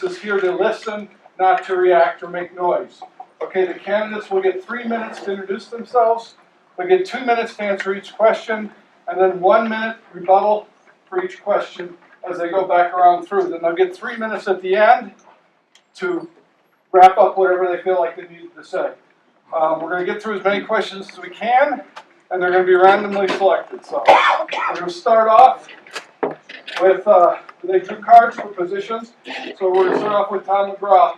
audience is here to listen, not to react or make noise. Okay, the candidates will get 3 minutes to introduce themselves. They'll get 2 minutes to answer each question, and then 1 minute rebuttal for each question as they go back around through. Then they'll get 3 minutes at the end to wrap up whatever they feel like they need to say. We're going to get through as many questions as we can, and they're going to be randomly selected. So we're going to start off with, they drew cards for positions. So we're going to start off with Tom McGraw.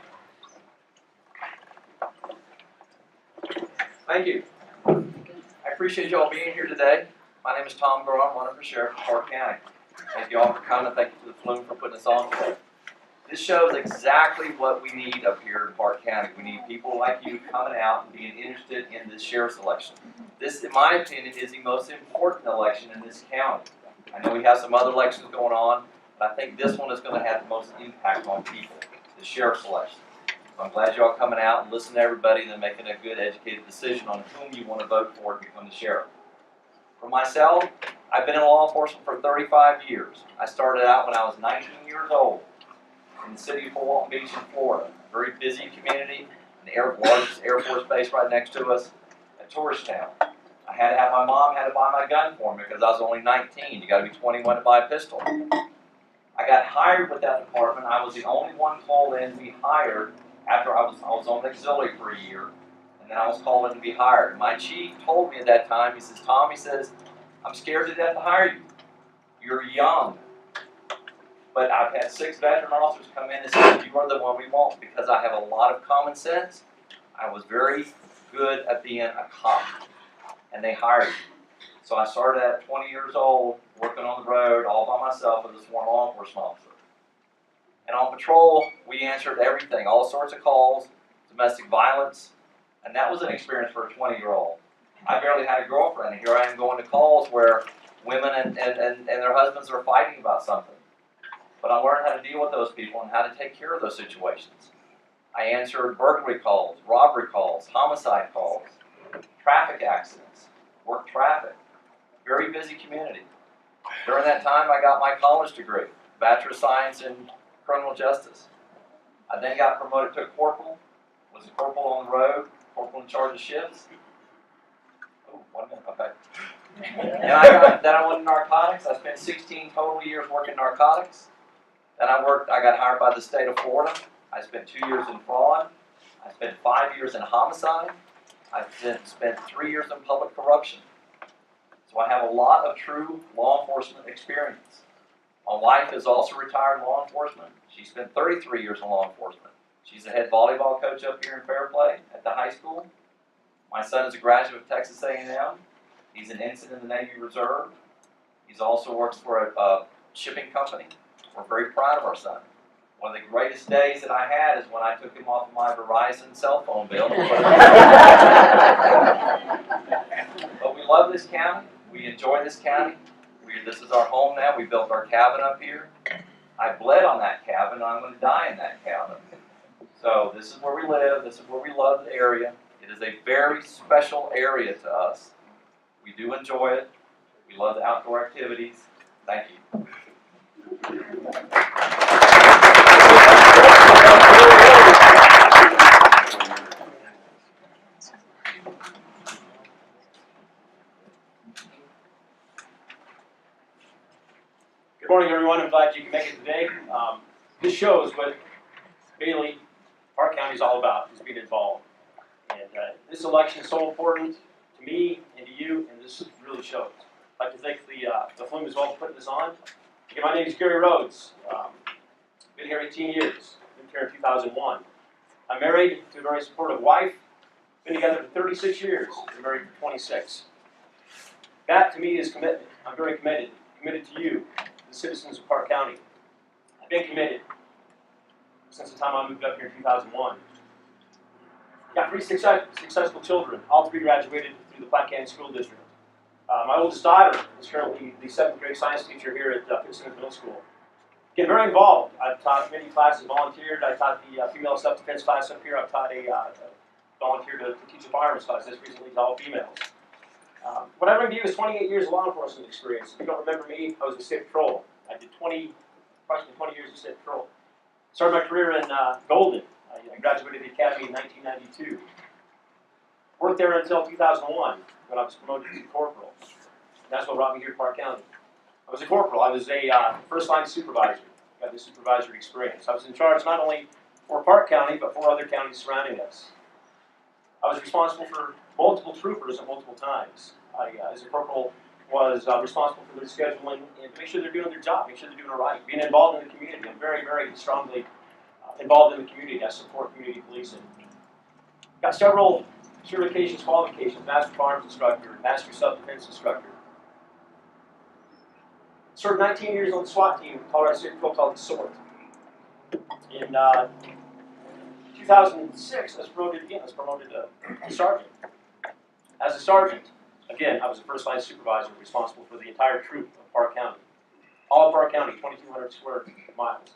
Thank you. I appreciate you all being here today. My name is Tom McGraw. I'm running for sheriff of Park County. Thank you all for coming. Thank you to the Flume for putting us on today. This shows exactly what we need up here in Park County. We need people like you coming out and being interested in this sheriff's election. This, in my opinion, is the most important election in this county. I know we have some other elections going on, but I think this one is going to have the most impact on people, the sheriff's election. So I'm glad you're all coming out and listening to everybody and then making a good, educated decision on whom you want to vote for to become the sheriff. For myself, I've been in law enforcement for 35 years. I started out when I was 19 years old in the city of Fort Walton Beach in Florida. A very busy community, the largest Air Force base right next to us, a tourist town. I had to have my mom had to buy my gun for me because I was only 19. You got to be 21 to buy a pistol. I got hired with that department. I was the only one called in to be hired after I was on the auxiliary for a year, and then I was called in to be hired. My chief told me at that time, he says, Tom, he says, I'm scared to death to hire you. You're young. But I've had 6 veteran officers come in and say, you are the one we want because I have a lot of common sense. I was very good at being a cop, and they hired me. So I started at 20 years old, working on the road all by myself as a sworn law enforcement officer. And on patrol, we answered everything, all sorts of calls, domestic violence, and that was an experience for a 20-year-old. I barely had a girlfriend, and here I am going to calls where women and their husbands are fighting about something. But I learned how to deal with those people and how to take care of those situations. I answered burglary calls, robbery calls, homicide calls, traffic accidents, work traffic. Very busy community. During that time, I got my college degree, Bachelor of Science in Criminal Justice. I then got promoted to a corporal, was a corporal on the road, corporal in charge of shifts. Oh, 1 minute, okay. And then I went to narcotics. I spent 16 total years working narcotics. Then I got hired by the state of Florida. I spent 2 years in fraud. I spent 5 years in homicide. I spent 3 years in public corruption. So I have a lot of true law enforcement experience. My wife is also retired in law enforcement. She spent 33 years in law enforcement. She's the head volleyball coach up here in Fairplay at the high school. My son is a graduate of Texas A&M. He's an ensign in the Navy Reserve. He also works for a shipping company. We're very proud of our son. One of the greatest days that I had is when I took him off of my Verizon cell phone bill. But we love this county. We enjoy this county. This is our home now. We built our cabin up here. I bled on that cabin. I'm going to die in that cabin. So this is where we live. This is where we love the area. It is a very special area to us. We do enjoy it. We love the outdoor activities. Thank you. Good morning, everyone. I'm glad you can make it today. This shows what Bailey, Park County, is all about, is being involved. And this election is so important to me and to you, and this really shows. I'd like to thank the Flume as well for putting this on. Again, my name is Gary Rhodes. Been here 18 years. Moved here in 2001. I'm married to a very supportive wife. Been together for 36 years. Been married for 26. That, to me, is commitment. I'm very committed to you, the citizens of Park County. I've been committed since the time I moved up here in 2001. Got 3 successful children. All 3 graduated through the Park County School District. My oldest daughter is currently the 7th grade science teacher here at Flume Middle School. Get very involved. I've taught many classes, volunteered. I taught the female self-defense class up here. I've taught volunteered to teach a firearms class just recently to all females. What I bring to you is 28 years of law enforcement experience. If you don't remember me, I was in state patrol. I did approximately 20 years of state patrol. Started my career in Golden. I graduated the academy in 1992. Worked there until 2001 when I was promoted to corporal. That's what brought me here to Park County. I was a corporal. I was a first-line supervisor. Got the supervisory experience. I was in charge not only for Park County, but for other counties surrounding us. I was responsible for multiple troopers at multiple times. I, as a corporal, was responsible for their scheduling and to make sure they're doing their job, make sure they're doing it right. Being involved in the community. I'm very, very strongly involved in the community. I support community policing. Got several certifications, qualifications, Master Firearms Instructor, Master Self-Defense Instructor. Served 19 years on the SWAT team in Colorado State Patrol called the SWORD. In 2006, I was promoted again. I was promoted to sergeant. As a sergeant, again, I was a first-line supervisor responsible for the entire troop of Park County. All of Park County, 2,200 square miles.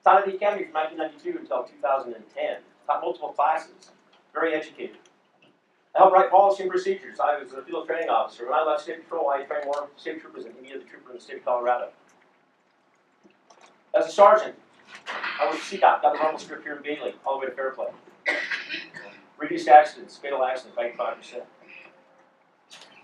Taught at the academy from 1992 until 2010. Taught multiple classes. Very educated. I helped write policy and procedures. I was a field training officer. When I left State Patrol, I trained more state troopers than any other trooper in the state of Colorado. As a sergeant, I was CDOT, got the rumble strip here in Bailey, all the way to Fairplay. Reduced accidents, fatal accidents by 85%.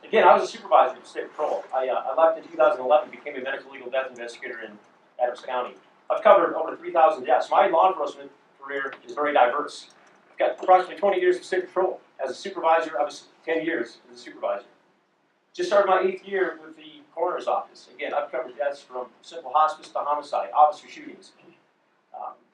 Again, I was a supervisor at State Patrol. I left in 2011, became a medical legal death investigator in Adams County. I've covered over 3,000 deaths. My law enforcement career is very diverse. I've got approximately 20 years of State Patrol. As a supervisor, I was 10 years as a supervisor. Just started my 8th year with the coroner's office. Again, I've covered deaths from simple hospice to homicide, officer shootings,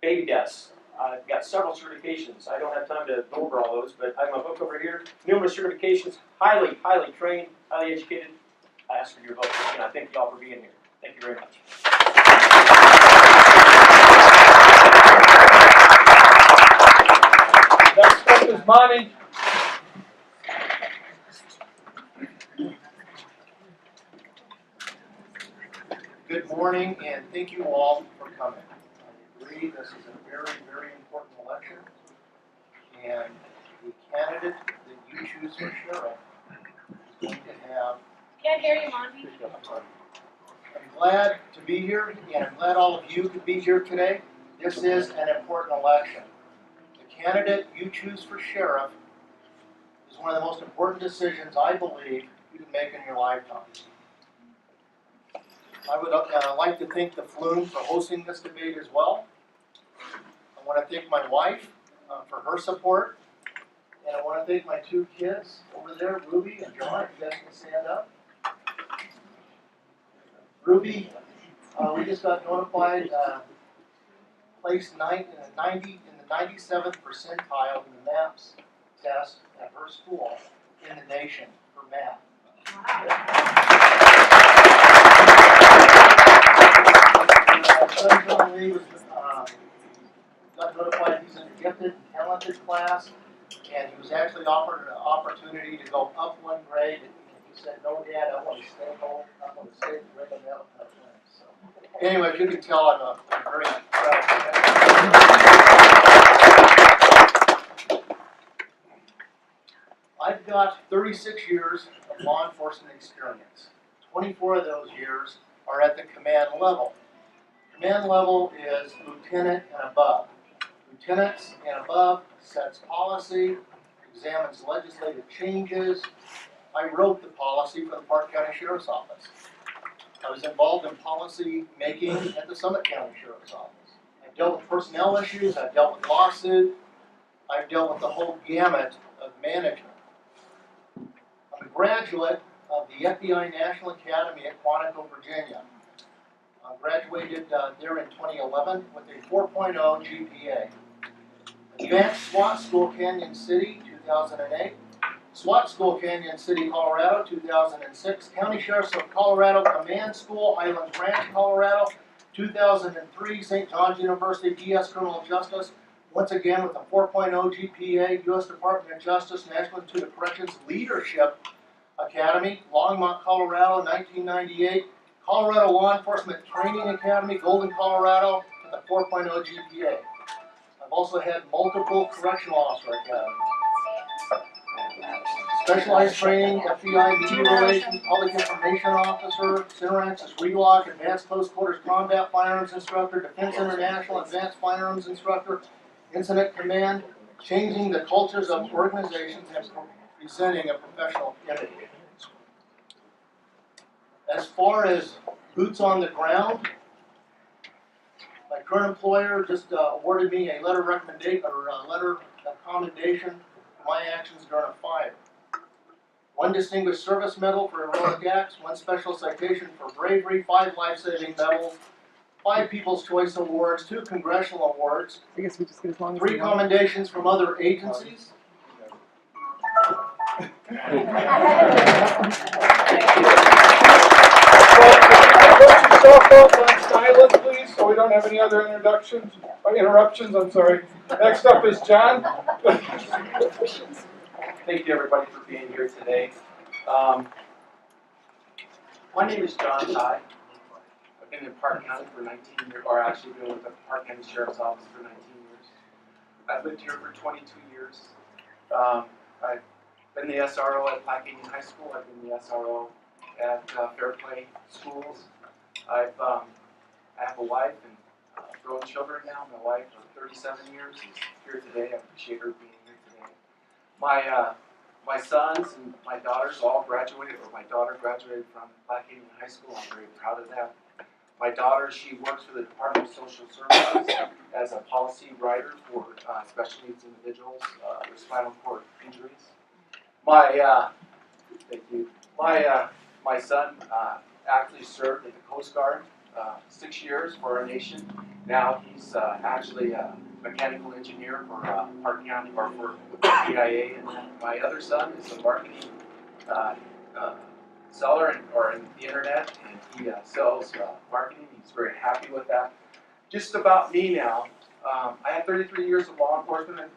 baby deaths. I've got several certifications. I don't have time to go over all those, but I have my book over here. Numerous certifications, highly, highly trained, highly educated. I ask for your vote, and I thank you all for being here. Thank you very much. Next up is Monty. Good morning, and thank you all for coming. I agree this is a very, very important election, and the candidate that you choose for sheriff is going to have. Can't hear you, Monty. I'm glad to be here, and I'm glad all of you could be here today. This is an important election. The candidate you choose for sheriff is one of the most important decisions I believe you can make in your lifetime. I would like to thank the Flume for hosting this debate as well. I want to thank my wife for her support. And I want to thank my 2 kids over there, Ruby and John, if you guys can stand up. Ruby, we just got notified, placed in the 97th percentile in the MAPS test at her school in the nation for math. My son John Lee got notified he's in a gifted and talented class, and he was actually offered an opportunity to go up 1 grade. And he said, "No, Dad, I want to stay home. I want to stay and bring them out." So, anyway, as you can tell, I'm very proud of him. I've got 36 years of law enforcement experience. 24 of those years are at the command level. Command level is lieutenant and above. Lieutenants and above sets policy, examines legislative changes. I wrote the policy for the Park County Sheriff's Office. I was involved in policy making at the Summit County Sheriff's Office. I've dealt with personnel issues, I've dealt with lawsuit, I've dealt with the whole gamut of management. I'm a graduate of the FBI National Academy at Quantico, Virginia. I graduated there in 2011 with a 4.0 GPA. Advanced SWAT School, Canyon City, 2008. SWAT School, Canyon City, Colorado, 2006. County Sheriff's of Colorado Command School, Highlands Ranch, Colorado, 2003. St. John's University, DS Criminal Justice. Once again with a 4.0 GPA, U.S. Department of Justice, National Institute of Corrections Leadership Academy, Longmont, Colorado, 1998. Colorado Law Enforcement Training Academy, Golden, Colorado, with a 4.0 GPA. I've also had multiple correctional officer academies. Specialized training, FBI, media relations, public information officer, Cinerax is relock, advanced close quarters combat firearms instructor, Defense International advanced firearms instructor, incident command, changing the cultures of organizations and presenting a professional entity. As far as boots on the ground, my current employer just awarded me a letter of recommendation, or a letter of commendation for my actions during a fire. 1 distinguished service medal for heroic acts, 1 special citation for bravery, 5 life-saving medals, 5 People's Choice Awards, 2 congressional awards, I guess we just get as long as 3 we want. commendations from other agencies. Put yourself up on silent, please, so we don't have any other interruptions, I'm sorry. Next up is John. Thank you, everybody, for being here today. My name is John Ty. I've been in Park County for 19 years, or actually been with the Park County Sheriff's Office for 19 years. I've lived here for 22 years. I've been the SRO at Platte Canyon High School. I've been the SRO at Fairplay Schools. I have a wife and grown children now. My wife for 37 years is here today. I appreciate her being here today. My sons and my daughters all graduated, or my daughter graduated from Platte Canyon High School. I'm very proud of that. My daughter, she works for the Department of Social Services as a policy writer for special needs individuals with spinal cord injuries. Thank you. My son actually served in the Coast Guard 6 years for our nation. Now he's actually a mechanical engineer for Park County, or for PIA. And then my other son is a marketing seller or in the internet, and he sells marketing. He's very happy with that. Just about me now. I have 33 years of law enforcement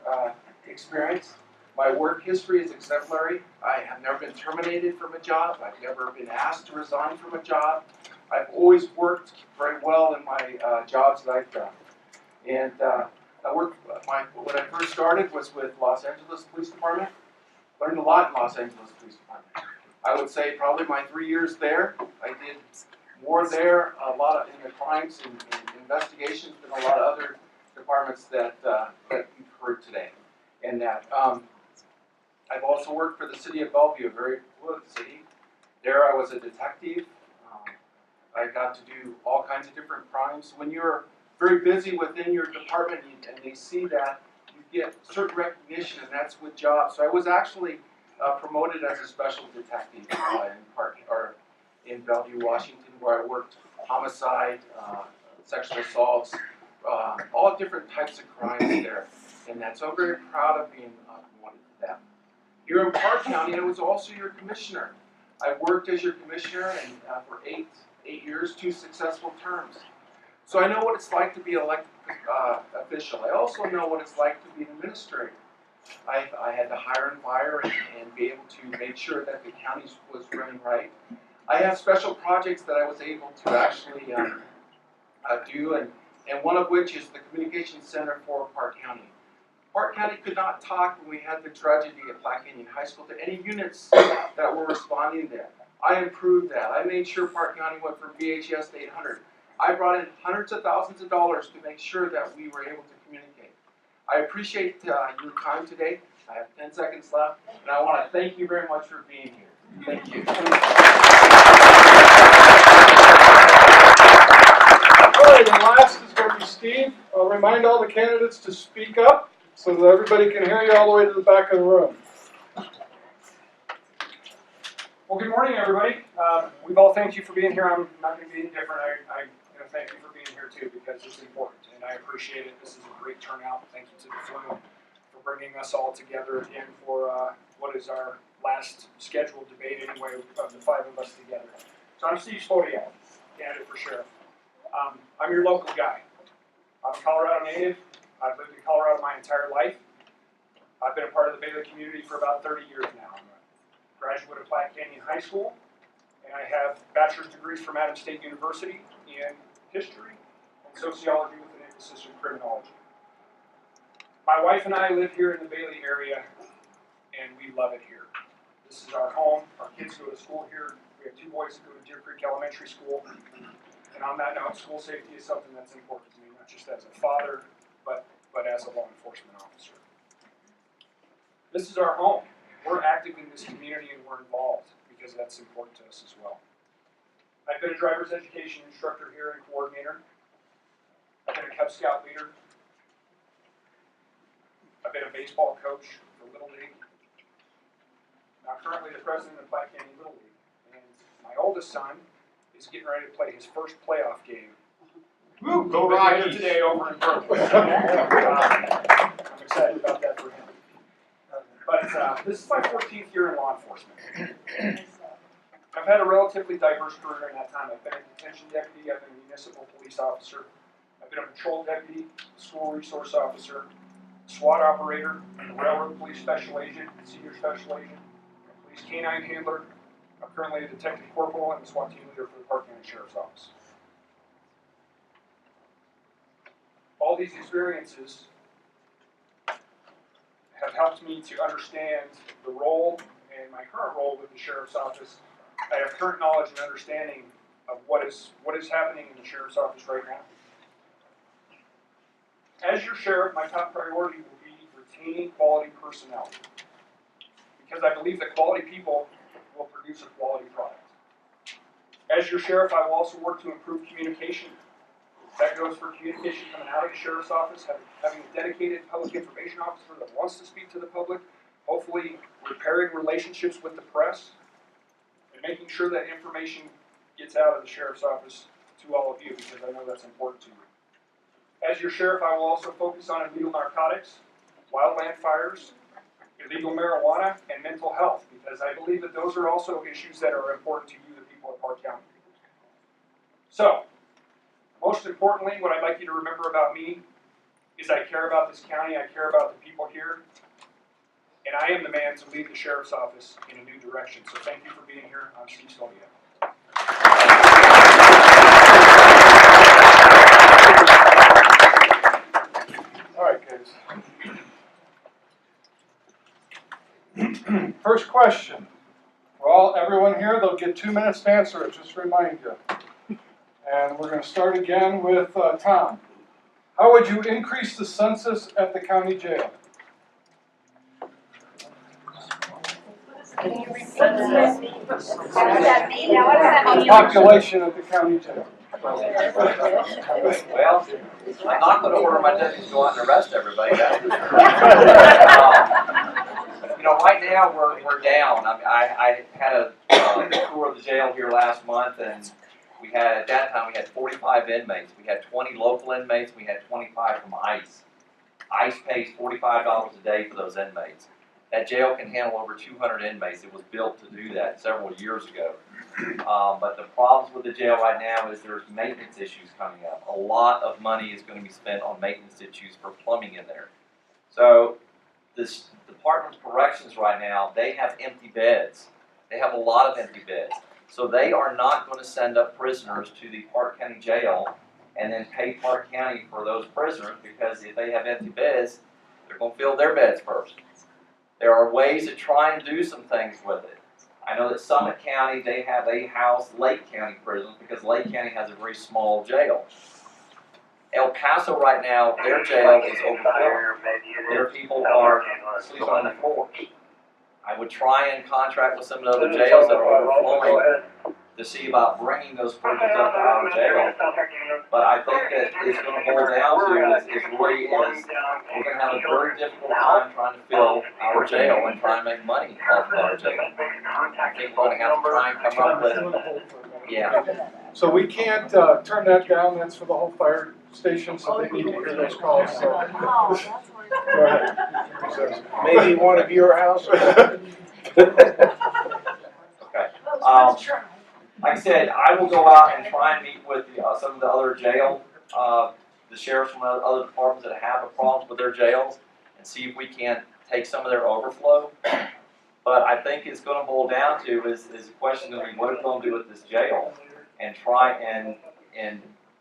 experience. My work history is exemplary. I have never been terminated from a job. I've never been asked to resign from a job. I've always worked very well in my jobs that I've done. And when I first started was with Los Angeles Police Department. Learned a lot in Los Angeles Police Department. I would say probably my 3 years there, I did more there, a lot in the crimes and investigations than a lot of other departments that you've heard today. And that I've also worked for the city of Bellevue, a very affluent city. There I was a detective. I got to do all kinds of different crimes. When you're very busy within your department and they see that, you get certain recognition, and that's with jobs. So I was actually promoted as a special detective in Bellevue, Washington, where I worked homicide, sexual assaults, all different types of crimes there. And that, so I'm very proud of being promoted to that. Here in Park County, I was also your commissioner. I worked as your commissioner and for eight years, 2 successful terms. So I know what it's like to be an elected official. I also know what it's like to be an administrator. I had to hire and fire and be able to make sure that the county was running right. I have special projects that I was able to actually do, and one of which is the Communications Center for Park County. Park County could not talk when we had the tragedy at Platte Canyon High School to any units that were responding there. I improved that. I made sure Park County went from VHS to 800. I brought in hundreds of thousands of dollars to make sure that we were able to communicate. I appreciate your time today. I have 10 seconds left, and I want to thank you very much for being here. Thank you. All right, and last is going to be Steve. I'll remind all the candidates to speak up so that everybody can hear you all the way to the back of the room. Well, good morning, everybody. We've all thanked you for being here. I'm not going to be any different. I thank you for being here too, because it's important, and I appreciate it. This is a great turnout. Thank you to the Flume for bringing us all together and for what is our last scheduled debate anyway of the 5 of us together. So I'm Steve Spodiak, candidate for sheriff. I'm your local guy. I'm a Colorado native. I've lived in Colorado my entire life. I've been a part of the Bailey community for about 30 years now. I'm a graduate of Platte Canyon High School, and I have bachelor's degrees from Adams State University in history and sociology with an emphasis in criminology. My wife and I live here in the Bailey area, and we love it here. This is our home. Our kids go to school here. We have 2 boys that go to Deer Creek Elementary School. And on that note, school safety is something that's important to me, not just as a father, but as a law enforcement officer. This is our home. We're active in this community and we're involved because that's important to us as well. I've been a driver's education instructor here and coordinator. I've been a Cub Scout leader. I've been a baseball coach for Little League. I'm currently the president of Platte County Little League. And my oldest son is getting ready to play his first playoff game. Woo, go Later Rockies! today over in Brooklyn. I'm excited about that for him. But this is my 14th year in law enforcement. I've had a relatively diverse career in that time. I've been a detention deputy, I've been a municipal police officer, I've been a patrol deputy, school resource officer, SWAT operator, a railroad police special agent, senior special agent, a police canine handler. I'm currently a detective corporal and a SWAT team leader for the Park County Sheriff's Office. All these experiences have helped me to understand the role and my current role with the Sheriff's Office. I have current knowledge and understanding of what is happening in the Sheriff's Office right now. As your sheriff, my top priority will be retaining quality personnel, because I believe that quality people will produce a quality product. As your sheriff, I will also work to improve communication. That goes for communication coming out of the Sheriff's Office, having a dedicated public information officer that wants to speak to the public, hopefully repairing relationships with the press, and making sure that information gets out of the Sheriff's Office to all of you, because I know that's important to you. As your sheriff, I will also focus on illegal narcotics, wildland fires, illegal marijuana, and mental health, because I believe that those are also issues that are important to you, the people of Park County. So, most importantly, what I'd like you to remember about me is I care about this county, I care about the people here, and I am the man to lead the Sheriff's Office in a new direction. So thank you for being here. I'm Steve Sylvia. All right, kids. First question. Well, everyone here, they'll get 2 minutes to answer it, just to remind you. And we're going to start again with Tom. How would you increase the census at the county jail? What does that mean? Now, what does that mean? Population at the county jail. Well, I'm not going to order my deputies to go out and arrest everybody. That's for sure. Right now we're down. I had a tour of the jail here last month, and we had, at that time, we had 45 inmates. We had 20 local inmates. We had 25 from ICE. ICE pays $45 a day for those inmates. That jail can handle over 200 inmates. It was built to do that several years ago. But the problems with the jail right now is there's maintenance issues coming up. A lot of money is going to be spent on maintenance issues for plumbing in there. So this Department of Corrections right now, they have empty beds. They have a lot of empty beds. So they are not going to send up prisoners to the Park County Jail and then pay Park County for those prisoners, because if they have empty beds, they're going to fill their beds first. There are ways to try and do some things with it. I know that Summit County, they house Lake County prisons, because Lake County has a very small jail. El Paso right now, their jail is overflowing. Their people are sleeping on the floors. I would try and contract with some of the other jails that are overflowing to see about bringing those prisoners up to our jail. But I think that it's going to boil down to we're going to have a very difficult time trying to fill our jail and try and make money off of our jail. I think we're going to have to try and come up with, yeah. So we can't turn that down. That's for the whole fire station, so they need to hear those calls. So. Go ahead. Maybe one of your houses. Okay. Like I said, I will go out and try and meet with some of the other jail, the sheriffs from other departments that have problems with their jails, and see if we can take some of their overflow. But I think it's going to boil down to is a question of what are we going to do with this jail, and try and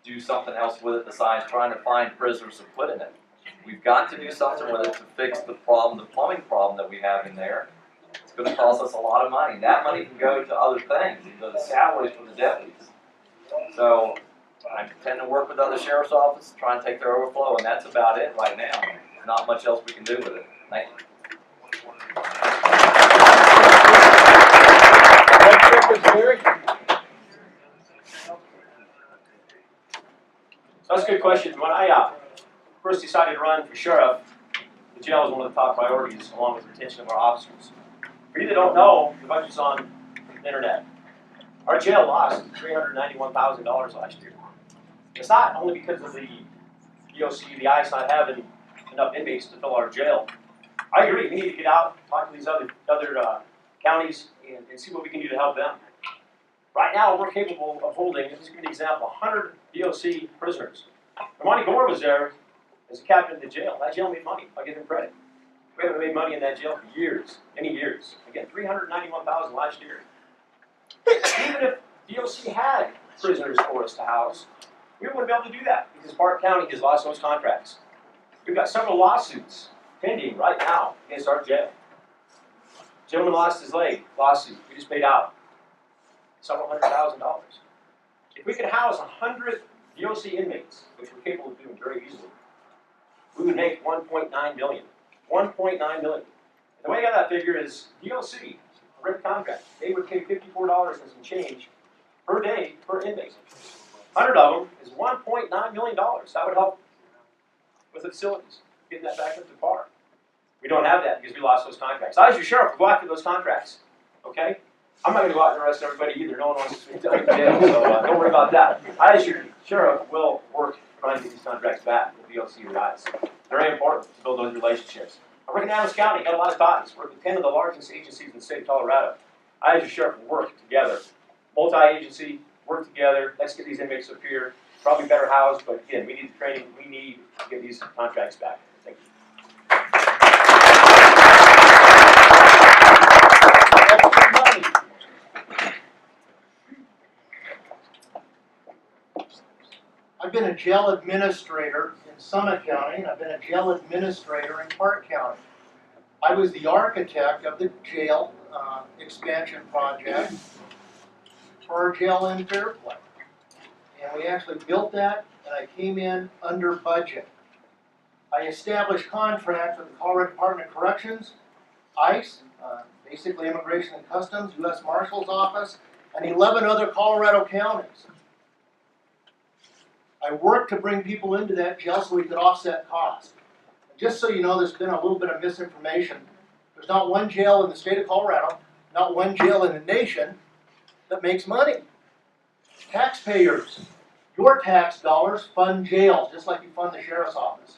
do something else with it besides trying to find prisoners to put in it. We've got to do something with it to fix the problem, the plumbing problem that we have in there. gonna cost us a lot of money. That money can go to other things, it can go to salaries for the deputies. So I tend to work with other sheriff's offices, try and take their overflow, and that's about it right now. Not much else we can do with it. Thank you. Next up is Gary. So that's a good question. When I first decided to run for sheriff, the jail was one of the top priorities, along with retention of our officers. For you that don't know, the budget's on the internet. Our jail lost $391,000 last year. It's not only because of the DOC, the ICE not having enough inmates to fill our jail. I agree, we need to get out, talk to these other counties, and see what we can do to help them. Right now, we're capable of holding, just to give you an example, 100 DOC prisoners. When Monty Gore was there as a captain of the jail, that jail made money. I'll give him credit. We haven't made money in that jail for years, many years. Again, $391,000 last year. Even if DOC had prisoners for us to house, we wouldn't be able to do that because Park County has lost those contracts. We've got several lawsuits pending right now against our jail. Gentleman lost his leg, lawsuit. We just paid out several $100,000. If we could house 100 DOC inmates, which we're capable of doing very easily, we would make $1.9 million. $1.9 million. The way I got that figure is DOC, red contract, they would pay $54 and some change per day per inmate. 100 of them is $1.9 million. That would help with the facilities, getting that back up to par. We don't have that because we lost those contracts. I, as your sheriff, will go after those contracts. Okay? I'm not going to go out and arrest everybody either. No one wants to be taken to jail, so don't worry about that. I, as your sheriff, will work trying to get these contracts back with DOC or ICE. Very important to build those relationships. I work in Adams County, got a lot of ties. Work with 10 of the largest agencies in the state of Colorado. I, as your sheriff, will work together. Multi-agency, work together. Let's get these inmates up here. Probably better housed, but again, we need the training. We need to get these contracts back. Thank you. I've been a jail administrator in Summit County, and I've been a jail administrator in Park County. I was the architect of the jail expansion project for our jail in Fairplay. And we actually built that, and I came in under budget. I established contracts with the Colorado Department of Corrections, ICE, basically Immigration and Customs, U.S. Marshal's Office, and 11 other Colorado counties. I worked to bring people into that jail so we could offset costs. And just so you know, there's been a little bit of misinformation. There's not one jail in the state of Colorado, not one jail in the nation that makes money. Taxpayers, your tax dollars fund jails, just like you fund the sheriff's office.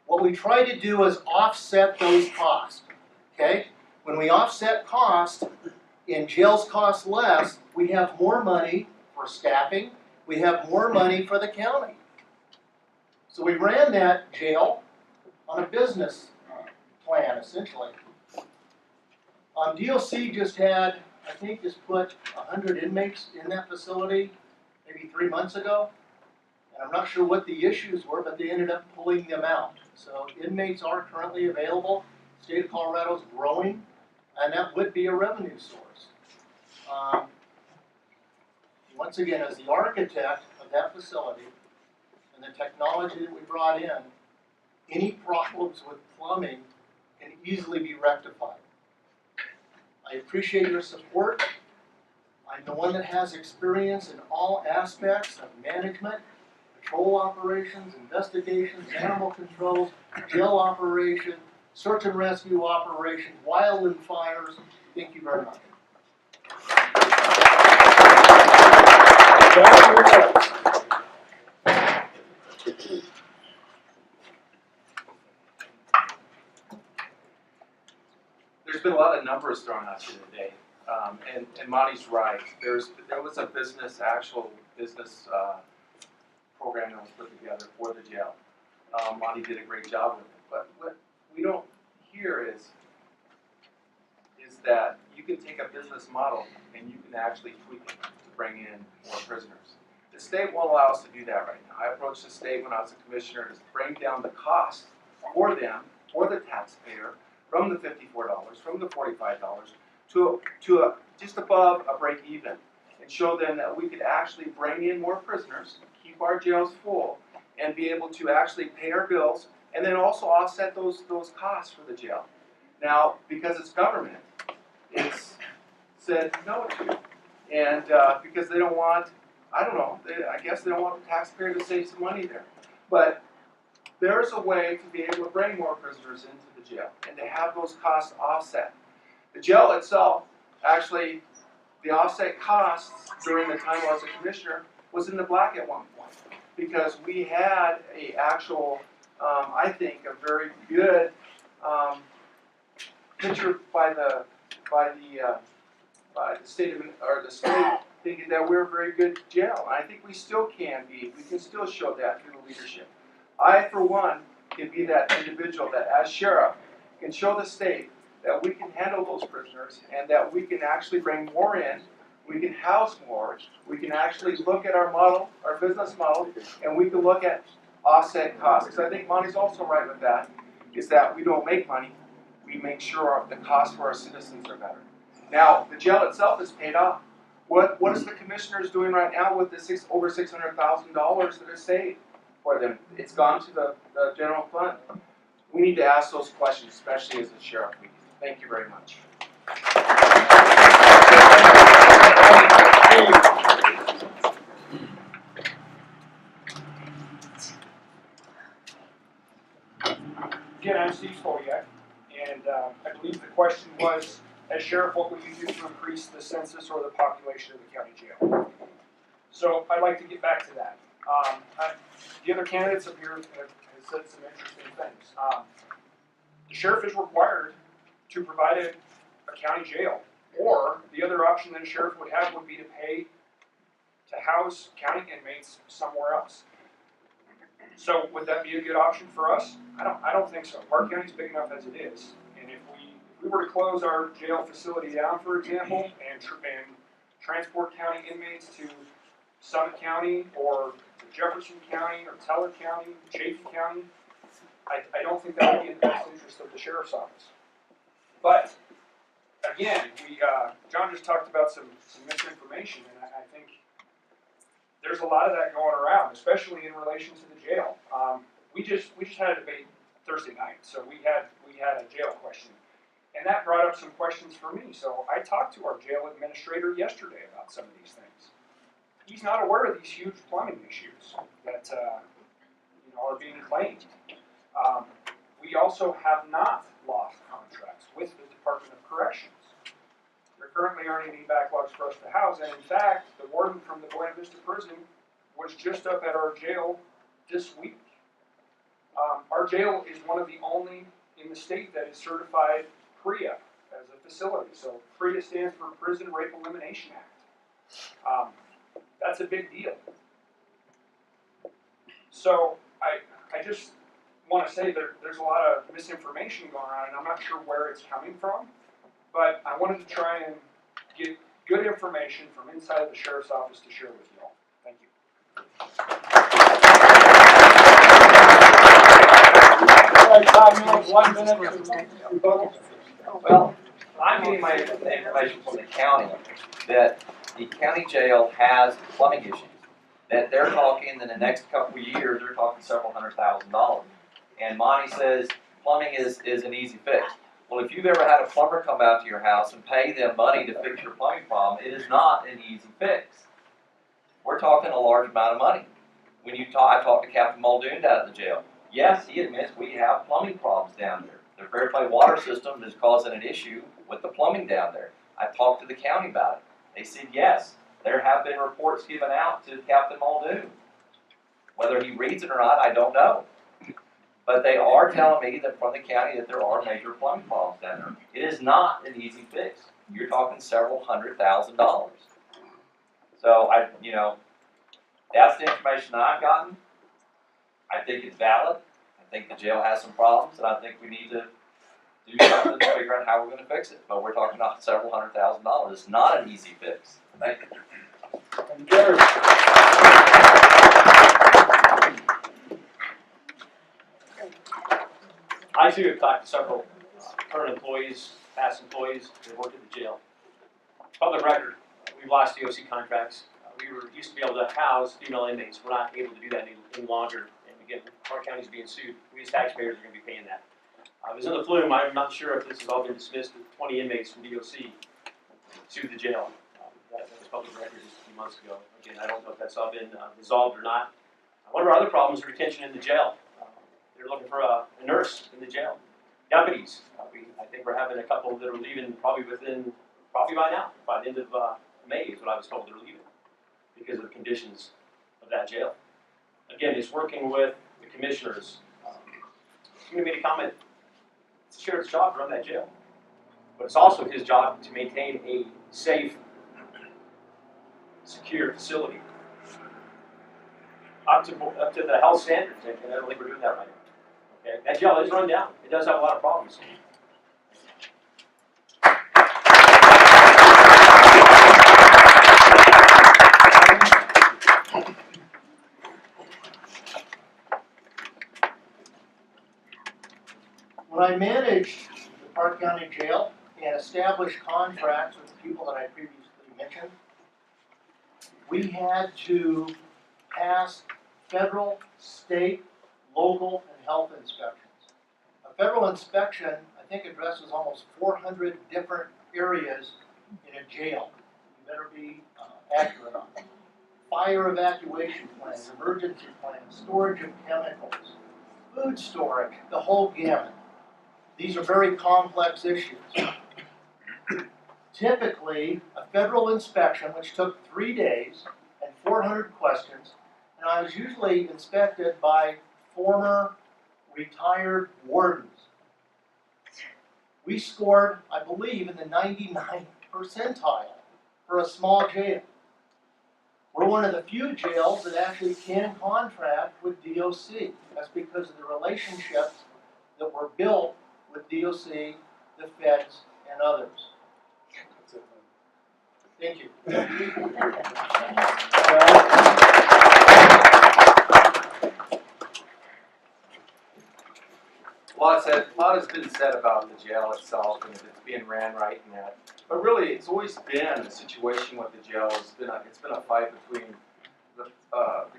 What we try to do is offset those costs, okay? When we offset costs, and jails cost less, we have more money for staffing, we have more money for the county. So we ran that jail on a business plan, essentially. DOC just had, I think, just put 100 inmates in that facility maybe 3 months ago. And I'm not sure what the issues were, but they ended up pulling them out. So inmates are currently available. The state of Colorado is growing, and that would be a revenue source. Once again, as the architect of that facility and the technology that we brought in, any problems with plumbing can easily be rectified. I appreciate your support. I'm the one that has experience in all aspects of management, patrol operations, investigations, animal controls, jail operation, search and rescue operations, wildland fires. Thank you very much. There's been a lot of numbers thrown at you today, and Monty's right. There was a actual business program that was put together for the jail. Monty did a great job with it. But what we don't hear is that you can take a business model and you can actually tweak it to bring in more prisoners. The state won't allow us to do that right now. I approached the state when I was a commissioner to bring down the cost for them, for the taxpayer, from the $54, from the $45, to just above a break even, and show them that we could actually bring in more prisoners, keep our jails full, and be able to actually pay our bills, and then also offset those costs for the jail. Now, because it's government, it's said no to, and because they don't want, I don't know, I guess they don't want the taxpayer to save some money there. But there's a way to be able to bring more prisoners into the jail and to have those costs offset. The jail itself, actually, the offset costs during the time I was a commissioner was in the black at one point, because we had a actual, I think, a very good picture by the state of, or the state, thinking that we're a very good jail. And I think we still can be. We can still show that through the leadership. I, for one, can be that individual that, as sheriff, can show the state that we can handle those prisoners and that we can actually bring more in, we can house more, we can actually look at our model, our business model, and we can look at offset costs. Because I think Monty's also right with that, is that we don't make money, we make sure the costs for our citizens are better. Now, the jail itself is paid off. What is the commissioners doing right now with the over $600,000 that is saved for them? It's gone to the general fund. We need to ask those questions, especially as a sheriff. Thank you very much. Again, I'm Steve Stoliak, and I believe the question was, as sheriff, what would you do to increase the census or the population of the county jail? So I'd like to get back to that. The other candidates up here have said some interesting things. The sheriff is required to provide a county jail, or the other option that a sheriff would have would be to pay to house county inmates somewhere else. So would that be a good option for us? I don't think so. Park County's big enough as it is, and if we were to close our jail facility down, for example, and transport county inmates to Summit County or Jefferson County or Teller County, Chaffee County, I don't think that would be in the best interest of the sheriff's office. But again, John just talked about some misinformation, and I think there's a lot of that going around, especially in relation to the jail. We just had a debate Thursday night, so we had a jail question, and that brought up some questions for me. So I talked to our jail administrator yesterday about some of these things. He's not aware of these huge plumbing issues that are being claimed. We also have not lost contracts with the Department of Corrections. There currently aren't any backlogs for us to house, and in fact, the warden from the Buena Vista Prison was just up at our jail this week. Our jail is one of the only in the state that is certified PREA as a facility. So PREA stands for Prison Rape Elimination Act. That's a big deal. So I just want to say there's a lot of misinformation going on, and I'm not sure where it's coming from, but I wanted to try and get good information from inside of the sheriff's office to share with you all. Thank you. All right, 5 minutes, 1 minute. Well, I'm getting my information from the county that the county jail has plumbing issues. That they're talking in the next couple of years, they're talking several $100,000. And Monty says plumbing is an easy fix. Well, if you've ever had a plumber come out to your house and pay them money to fix your plumbing problem, it is not an easy fix. We're talking a large amount of money. When I talked to Captain Muldoon down at the jail. Yes, he admits we have plumbing problems down there. The Fair Play water system is causing an issue with the plumbing down there. I talked to the county about it. They said yes, there have been reports given out to Captain Muldoon. Whether he reads it or not, I don't know. But they are telling me that from the county that there are major plumbing problems down there. It is not an easy fix. You're talking several $100,000. So that's the information I've gotten. I think it's valid. I think the jail has some problems, and I think we need to do something to figure out how we're going to fix it. But we're talking about several $100,000. It's not an easy fix. Thank you. I too have talked to several current employees past employees that worked at the jail. Public record, we've lost DOC contracts. Used to be able to house female inmates. We're not able to do that any longer. And again, Clark County's being sued. We as taxpayers are going to be paying that. I was in the Flume. I'm not sure if this has all been dismissed. 20 inmates from DOC sued the jail. That was public record just a few months ago. Again, I don't know if that's all been resolved or not. One of our other problems is retention in the jail. They're looking for a nurse in the jail. Deputies. I think we're having a couple that are leaving probably by now. By the end of May is what I was told they're leaving because of the conditions of that jail. Again, it's working with the commissioners. Somebody made a comment, it's the sheriff's job to run that jail. But it's also his job to maintain a safe, secure facility. Up to the health standards, and I don't think we're doing that right now. Okay? That jail is run down. It does have a lot of problems. When I managed the Park County Jail and established contracts with the people that I previously mentioned, we had to pass federal, state, local, and health inspections. A federal inspection, I think, addresses almost 400 different areas in a jail. You better be accurate on them. Fire evacuation plans, emergency plans, storage of chemicals, food storage, the whole gamut. These are very complex issues. Typically, a federal inspection, which took 3 days and 400 questions, and I was usually inspected by former retired wardens. We scored, I believe, in the 99th percentile for a small jail. We're one of the few jails that actually can contract with DOC. That's because of the relationships that were built with DOC, the feds, and others. Thank you. A lot has been said about the jail itself and if it's being ran right and that. But really, it's always been a situation with the jail. It's been a fight between the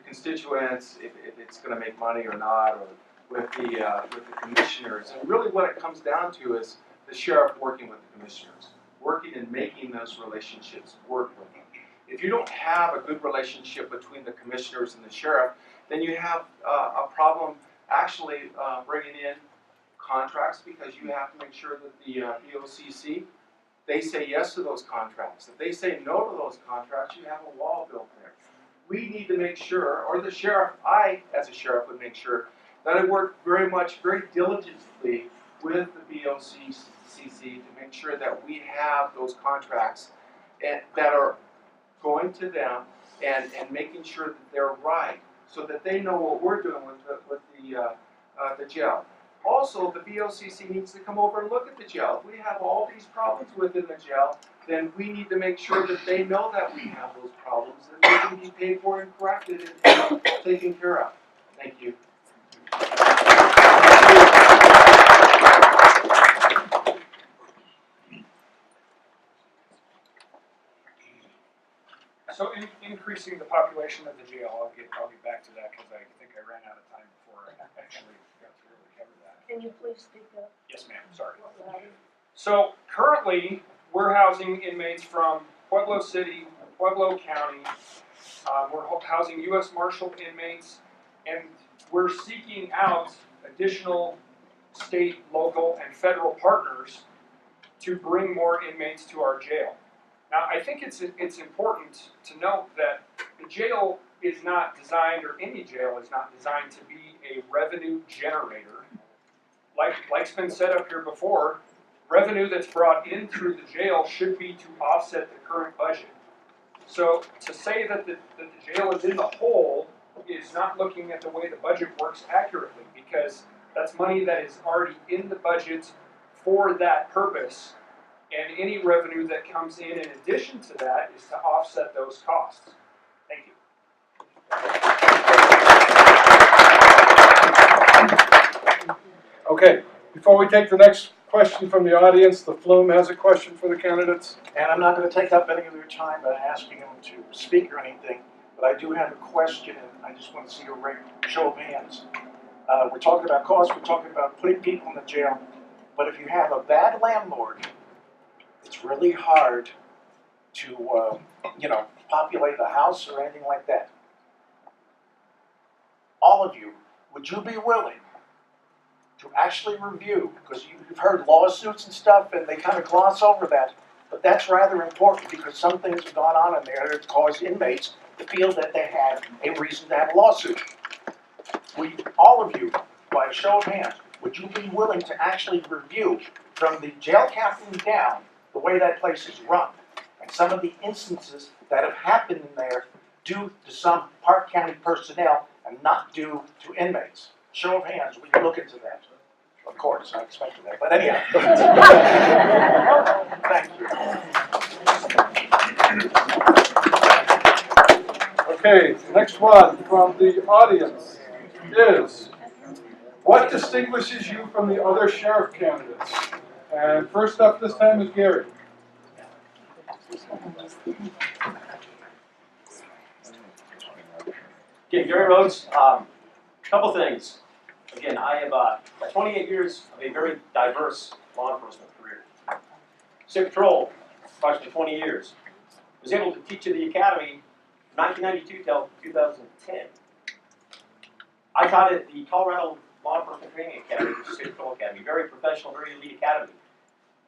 constituents, if it's going to make money or not, or with the commissioners. And really, what it comes down to is the sheriff working with the commissioners, working and making those relationships work with them. If you don't have a good relationship between the commissioners and the sheriff, then you have a problem actually bringing in contracts, because you have to make sure that the BOCC, they say yes to those contracts. If they say no to those contracts, you have a wall built there. We need to make sure, or the sheriff, I as a sheriff would make sure that I work very diligently with the BOCC to make sure that we have those contracts that are going to them and making sure that they're right, so that they know what we're doing with the jail. Also, the BOCC needs to come over and look at the jail. If we have all these problems within the jail, then we need to make sure that they know that we have those problems and they can be paid for and corrected and taken care of. Thank you. So increasing the population of the jail, I'll get back to that because I think I ran out of time before I actually got to really cover that. Can you please speak up? Yes, ma'am, sorry. So currently, we're housing inmates from Pueblo City, Pueblo County. We're housing U.S. Marshal inmates, and we're seeking out additional state, local, and federal partners to bring more inmates to our jail. Now, I think it's important to note that the jail is not designed, or any jail is not designed to be a revenue generator. Like's been said up here before, revenue that's brought in through the jail should be to offset the current budget. So to say that the jail is in the hole is not looking at the way the budget works accurately, because that's money that is already in the budget for that purpose. And any revenue that comes in addition to that is to offset those costs. Thank you. Okay, before we take the next question from the audience. The Flume has a question for the candidates. And I'm not gonna take up any of your time by asking them to speak or anything, but I do have a question, and I just want to see a show of hands. We're talking about costs, we're talking about putting people in the jail, but if you have a bad landlord, it's really hard to, populate a house or anything like that. All of you, would you be willing to actually review, because you've heard lawsuits and stuff, and they kind of gloss over that, but that's rather important because some things have gone on in there that cause inmates to feel that they have a reason to have a lawsuit. All of you, by a show of hands, would you be willing to actually review from the jail captain down the way that place is run and some of the instances that have happened in there due to some Park County personnel and not due to inmates? Show of hands, we can look into that. Of course, I expected that, but anyhow. Thank you. Okay, next one from the audience is, what distinguishes you from the other sheriff candidates? And first up this time is Gary. Okay, Gary Rhodes, couple things. Again, I have 28 years of a very diverse law enforcement career. State Patrol, approximately 20 years. Was able to teach at the academy from 1992 till 2010. I taught at the Colorado Law Enforcement Training Academy, which is State Patrol Academy, very professional, very elite academy.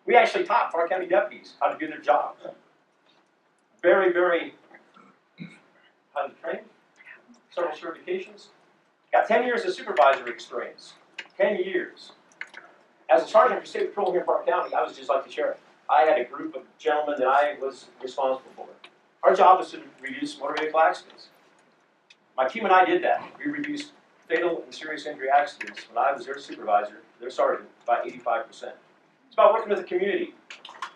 We actually taught Park County deputies how to do their job. Very, very highly trained, several certifications. Got 10 years of supervisory experience, 10 years. As a sergeant for State Patrol here in Park County, I was just like the sheriff. I had a group of gentlemen that I was responsible for. Our job was to reduce motor vehicle accidents. My team and I did that. We reduced fatal and serious injury accidents when I was their supervisor, their sergeant, by 85%. It's about working with the community.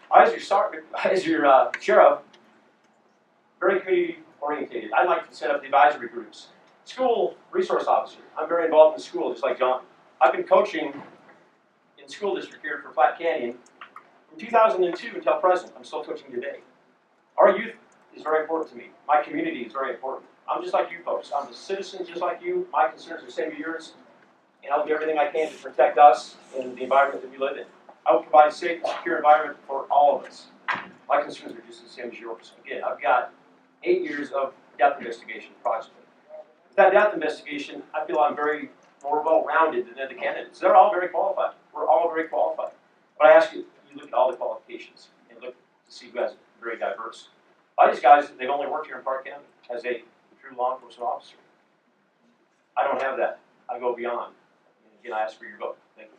I, as your sheriff, very community oriented. I like to set up the advisory groups. School resource officer. I'm very involved in the school, just like John. I've been coaching in school district here for Flat Canyon from 2002 until present. I'm still coaching today. Our youth is very important to me. My community is very important. I'm just like you folks. I'm a citizen just like you. My concerns are the same as yours. And I'll do everything I can to protect us and the environment that we live in. I will provide a safe and secure environment for all of us. My concerns are just the same as yours. Again, I've got 8 years of death investigation approximately. With that death investigation, I feel I'm very more well-rounded than the candidates. They're all very qualified. We're all very qualified. But I ask you, you look at all the qualifications and look to see who has very diverse. A lot of these guys, they've only worked here in Park County as a true law enforcement officer. I don't have that. I go beyond. And again, I ask for your vote. Thank you.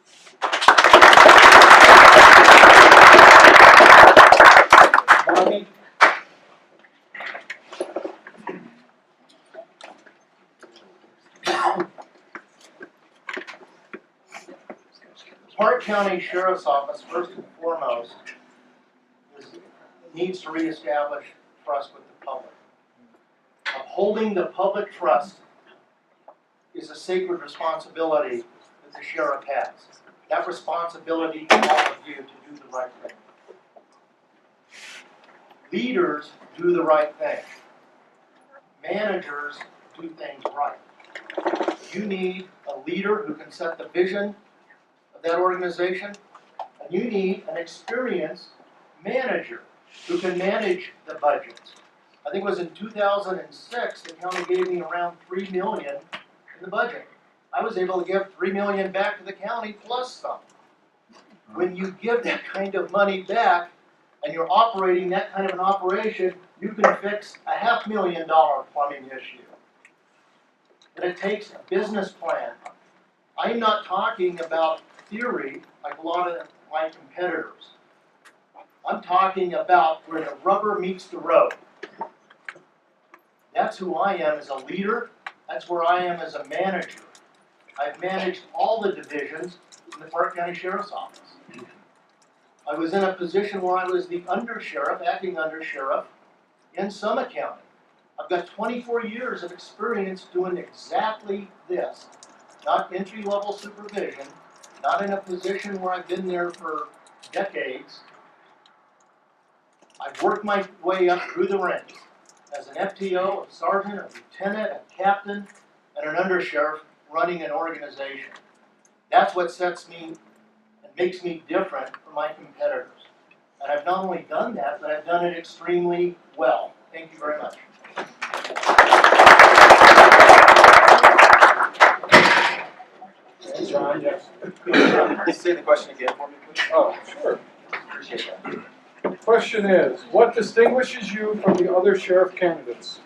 Park County Sheriff's Office, first and foremost, needs to reestablish trust with the public. Upholding the public trust is a sacred responsibility that the sheriff has. That responsibility to all of you to do the right thing. Leaders do the right thing. Managers do things right. You need a leader who can set the vision of that organization, and you need an experienced manager who can manage the budgets. I think it was in 2006, the county gave me around $3 million in the budget. I was able to give $3 million back to the county plus some. When you give that kind of money back, and you're operating that kind of an operation, you can fix a $500,000 plumbing issue. But it takes a business plan. I'm not talking about theory like a lot of my competitors. I'm talking about where the rubber meets the road. That's who I am as a leader. That's where I am as a manager. I've managed all the divisions in the Park County Sheriff's Office. I was in a position where I was the undersheriff, acting undersheriff, in Summit County. I've got 24 years of experience doing exactly this. Not entry-level supervision, not in a position where I've been there for decades. I've worked my way up through the ranks as an FTO, a sergeant, a lieutenant, a captain, and an undersheriff running an organization. That's what sets me and makes me different from my competitors. And I've not only done that, but I've done it extremely well. Thank you very much. John, yes. Say the question again for me, please. Oh, sure. Appreciate that. The question is, what distinguishes you from the other sheriff candidates?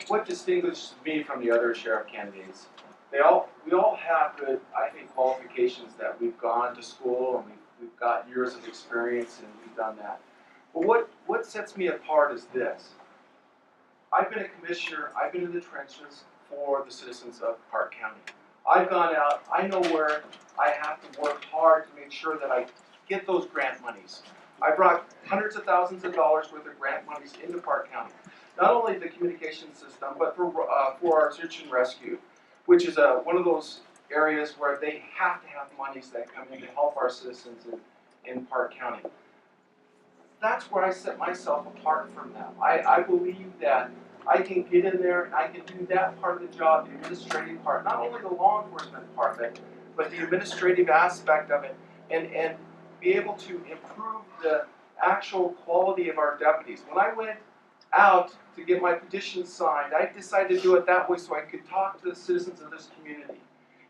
What distinguishes me from the other sheriff candidates? We all have good, I think, qualifications that we've gone to school and we've got years of experience and we've done that. But what sets me apart is this. I've been a commissioner, I've been in the trenches for the citizens of Park County. I've gone out, I know where I have to work hard to make sure that I get those grant monies. I brought hundreds of thousands of dollars worth of grant monies into Park County. Not only the communication system, but for our search and rescue, which is one of those areas where they have to have monies that come in to help our citizens in Park County. That's where I set myself apart from them. I believe that I can get in there and I can do that part of the job, the administrative part, not only the law enforcement part of it, but the administrative aspect of it, and be able to improve the actual quality of our deputies. When I went out to get my petition signed, I decided to do it that way so I could talk to the citizens of this community.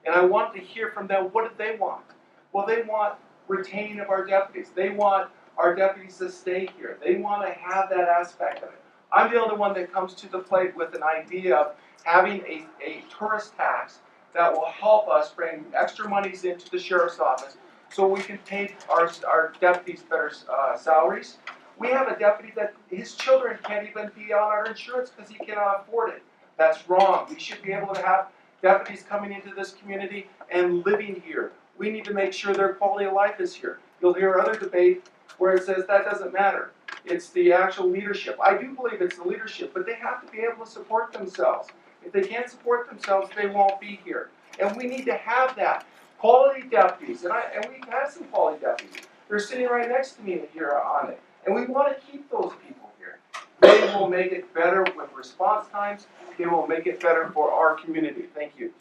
And I wanted to hear from them, what did they want? Well, they want retaining of our deputies. They want our deputies to stay here. They want to have that aspect of it. I'm the only one that comes to the plate with an idea of having a tourist tax that will help us bring extra monies into the sheriff's office so we can pay our deputies better salaries. We have a deputy that his children can't even be on our insurance because he cannot afford it. That's wrong. We should be able to have deputies coming into this community and living here. We need to make sure their quality of life is here. You'll hear other debate where it says that doesn't matter. It's the actual leadership. I do believe it's the leadership, but they have to be able to support themselves. If they can't support themselves, they won't be here. And we need to have that. Quality deputies, and we've had some quality deputies. They're sitting right next to me here on it. And we want to keep those people here. They will make it better with response times. They will make it better for our community. Thank you.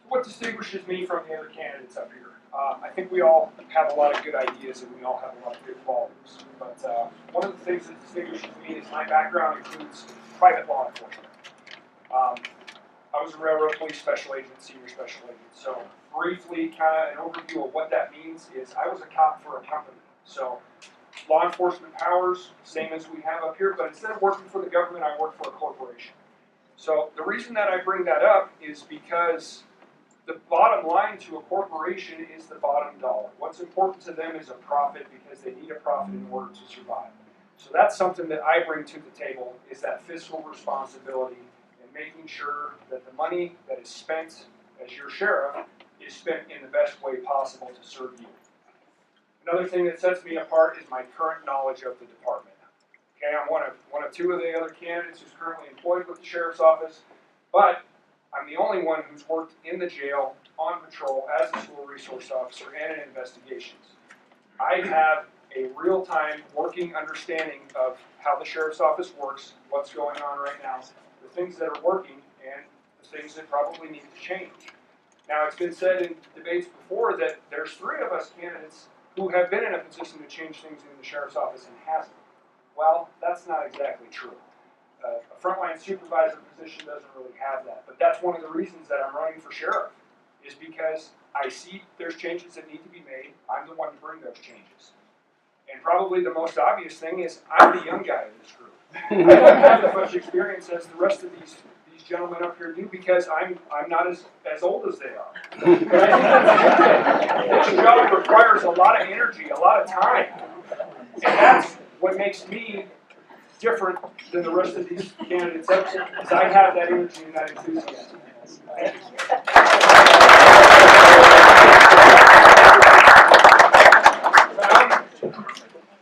What distinguishes me from the other candidates up here? I think we all have a lot of good ideas and we all have a lot of good qualities. But one of the things that distinguishes me is my background includes private law enforcement. I was a railroad police special agent, senior special agent. So briefly, kind of an overview of what that means is I was a cop for a company. So law enforcement powers, same as we have up here, but instead of working for the government, I work for a corporation. So the reason that I bring that up is because the bottom line to a corporation is the bottom dollar. What's important to them is a profit because they need a profit in order to survive. So that's something that I bring to the table is that fiscal responsibility and making sure that the money that is spent as your sheriff is spent in the best way possible to serve you. Another thing that sets me apart is my current knowledge of the department. Okay, I'm one of two of the other candidates who's currently employed with the sheriff's office, but I'm the only one who's worked in the jail, on patrol, as a school resource officer, and in investigations. I have a real-time working understanding of how the sheriff's office works, what's going on right now, the things that are working, and the things that probably need to change. Now, it's been said in debates before that there's three of us candidates who have been in a position to change things in the sheriff's office and hasn't. Well, that's not exactly true. A frontline supervisor position doesn't really have that, but that's one of the reasons that I'm running for sheriff, is because I see there's changes that need to be made. I'm the one to bring those changes. And probably the most obvious thing is I'm the young guy in this group. I don't have as much experience as the rest of these gentlemen up here do because I'm not as old as they are. But I think that's okay. This job requires a lot of energy, a lot of time. And that's what makes me different than the rest of these candidates up here, is I have that energy and that enthusiasm. Thank you.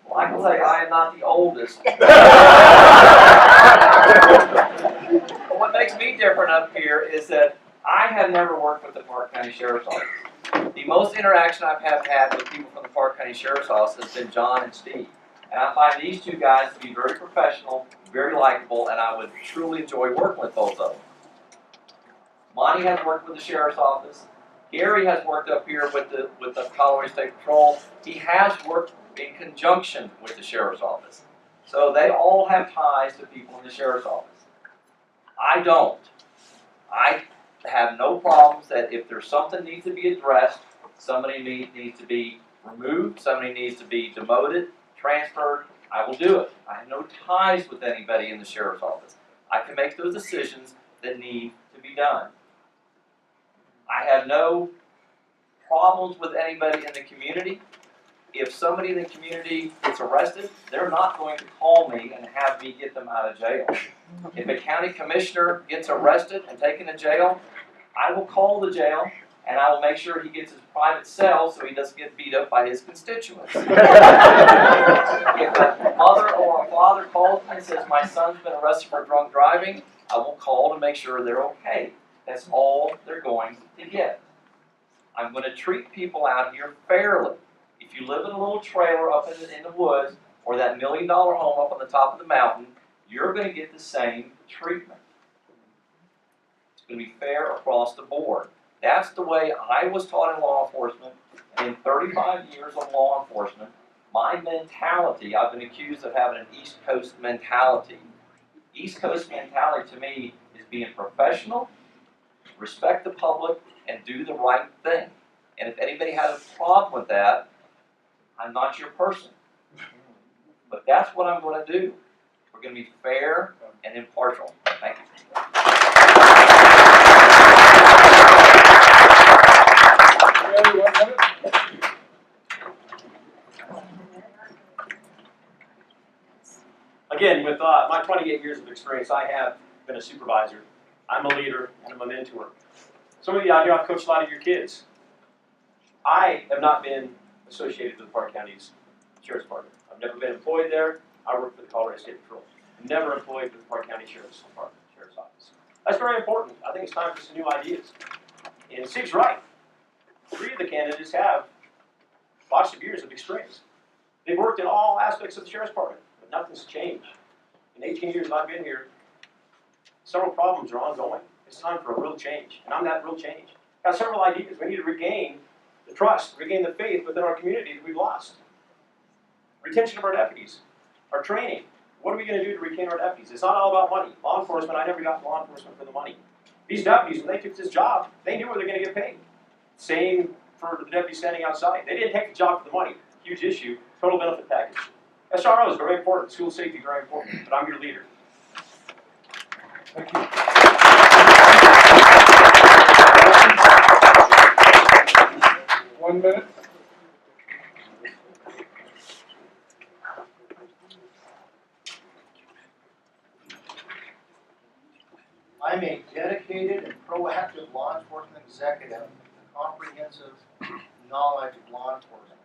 Well, I can tell you, I am not oldest. What makes me different up here is that I have never worked with the Park County Sheriff's Office. The most interaction I've had with people from the Park County Sheriff's Office has been John and Steve. And I find these two guys to be very professional, very likable, and I would truly enjoy working with both of them. Monty has worked with the Sheriff's Office. Gary has worked up here with the Colorado State Patrol. He has worked in conjunction with the Sheriff's Office. So they all have ties to people in the Sheriff's Office. I don't. I have no problems that if there's something needs to be addressed, somebody needs to be removed, somebody needs to be demoted, transferred, I will do it. I have no ties with anybody in the Sheriff's Office. I can make those decisions that need to be done. I have no problems with anybody in the community. If somebody in the community gets arrested, they're not going to call me and have me get them out of jail. If a county commissioner gets arrested and taken to jail, I will call the jail and I will make sure he gets his private cell so he doesn't get beat up by his constituents. If a mother or a father calls me and says, my son's been arrested for drunk driving, I will call to make sure they're okay. That's all they're going to get. I'm going to treat people out here fairly. If you live in a little trailer up in the woods or that $1 million home up on the top of the mountain, you're going to get the same treatment. It's going to be fair across the board. That's the way I was taught in law enforcement, and in 35 years of law enforcement, my mentality, I've been accused of having an East Coast mentality. East Coast mentality to me is being professional, respect the public, and do the right thing. And if anybody has a problem with that, I'm not your person. But that's what I'm going to do. We're going to be fair and impartial. Thank you. Gary, 1 minute. Again, with my 28 years of experience, I have been a supervisor. I'm a leader and I'm a mentor. Some of you out here, I've coached a lot of your kids. I have not been associated with Park County's Sheriff's Department. I've never been employed there. I work for the Colorado State Patrol. Never employed with the Park County Sheriff's Department, Sheriff's Office. That's very important. I think it's time for some new ideas. And Steve's right. 3 of the candidates have lots of years of experience. They've worked in all aspects of the Sheriff's Department, but nothing's changed. In 18 years that I've been here, several problems are ongoing. It's time for a real change, and I'm that real change. Got several ideas. We need to regain the trust, regain the faith within our community that we've lost. Retention of our deputies, our training. What are we going to do to retain our deputies? It's not all about money. Law enforcement, I never got law enforcement for the money. These deputies, when they took this job, they knew where they're going to get paid. Same for the deputies standing outside. They didn't take the job for the money. Huge issue. Total benefit package. SRO is very important. School safety is very important. But I'm your leader. Thank you. One minute. I'm a dedicated and proactive law enforcement executive with comprehensive knowledge of law enforcement.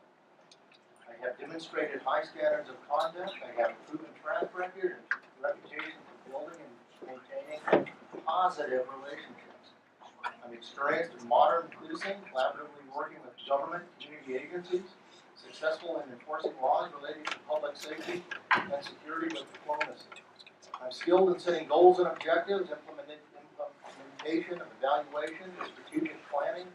I have demonstrated high standards of conduct. I have a proven track record and reputation for building and maintaining positive relationships. I'm experienced in modern policing, collaboratively working with government, community agencies, successful in enforcing laws related to public safety and security with diplomacy. I'm skilled in setting goals and objectives, implementation of evaluation, strategic planning,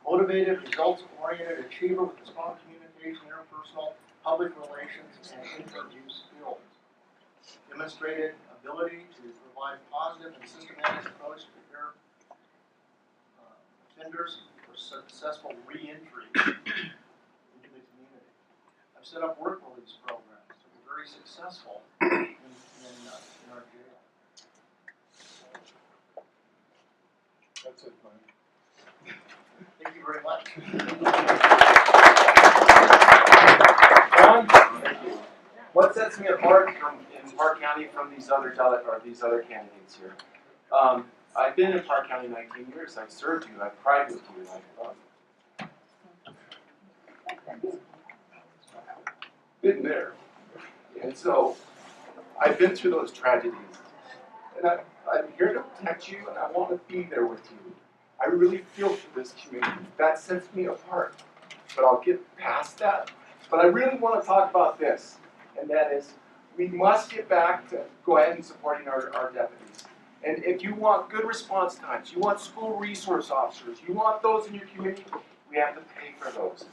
motivated, results-oriented achiever with strong communication, interpersonal, public relations, and interview skills. Demonstrated ability to provide positive and systematic approach to prepare offenders for successful re-entry into the community. I've set up work release programs that were very successful in our jail. That's it, Mike. Thank you very much. John? What sets me apart in Park County from these other candidates here? I've been in Park County 19 years. I've served you. I've cried with you. I've been there. And so I've been through those tragedies. And I'm here to protect you, and I want to be there with you. I really feel for this community. That sets me apart. But I'll get past that. But I really want to talk about this, and that is we must get back to go ahead and supporting our deputies. And if you want good response times, you want school resource officers, you want those in your community, we have to pay for those.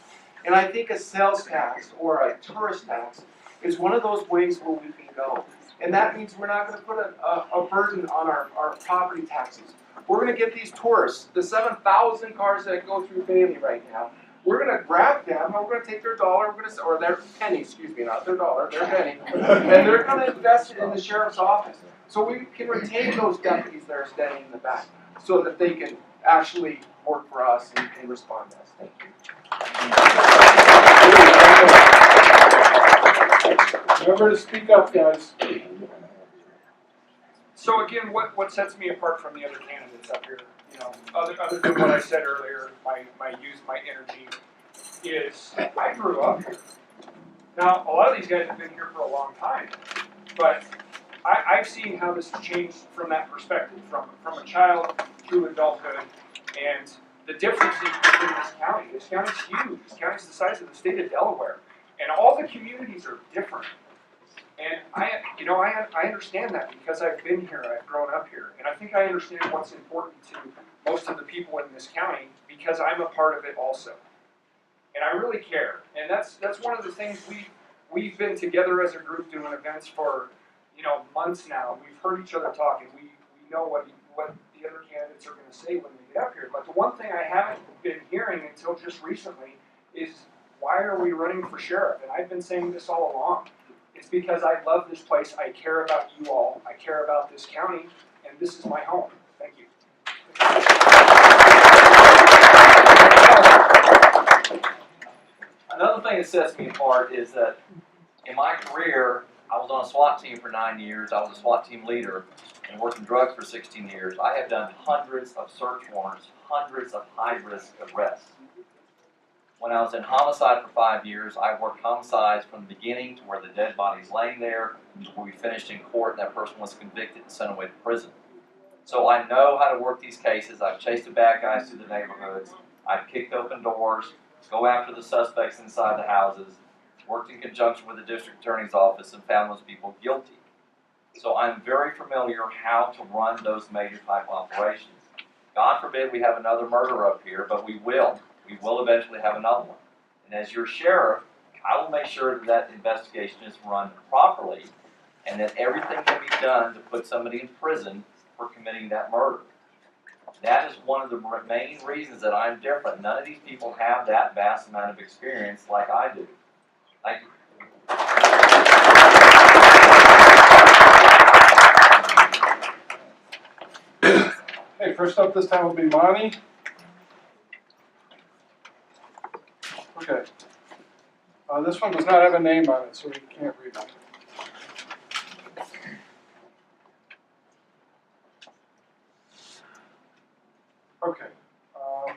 And I think a sales tax or a tourist tax is one of those ways where we can go. And that means we're not going to put a burden on our property taxes. We're going to get these tourists, the 7,000 cars that go through Bailey right now, we're going to grab them, and we're going to take their dollar, or their penny, excuse me, not their dollar, their penny, and they're going to invest it in the sheriff's office. So we can retain those deputies that are standing in the back so that they can actually work for us and respond to us. Thank you. Remember to speak up, guys. So again, what sets me apart from the other candidates up here, you know, other than what I said earlier, my youth, my energy, is I grew up here. Now, a lot of these guys have been here for a long time, but I've seen how this has changed from that perspective, from a child through adulthood, and the differences within this county. This county's huge. This county's the size of the state of Delaware, and all the communities are different. And I understand that because I've been here, I've grown up here, and I think I understand what's important to most of the people in this county because I'm a part of it also. And I really care. And that's one of the things we've been together as a group doing events for, months now. We've heard each other talk, and we know what the other candidates are going to say when they get up here. But the one thing I haven't been hearing until just recently is, why are we running for sheriff? And I've been saying this all along. It's because I love this place, I care about you all, I care about this county, and this is my home. Thank you. Another thing that sets me apart is that in my career, I was on a SWAT team for 9 years, I was a SWAT team leader, and worked in drugs for 16 years. I have done hundreds of search warrants, hundreds of high-risk arrests. When I was in homicide for 5 years, I worked homicides from the beginning to where the dead body's laying there, to where we finished in court and that person was convicted and sent away to prison. So I know how to work these cases. I've chased the bad guys through the neighborhoods. I've kicked open doors, go after the suspects inside the houses, worked in conjunction with the district attorney's office and found those people guilty. So I'm very familiar how to run those major type operations. God forbid we have another murder up here, but we will. We will eventually have another one. And as your sheriff, I will make sure that that investigation is run properly and that everything can be done to put somebody in prison for committing that murder. That is one of the main reasons that I'm different. None of these people have that vast amount of experience like I do. Thank you. Hey, first up this time will be Monty. Okay. This one does not have a name on it, so we can't read it. Okay.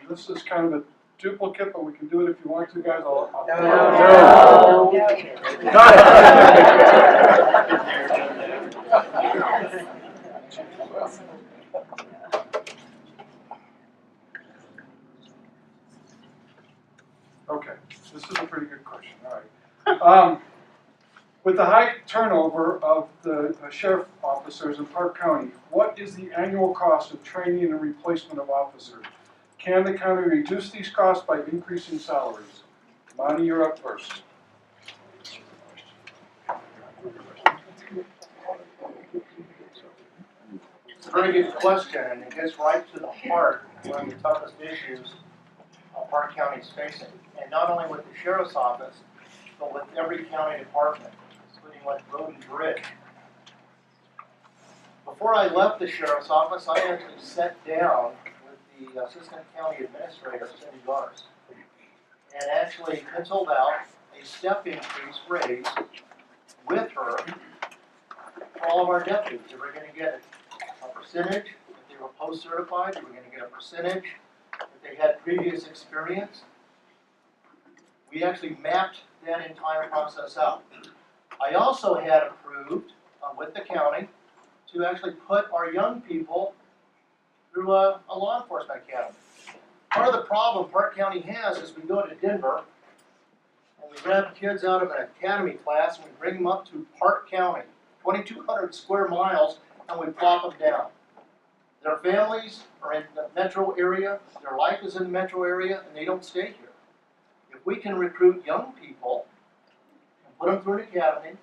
This is kind of a duplicate, but we can do it if you want to, guys. Okay, this is a pretty good question. All right. With the high turnover of the sheriff officers in Park County, what is the annual cost of training and replacement of officers? Can the county reduce these costs by increasing salaries? Monty, you're up first. It's a very good question, and it gets right to the heart of one of the toughest issues Park County is facing. And not only with the sheriff's office, but with every county department, including like road and bridge. Before I left the sheriff's office, I actually sat down with the assistant county administrator, Cindy Gars, and actually penciled out a step increase raise with her for all of our deputies. They were going to get a percentage if they were post-certified. They were going to get a percentage if they had previous experience. We actually mapped that entire process out. I also had approved with the county to actually put our young people through a law enforcement academy. Part of the problem Park County has is we go to Denver and we grab kids out of an academy class and we bring them up to Park County, 2,200 square miles, and we plop them down. Their families are in the metro area, their life is in the metro area, and they don't stay here. If we can recruit young people and put them through an academy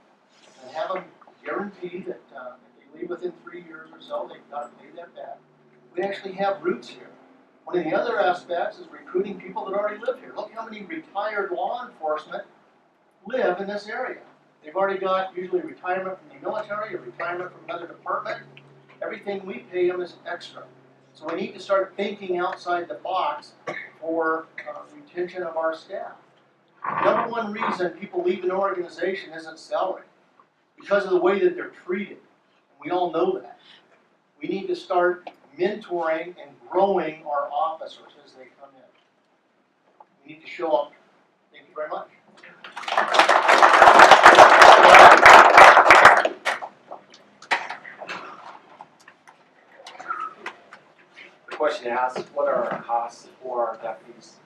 and have them guarantee that if they leave within 3 years or so, they've got to pay that back, we actually have roots here. One of the other aspects is recruiting people that already live here. Look how many retired law enforcement live in this area. They've already got usually retirement from the military or retirement from another department. Everything we pay them is extra. So we need to start thinking outside the box for retention of our staff. Number one reason people leave an organization isn't salary, because of the way that they're treated. We all know that. We need to start mentoring and growing our officers as they come in. We need to show up. Thank you very much. The question asks, what are our costs for our deputies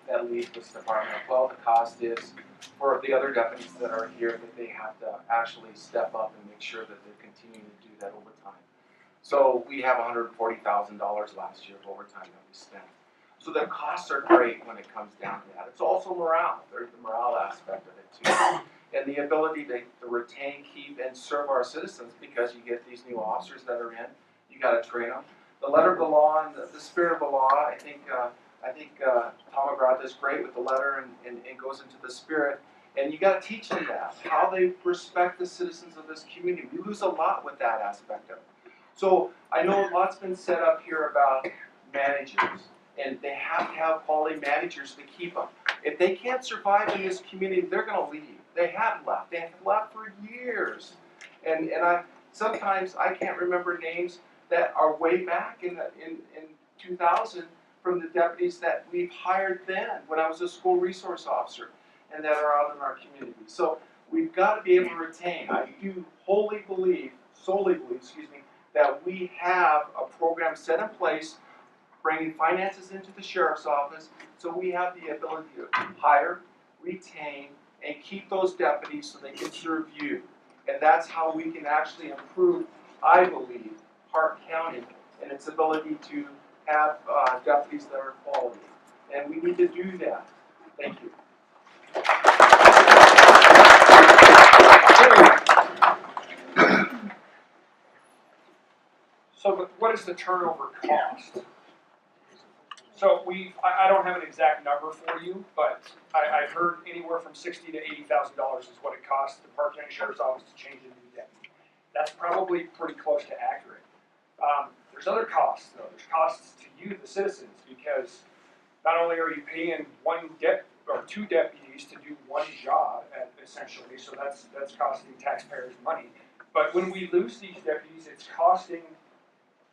that leave this department? Well, the cost is for the other deputies that are here that they have to actually step up and make sure that they're continuing to do that overtime. So we have $140,000 last year of overtime that we spent. So the costs are great when it comes down to that. It's also morale. There's the morale aspect of it too. And the ability to retain, keep, and serve our citizens, because you get these new officers that are in, you got to train them. The letter of the law and the spirit of the law, I think Tom McGraw does great with the letter and goes into the spirit. And you got to teach them that, how they respect the citizens of this community. We lose a lot with that aspect of it. So I know a lot's been said up here about managers, and they have to have quality managers to keep them. If they can't survive in this community, they're going to leave. They have left. They have left for years. And sometimes I can't remember names that are way back in 2000 from the deputies that we've hired then when I was a school resource officer and that are out in our community. So we've got to be able to retain. I do solely believe, that we have a program set in place bringing finances into the sheriff's office so we have the ability to hire, retain, and keep those deputies so they can serve you. And that's how we can actually improve, I believe, Park County and its ability to have deputies that are quality. And we need to do that. Thank you. So what is the turnover cost? So I don't have an exact number for you, but I've heard anywhere from $60,000 to $80,000 is what it costs the Park County Sheriff's Office to change a new deputy. That's probably pretty close to accurate. There's other costs though. There's costs to you, the citizens, because not only are you paying two deputies to do one job, essentially, so that's costing taxpayers money. But when we lose these deputies, it's costing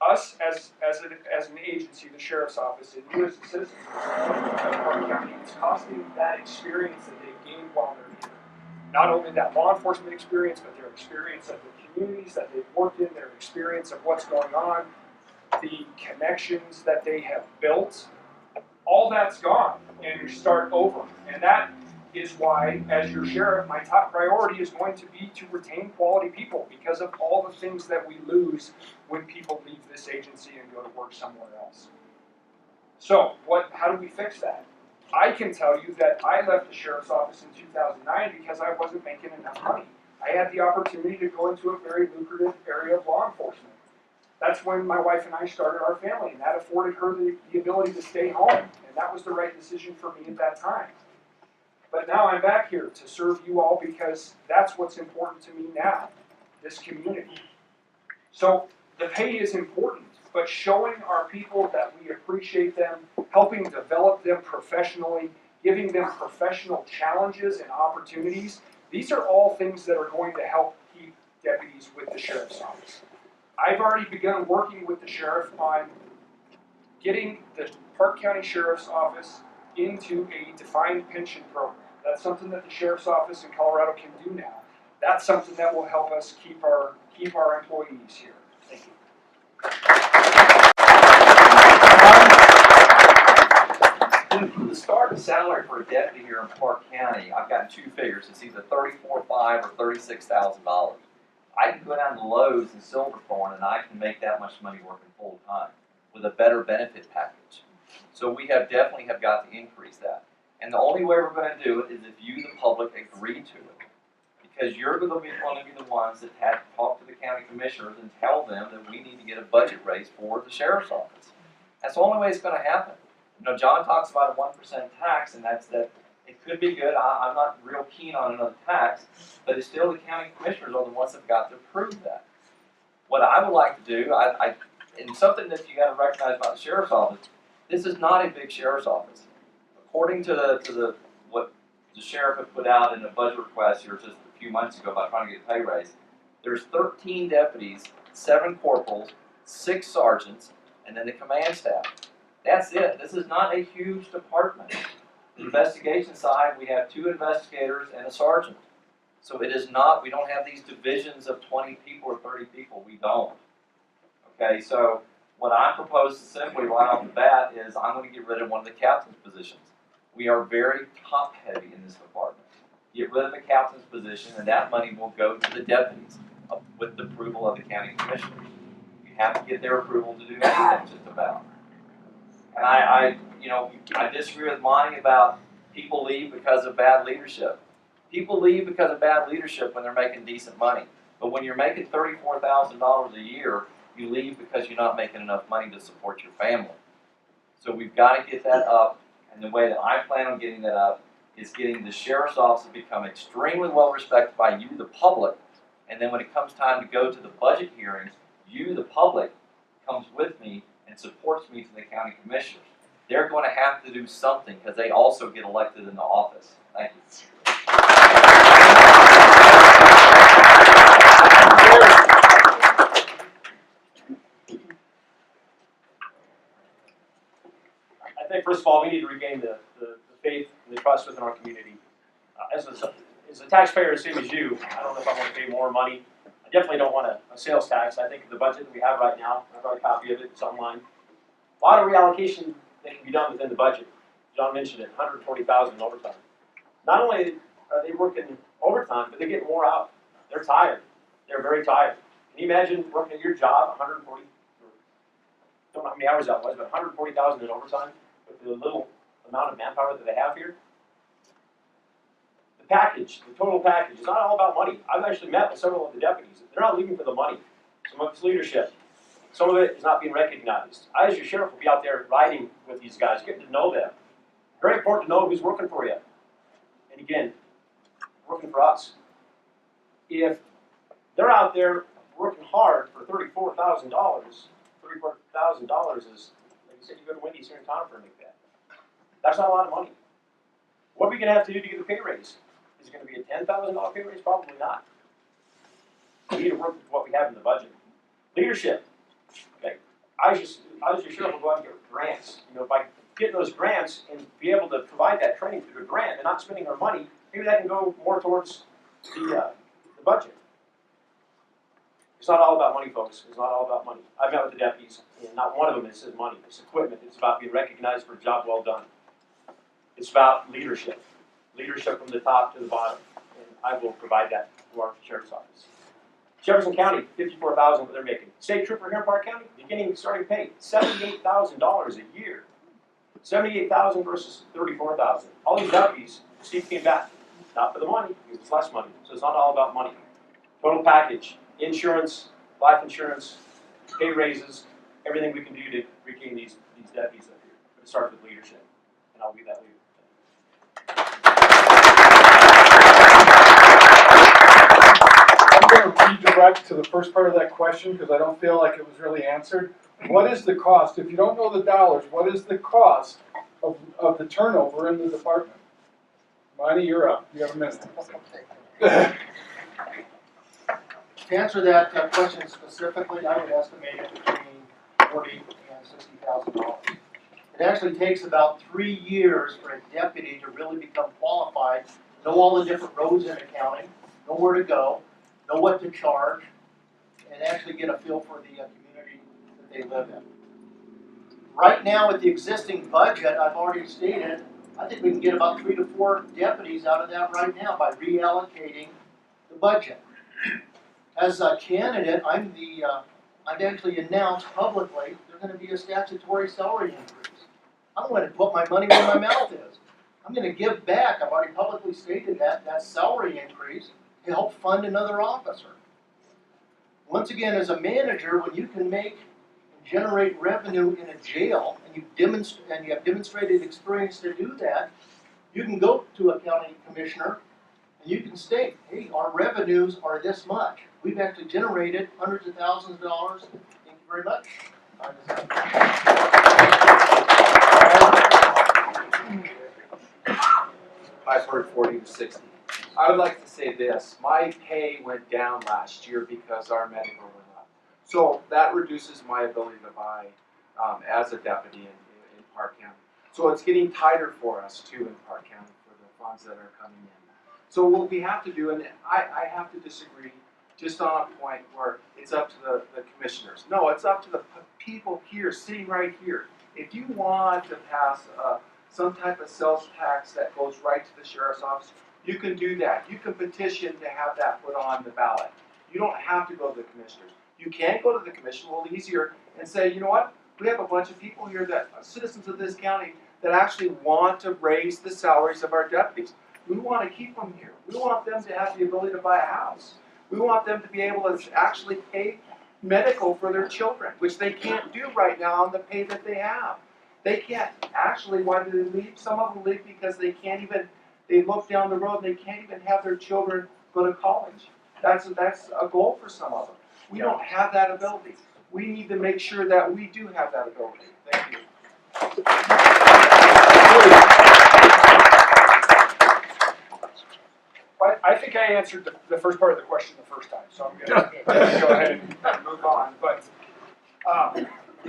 us as an agency, the sheriff's office, and you as a citizen of Park County, it's costing that experience that they've gained while they're here. Not only that law enforcement experience, but their experience of the communities that they've worked in, their experience of what's going on, the connections that they have built, all that's gone, and you start over. And that is why, as your sheriff, my top priority is going to be to retain quality people because of all the things that we lose when people leave this agency and go to work somewhere else. So, how do we fix that? I can tell you that I left the sheriff's office in 2009 because I wasn't making enough money. I had the opportunity to go into a very lucrative area of law enforcement. That's when my wife and I started our family, and that afforded her the ability to stay home, and that was the right decision for me at that time. But now I'm back here to serve you all because that's what's important to me now, this community. So the pay is important, but showing our people that we appreciate them, helping develop them professionally, giving them professional challenges and opportunities, these are all things that are going to help keep deputies with the sheriff's office. I've already begun working with the sheriff on getting the Park County Sheriff's Office into a defined pension program. That's something that the sheriff's office in Colorado can do now. That's something that will help us keep our employees here. Thank you. The starting salary for a deputy here in Park County, I've got two figures. It's either $34,500 or $36,000. I can go down to Lowe's in Silverthorne and I can make that much money working full time with a better benefit package. So we definitely have got to increase that. And the only way we're going to do it is if you, the public, agree to it. Because you're going to be one of the ones that have to talk to the county commissioners and tell them that we need to get a budget raise for the sheriff's office. That's the only way it's going to happen. You know, John talks about a 1% tax, and that it could be good. I'm not real keen on another tax, but it's still the county commissioners are the ones that have got to approve that. What I would like to do, and something that you got to recognize about the sheriff's office, this is not a big sheriff's office. According to what the sheriff had put out in a budget request here just a few months ago about trying to get a pay raise, there's 13 deputies, 7 corporals, 6 sergeants, and then the command staff. That's it. This is not a huge department. The investigation side, we have 2 investigators and a sergeant. So it is not, we don't have these divisions of 20 people or 30 people. We don't. Okay, so what I propose simply right off the bat is I'm going to get rid of one of the captain's positions. We are very top heavy in this department. Get rid of the captain's position and that money will go to the deputies with the approval of the county commissioners. You have to get their approval to do anything just about. And I disagree with Monty about people leave because of bad leadership. People leave because of bad leadership when they're making decent money. But when you're making $34,000 a year, you leave because you're not making enough money to support your family. So we've got to get that up. And the way that I plan on getting that up is getting the sheriff's office to become extremely well respected by you, the public. And then when it comes time to go to the budget hearings, you, the public, comes with me and supports me to the county commissioners. They're going to have to do something because they also get elected in the office. Thank you. I think first of all, we need to regain the faith and the trust within our community. As a taxpayer, same as you, I don't know if I want to pay more money. I definitely don't want a sales tax. I think the budget that we have right now, I've got a copy of it, it's online. A lot of reallocation that can be done within the budget. John mentioned it, $140,000 in overtime. Not only are they working overtime, but they get more out. They're tired. They're very tired. Can you imagine working at your job 140? Don't know how many hours that was, but 140,000 in overtime with the little amount of manpower that they have here. The package, the total package, is not all about money. I've actually met with several of the deputies. They're not leaving for the money. Some of it's leadership. Some of it is not being recognized. I, as your sheriff, will be out there riding with these guys, getting to know them. Very important to know who's working for you. And again, working for us. If they're out there working hard for $34,000, $34,000 is, like you said, you go to Wendy's here in town for a that. That's not a lot of money. What are we going to have to do to get a pay raise? Is it going to be a $10,000 pay raise? Probably not. We need to work with what we have in the budget. Leadership. Okay. I was your sheriff, will go out and get grants. You know, by getting those grants and be able to provide that training through a grant and not spending our money, maybe that can go more towards the budget. It's not all about money, folks. It's not all about money. I've met with the deputies, and not one of them says money. It's equipment. It's about being recognized for a job well done. It's about leadership. Leadership from the top to the bottom. And I will provide that to our sheriff's office. Jefferson County, $54,000 what they're making. State trooper here in Park County, starting pay, $78,000 a year. $78,000 versus $34,000. All these deputies, Steve came back. Not for the money, because it's less money. So it's not all about money. Total package, insurance, life insurance, pay raises, everything we can do to regain these deputies up here. But it starts with leadership, and I'll be that leader. I'm going to redirect to the first part of that question because I don't feel like it was really answered. What is the cost? If you don't know the dollars, what is the cost of the turnover in the department? Monty, you're up. You have a minute. To answer that question specifically, I would estimate it between $40,000 and $60,000. It actually takes about 3 years for a deputy to really become qualified, know all the different roads in accounting, know where to go, know what to charge, and actually get a feel for the community that they live in. Right now, with the existing budget, I've already stated, I think we can get about 3 to 4 deputies out of that right now by reallocating the budget. As a candidate, I've actually announced publicly there's going to be a statutory salary increase. I'm going to put my money where my mouth is. I'm going to give back, I've already publicly stated that salary increase to help fund another officer. Once again, as a manager, when you can make and generate revenue in a jail, and you have demonstrated experience to do that, you can go to a county commissioner and you can state, hey, our revenues are this much. We've actually generated hundreds of thousands of dollars. Thank you very much. I've heard 40 to 60. I would like to say this, my pay went down last year because our medical went up. So that reduces my ability to buy as a deputy in Park County. So it's getting tighter for us too in Park County for the funds that are coming in. So what we have to do, and I have to disagree just on a point where it's up to the commissioners. No, it's up to the people here, sitting right here. If you want to pass some type of sales tax that goes right to the sheriff's office, you can do that. You can petition to have that put on the ballot. You don't have to go to the commissioners. You can go to the commission a little easier and say, you know what? We have a bunch of people here that are citizens of this county that actually want to raise the salaries of our deputies. We want to keep them here. We want them to have the ability to buy a house. We want them to be able to actually pay medical for their children, which they can't do right now on the pay that they have. They can't. Actually, why do they leave? Some of them leave because they can't even, they look down the road and they can't even have their children go to college. That's a goal for some of them. We don't have that ability. We need to make sure that we do have that ability. Thank you. I think I answered the first part of the question the first time, so I'm going to go ahead and move on. But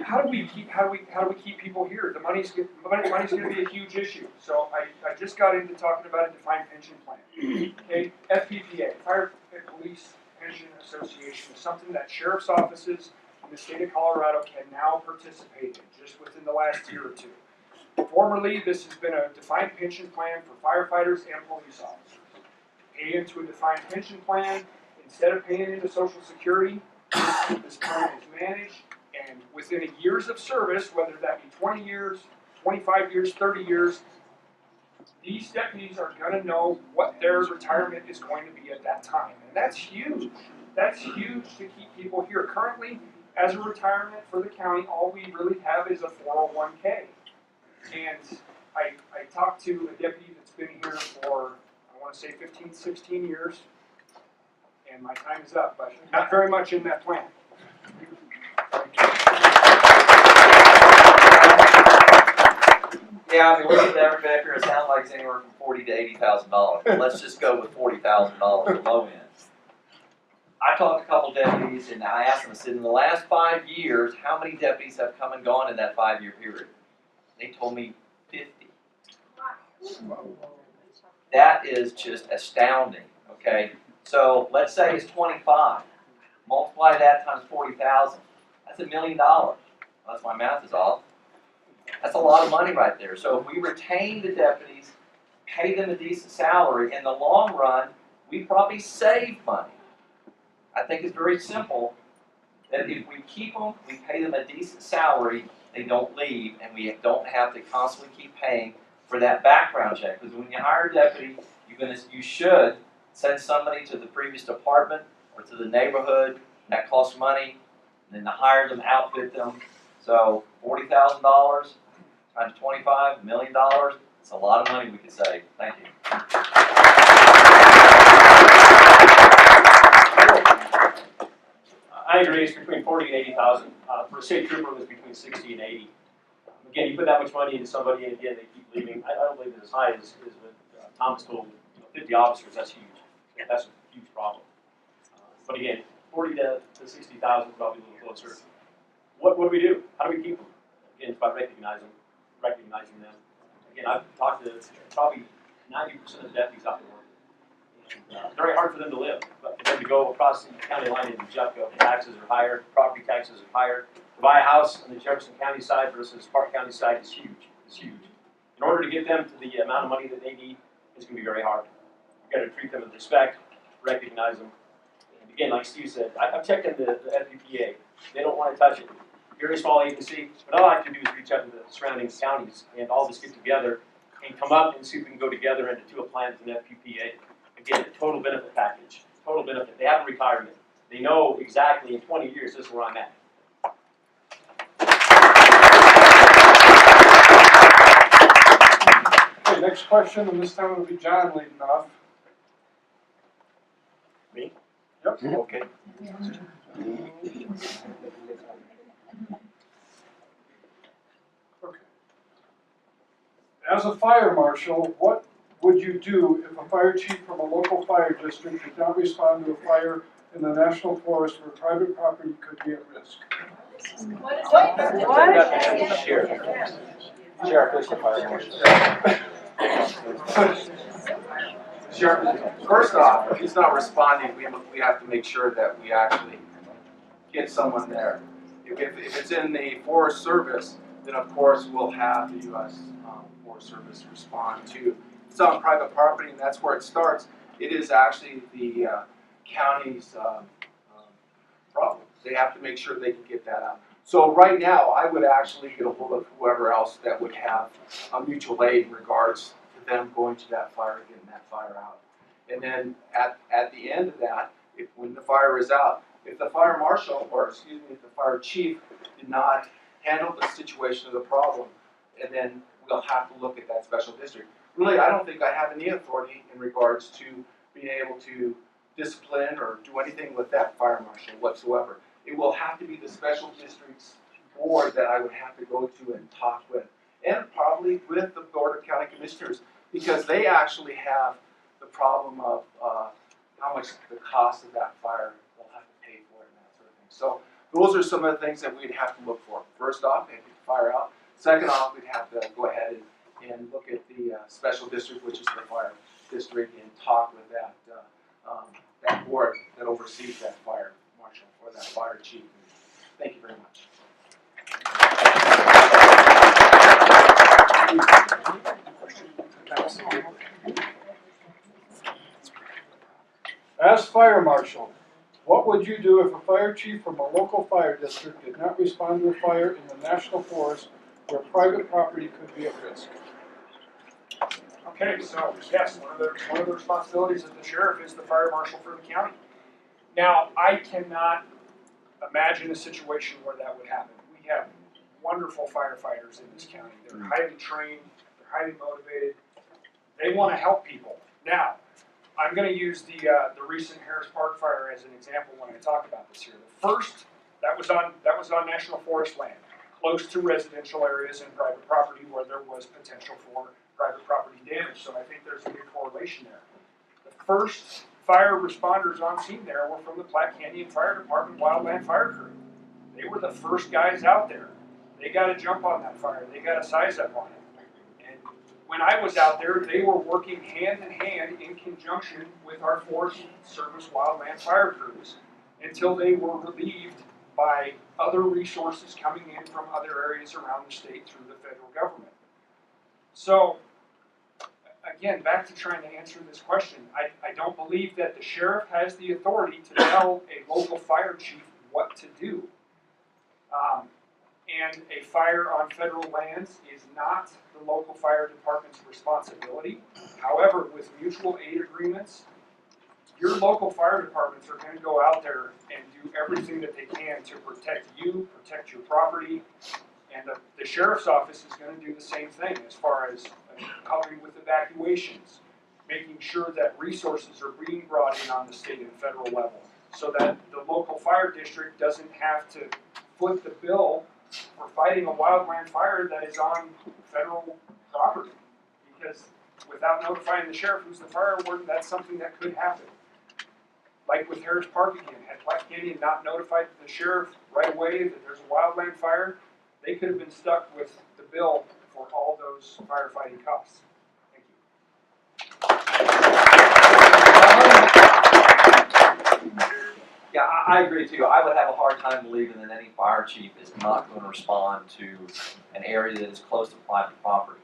how do we keep people here? The money's going to be a huge issue. So I just got into talking about a defined pension plan. Okay, FPPA, Fire and Police Pension Association, is something that sheriff's offices in the state of Colorado can now participate in just within the last year or two. Formerly, this has been a defined pension plan for firefighters and police officers. Pay into a defined pension plan. Instead of paying into Social Security, this plan is managed, and within a years of service, whether that be 20 years, 25 years, 30 years, these deputies are going to know what their retirement is going to be at that time. And that's huge. That's huge to keep people here. Currently, as a retirement for the county, all we really have is a 401k. And I talked to a deputy that's been here for, I want to say 15, 16 years, and my time is up, but not very much in that plan. Yeah, I mean, looking at every back here, it sounds like it's anywhere from $40,000 to $80,000. Let's just go with $40,000 the low end. I talked to a couple deputies, and I asked them, I said, in the last 5 years, how many deputies have come and gone in that 5-year period? They told me 50. That is just astounding, okay? So let's say it's 25. Multiply that times 40,000. That's $1 million. Unless my math is off. That's a lot of money right there. So if we retain the deputies, pay them a decent salary, in the long run, we probably save money. I think it's very simple that if we keep them, we pay them a decent salary, they don't leave, and we don't have to constantly keep paying for that background check. Because when you hire a deputy, you should send somebody to the previous department or to the neighborhood. That costs money. And then to hire them, outfit them. So $40,000 times 25, $1 million. It's a lot of money we could save. Thank you. I agree, it's between 40 and 80,000. For a state trooper, it was between 60 and 80. Again, you put that much money into somebody, and again, they keep leaving. I don't believe it's as high as what Thomas told. 50 officers, that's huge. That's a huge problem. But again, 40 to 60,000 is probably a little closer. What do we do? How do we keep them? Again, it's by recognizing them. recognizing them. Again, I've talked to probably 90% of the deputies out there. And, very hard for them to live, but for them to go across the county line into Jutco, taxes are higher, property taxes are higher. To buy a house on the Jefferson County side versus Park County side is huge. It's huge. In order to get them to the amount of money that they need, it's going to be very hard. You've got to treat them with respect, recognize them. And again, like Steve said, I've checked into the FPPA. They don't want to touch it. Very small agency. What I like to do is reach out to the surrounding counties and all just get together and come up and see if we can go together and do a plan with an FPPA. Again, a total benefit package. Total benefit. They have a retirement. They know exactly in 20 years this is where I'm at. Okay, next question, and this time it'll be John leading off. Me? Yep. Okay. Okay. As a fire marshal, what would you do if a fire chief from a local fire district did not respond to a fire in the national forest where private property could be at risk? Sheriff is the fire marshal. Sheriff, first off, if he's not responding, we have to make sure that we actually get someone there. If it's in the Forest Service, then of course we'll have the U.S. Forest Service respond to. It's on private property, and that's where it starts. It is actually the county's problem. They have to make sure they can get that out. So right now, I would actually get a hold of whoever else that would have a mutual aid in regards to them going to that fire and getting that fire out. And then at the end of that, when the fire is out, if the fire marshal, or excuse me, if the fire chief did not handle the situation of the problem, and then we'll have to look at that special district. Really, I don't think I have any authority in regards to being able to discipline or do anything with that fire marshal whatsoever. It will have to be the special district's board that I would have to go to and talk with, and probably with the Board of County Commissioners, because they actually have the problem of how much the cost of that fire they'll have to pay for it and that sort of thing. So those are some of the things that we'd have to look for. First off, we'd have to get the fire out. Second off, we'd have to go ahead and look at the special district, which is the fire district, and talk with that that board that oversees that fire marshal or that fire chief. Thank you very much. As fire marshal, what would you do if a fire chief from a local fire district did not respond to a fire in the national forest where private property could be at risk? Okay, so yes, one of the responsibilities of the sheriff is the fire marshal for the county. Now, I cannot imagine a situation where that would happen. We have wonderful firefighters in this county. They're highly trained, they're highly motivated. They want to help people. Now, I'm going to use the recent Harris Park fire as an example when I talk about this here. The first, that was on national forest land, close to residential areas and private property where there was potential for private property damage. So I think there's a good correlation there. The first fire responders on scene there were from the Platte Canyon Fire Department Wildland Fire Crew. They were the first guys out there. They got to jump on that fire. They got to size up on it. And when I was out there, they were working hand in hand in conjunction with our Forest Service Wildland Fire Crews until they were relieved by other resources coming in from other areas around the state through the federal government. So, again, back to trying to answer this question, I don't believe that the sheriff has the authority to tell a local fire chief what to do. And a fire on federal lands is not the local fire department's responsibility. However, with mutual aid agreements, your local fire departments are going to go out there and do everything that they can to protect you, protect your property, and the sheriff's office is going to do the same thing as far as helping with evacuations, making sure that resources are being brought in on the state and federal level so that the local fire district doesn't have to foot the bill for fighting a wildland fire that is on federal property. Because without notifying the sheriff who's the fire warden, that's something that could happen. Like with Harris Park again, had Platte Canyon not notified the sheriff right away that there's a wildland fire, they could have been stuck with the bill for all those firefighting costs. Thank you. Yeah, I agree too. I would have a hard time believing that any fire chief is not going to respond to an area that is close to private property.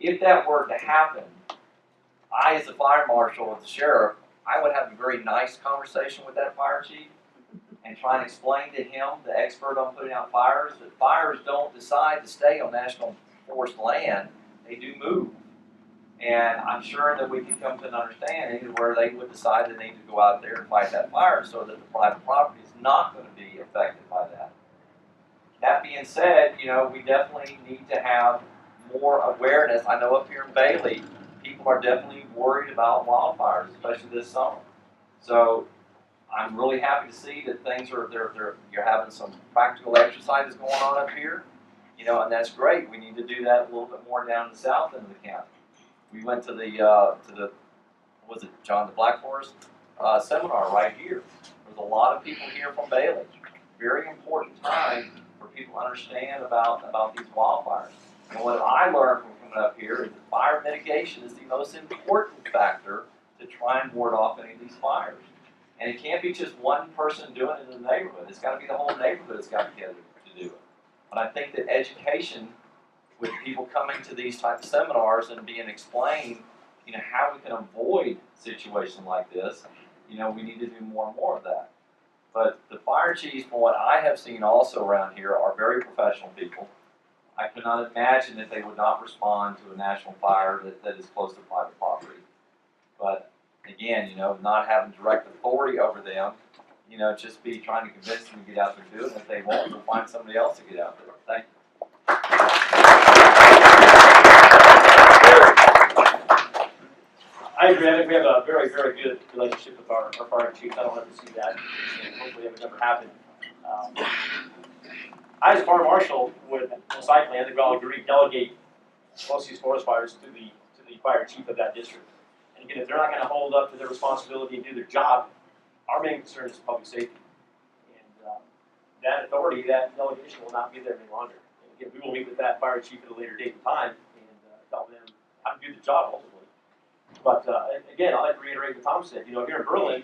If that were to happen, I, as a fire marshal, as a sheriff, I would have a very nice conversation with that fire chief and try and explain to him, the expert on putting out fires, that fires don't decide to stay on national forest land, they do move. And I'm sure that we can come to an understanding where they would decide they need to go out there and fight that fire so that the private property is not going to be affected by that. That being said, you know, we definitely need to have more awareness. I know up here in Bailey, people are definitely worried about wildfires, especially this summer. So I'm really happy to see that things are, you're having some practical exercises going on up here, you know, and that's great. We need to do that a little bit more down in the south end of the county. We went to the what was it, John, the Black Forest seminar right here. There's a lot of people here from Bailey. Very important time for people to understand about these wildfires. And what I learned from coming up here is that fire mitigation is the most important factor to try and ward off any of these fires. And it can't be just one person doing it in the neighborhood. It's got to be the whole neighborhood that's got together to do it. And I think that education, with people coming to these type of seminars and being explained, you know, how we can avoid situations like this, you know, we need to do more and more of that. But the fire chiefs, from what I have seen also around here, are very professional people. I cannot imagine that they would not respond to a national fire that is close to private property. But again, you know, not having direct authority over them, you know, just be trying to convince them to get out there and do it. And if they won't, we'll find somebody else to get out there. Thank you. I agree. I think we have a very, very good relationship with our fire chiefs. I don't ever see that, and hopefully it would never happen. I, as a fire marshal, would most likely, I think we all agree, delegate most of these forest fires to the fire chief of that district. And again, if they're not going to hold up to their responsibility and do their job, our main concern is public safety. And that authority, that delegation will not be there any longer. And again, we will meet with that fire chief at a later date and time and tell them how to do the job ultimately. But again, I'd like to reiterate what Tom said. You know, here in Berlin,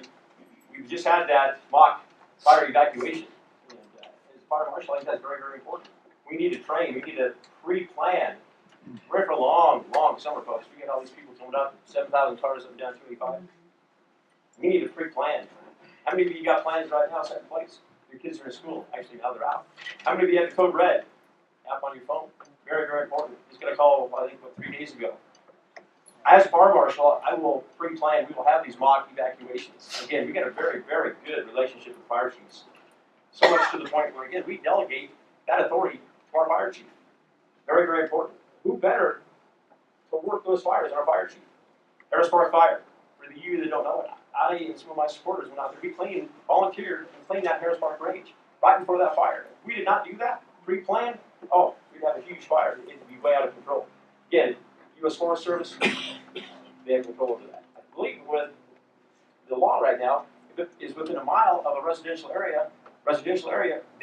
we've just had that mock fire evacuation. And as a fire marshal, I think that's very, very important. We need to train. We need to pre-plan. We're in for a long, long summer, folks. We get all these people coming up, 7,000 cars up and down 285. We need to pre-plan. How many of you got plans right now set in place? Your kids are in school. Actually, now they're out. How many of you have the Code Red app on your phone? Very, very important. Just got a call, I think, 3 days ago. As fire marshal, I will pre-plan. We will have these mock evacuations. Again, we got a very, very good relationship with fire chiefs. So much to the point where, again, we delegate that authority to our fire chief. Very, very important. Who better to work those fires than our fire chief? Harris Park Fire. For the you that don't know it, I and some of my supporters went out there. We volunteered and cleaned that Harris Park range right before that fire. If we did not do that, pre-plan, oh, we'd have a huge fire. It'd be way out of control. Again, U.S. Forest Service, they have control over that. I believe with the law right now, if it is within a mile of a residential area,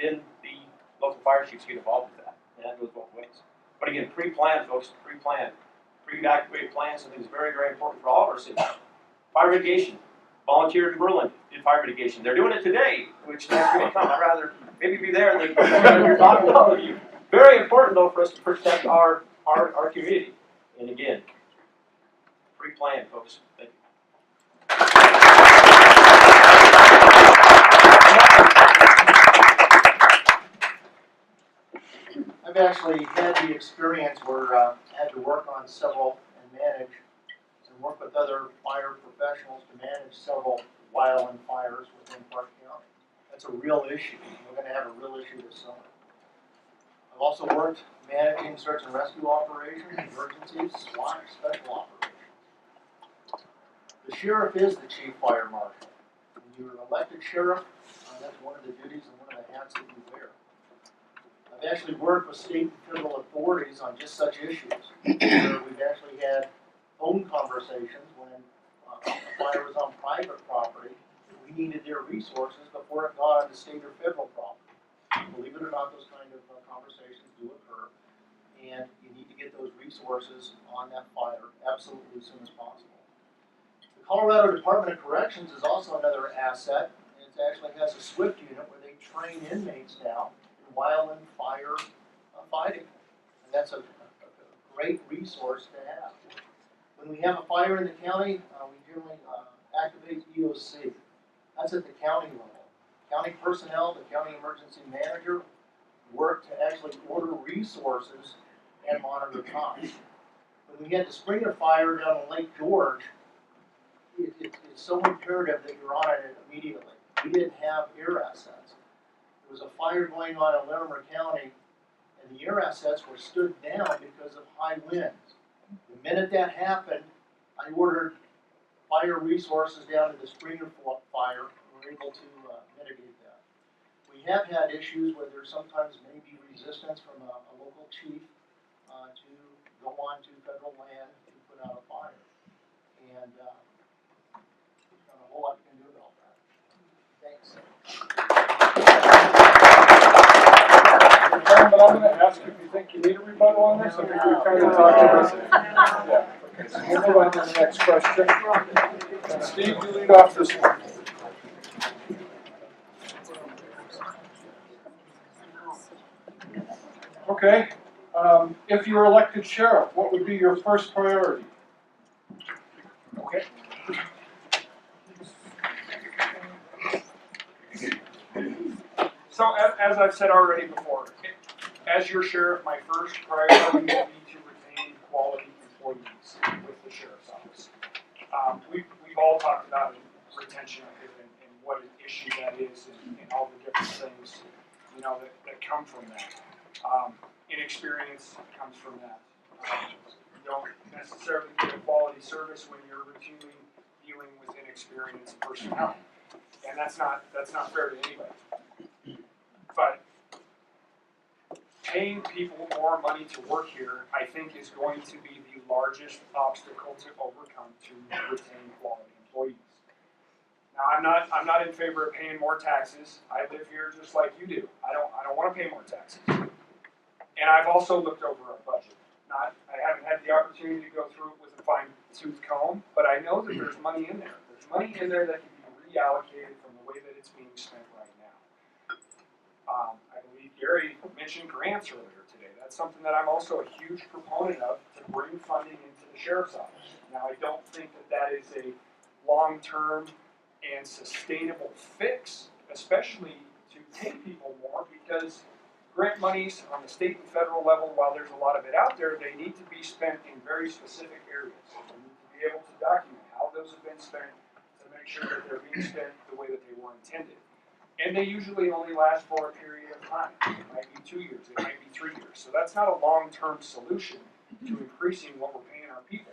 then the local fire chiefs get involved with that. And that goes both ways. But again, pre-plan, folks, pre-plan. Pre-evacuated plans, something that's very, very important for all of our cities. Fire mitigation. Volunteered in Berlin, did fire mitigation. They're doing it today, which next week come. I'd rather maybe be there than you're talking to all of you. Very important, though, for us to protect our community. And again, pre-plan, folks. Thank you. I've actually had the experience where I had to work on several and manage and work with other fire professionals to manage several wildland fires within Park County. That's a real issue. We're going to have a real issue this summer. I've also worked managing search and rescue operations, emergencies, SWAT, special operations. The sheriff is the chief fire marshal. When you're an elected sheriff, that's one of the duties and one of the hats that you wear. I've actually worked with state and federal authorities on just such issues. Where we've actually had phone conversations when a fire was on private property. We needed their resources before it got onto state or federal property. Believe it or not, those kind of conversations do occur. and you need to get those resources on that fire absolutely as soon as possible. The Colorado Department of Corrections is also another asset. It actually has a SWIFT unit where they train inmates now in wildland fire fighting. And that's a great resource to have. When we have a fire in the county, we generally activate EOC. That's at the county level. County personnel, the county emergency manager, work to actually order resources and monitor costs. When we had the Springer fire down on Lake George, it's so imperative that you're on it immediately. We didn't have air assets. There was a fire going on in Larimer County, and the air assets were stood down because of high winds. The minute that happened, I ordered fire resources down to the Springer fire, and were able to mitigate that. We have had issues where there sometimes may be resistance from a local chief to go on to federal land to put out a fire. And there's not a whole lot you can do about that. Thanks. But I'm going to ask if you think you need a rebuttal on this. I think we've kind of talked about it. Yeah. Okay, so we'll move on to the next question. And Steve, you lead off this one. Okay. If you're elected sheriff, what would be your first priority? Okay. So as I've said already before, as your sheriff, my first priority will be to retain quality employees with the sheriff's office. We've all talked about retention and what an issue that is and all the different things, you know, that come from that. Inexperience comes from that. You don't necessarily get a quality service when you're routinely dealing with inexperienced personnel, and that's not fair to anybody. But paying people more money to work here, I think, is going to be the largest obstacle to overcome to retain quality employees. Now, I'm not in favor of paying more taxes. I live here just like you do. I don't want to pay more taxes. And I've also looked over our budget. I haven't had the opportunity to go through it with a fine-tooth comb, but I know that there's money in there. There's money in there that can be reallocated from the way that it's being spent right now. I believe Gary mentioned grants earlier today. That's something that I'm also a huge proponent of, to bring funding into the sheriff's office. Now, I don't think that is a long-term and sustainable fix, especially to pay people more, because grant monies on the state and federal level, while there's a lot of it out there, they need to be spent in very specific areas. We need to be able to document how those have been spent to make sure that they're being spent the way that they were intended. And they usually only last for a period of time. It might be 2 years, it might be 3 years. So that's not a long-term solution to increasing what we're paying our people.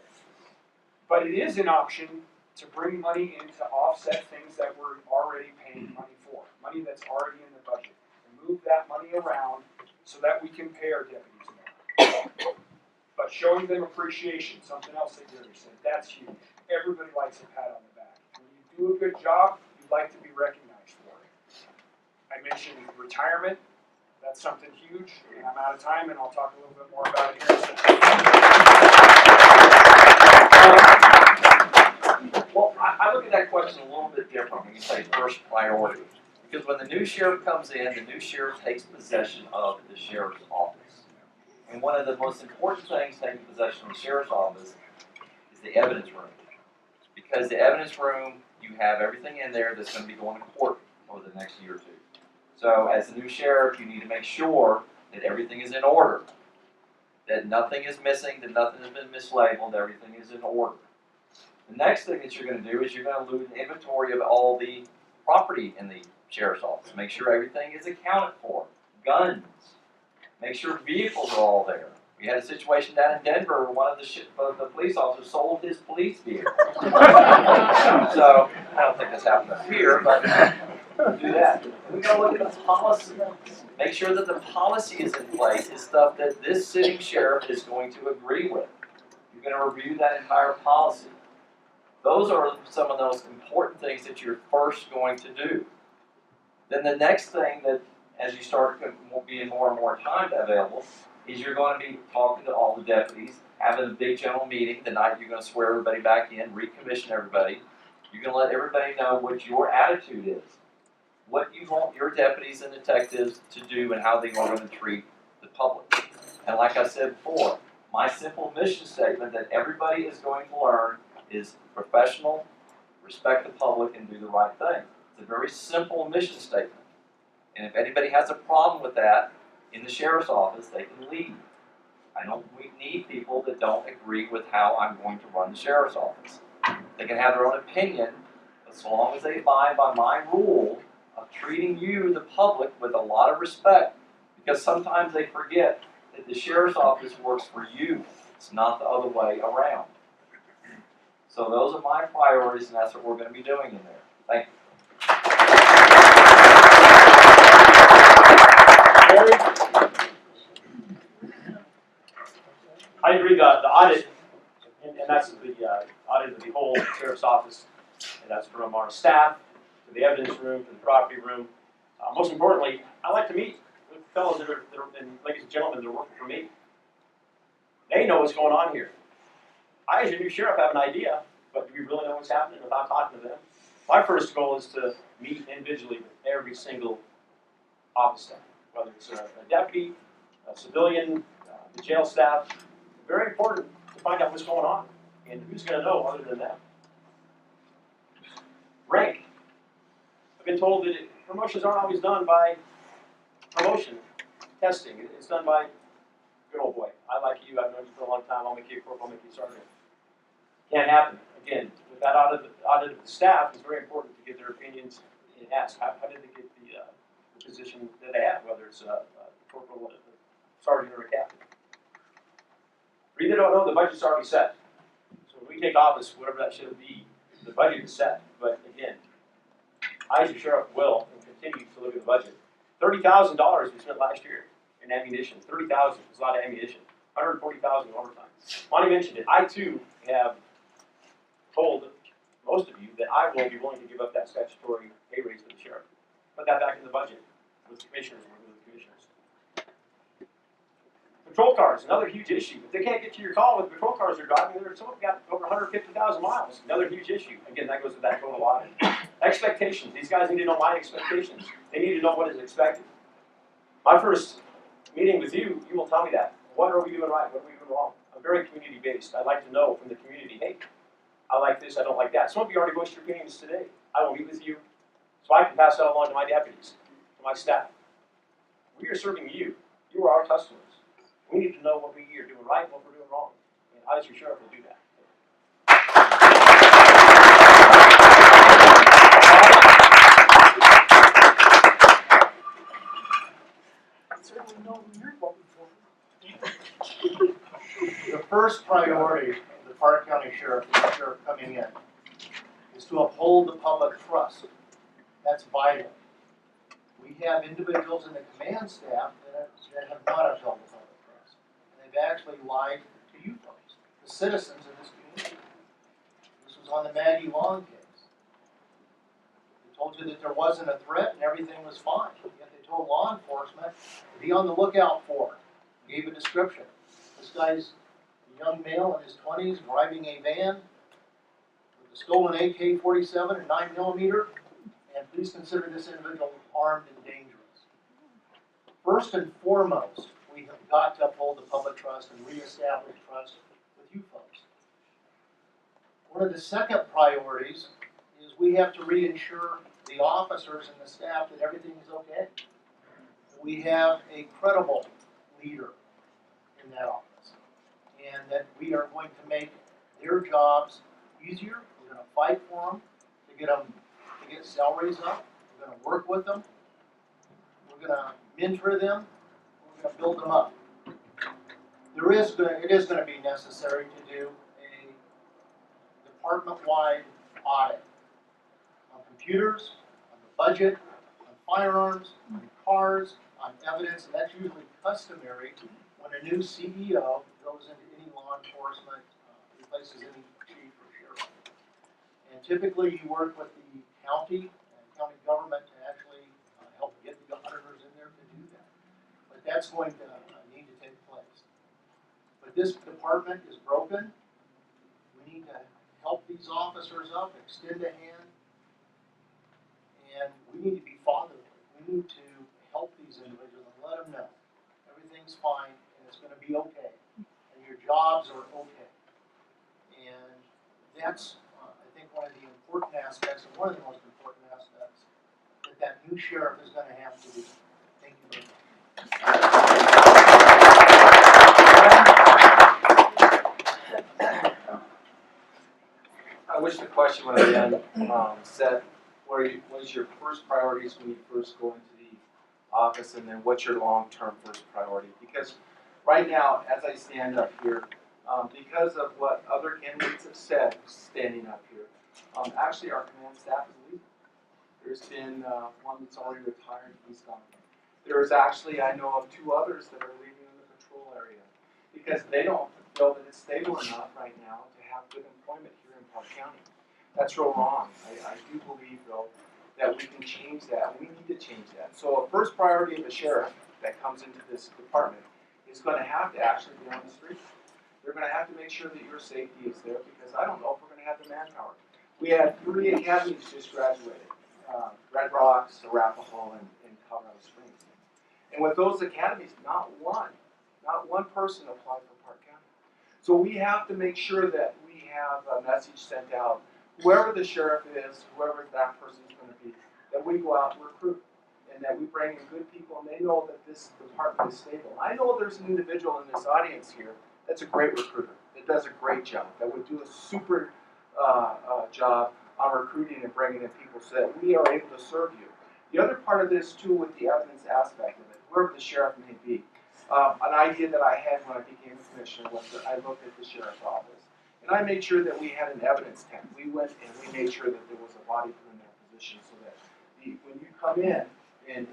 But it is an option to bring money in to offset things that we're already paying money for, money that's already in the budget. Move that money around so that we can pay our deputies more. But showing them appreciation, something else that Gary said, that's huge. Everybody likes a pat on the back. When you do a good job, you'd like to be recognized for it. I mentioned retirement. That's something huge, and I'm out of time, and I'll talk a little bit more about it here in a second. Well, I look at that question a little bit different when you say first priority. Because when the new sheriff comes in, the new sheriff takes possession of the sheriff's office. And one of the most important things taking possession of the sheriff's office is the evidence room. Because the evidence room, you have everything in there that's going to be going to court over the next year or two. So as the new sheriff, you need to make sure that everything is in order. That nothing is missing, that nothing has been mislabeled, everything is in order. The next thing that you're going to do is you're going to lose an inventory of all the property in the sheriff's office. Make sure everything is accounted for. Guns. Make sure vehicles are all there. We had a situation down in Denver where one of the police officers sold his police vehicle. So, I don't think this happened up here, but do that. We got to look at the policy. Make sure that the policy is in place, is stuff that this sitting sheriff is going to agree with. You're going to review that entire policy. Those are some of those important things that you're first going to do. Then the next thing that, as you start being more and more time available, is you're going to be talking to all the deputies, having a big general meeting the night you're going to swear everybody back in, recommission everybody. You're going to let everybody know what your attitude is, what you want your deputies and detectives to do, and how they are going to treat the public. And like I said before, my simple mission statement that everybody is going to learn is professional, respect the public, and do the right thing. It's a very simple mission statement. And if anybody has a problem with that in the sheriff's office, they can leave. We need people that don't agree with how I'm going to run the sheriff's office. They can have their own opinion, but so long as they abide by my rule of treating you, the public, with a lot of respect, because sometimes they forget that the sheriff's office works for you. It's not the other way around. So those are my priorities, and that's what we're going to be doing in there. Thank you. I agree, the audit, and that's the audit of the whole sheriff's office, and that's from our staff, to the evidence room, to the property room. Most importantly, I like to meet with fellows that are and ladies and gentlemen that are working for me. They know what's going on here. I, as your new sheriff, have an idea, but do we really know what's happening without talking to them? My first goal is to meet individually with every single office staff, whether it's a deputy, a civilian, the jail staff. Very important to find out what's going on and who's going to know other than them. Rank. I've been told that promotions aren't always done by promotion testing. It's done by good old boy. I like you. I've known you for a long time. I'll make you a corporal. I'll make you a sergeant. Can't happen. Again, with that audit of the staff, it's very important to get their opinions and ask how did they get the position that they have, whether it's a corporal, a sergeant, or a captain. For you that don't know, the budget's already set. So when we take office, whatever that should be, the budget is set. But again, I as your sheriff will and continue to look at the budget. $30,000 we spent last year in ammunition. 30,000 is a lot of ammunition. 140,000 in overtime. Monty mentioned it. I too have told most of you that I will be willing to give up that statutory pay raise for the sheriff. Put that back in the budget with commissioners and with the commissioners. Patrol cars, another huge issue. If they can't get to your call with patrol cars they're driving, some of them got over 150,000 miles. Another huge issue. Again, that goes with that total audit. Expectations. These guys need to know my expectations. They need to know what is expected. My first meeting with you, you will tell me that. What are we doing right? What are we doing wrong? I'm very community-based. I like to know from the community, hey, I like this, I don't like that. Some of you already voiced your opinions today. I will meet with you so I can pass that along to my deputies, to my staff. We are serving you. You are our customers. We need to know what we are doing right and what we're doing wrong. And I, as your sheriff, will do that. The first priority of the Park County Sheriff and the sheriff coming in is to uphold the public trust. That's vital. We have individuals in the command staff that have not upheld the public trust. And they've actually lied to you folks, the citizens of this community. This was on the Maggie Long case. They told you that there wasn't a threat and everything was fine. Yet they told law enforcement to be on the lookout for it. Gave a description. This guy's a young male in his 20s driving a van with a stolen AK-47 and 9mm, and please consider this individual armed and dangerous. First and foremost, we have got to uphold the public trust and reestablish trust with you folks. One of the second priorities is we have to reinsure the officers and the staff that everything is okay. We have a credible leader in that office, and that we are going to make their jobs easier. We're going to fight for them to get salaries up. We're going to work with them. We're going to mentor them. We're going to build them up. It is going to be necessary to do a department-wide audit on computers, on the budget, on firearms, on cars, on evidence, and that's usually customary when a new CEO goes into any law enforcement, replaces any chief or sheriff. And typically you work with the county and county government to actually help get the auditors in there to do that. But that's going to need to take place. But this department is broken. We need to help these officers up, extend a hand, and we need to be fatherly. We need to help these individuals and let them know everything's fine and it's gonna be okay, and your jobs are okay. And that's, I think, one of the important aspects, and one of the most important aspects, that new sheriff is gonna have to do. Thank you very much. I wish the question would have been said, what is your first priorities when you first go into the office, and then what's your long-term first priority? Because right now, as I stand up here, because of what other candidates have said standing up here, actually our command staff is leaving. There's been one that's already retired, he's gone. There's actually, I know of 2 others that are leaving in the patrol area because they don't feel that it's stable enough right now to have good employment here in Park County. That's real wrong. I do believe, though, that we can change that. We need to change that. So a first priority of a sheriff that comes into this department is going to have to actually be on the street. They're going to have to make sure that your safety is there because I don't know if we're going to have the manpower. We had 3 academies just graduated. Red Rocks, Arapahoe, and Colorado Springs. And with those academies, not one person applied for Park County. So we have to make sure that we have a message sent out, whoever the sheriff is, whoever that person is going to be, that we go out and recruit, and that we bring in good people, and they know that this department is stable. I know there's an individual in this audience here that's a great recruiter, that does a great job, that would do a super job on recruiting and bringing in people so that we are able to serve you. The other part of this, too, with the evidence aspect of it, whoever the sheriff may be, an idea that I had when I became a commissioner was that I looked at the sheriff's office, and I made sure that we had an evidence tent. We went and we made sure that there was a body put in that position so that when you come in, and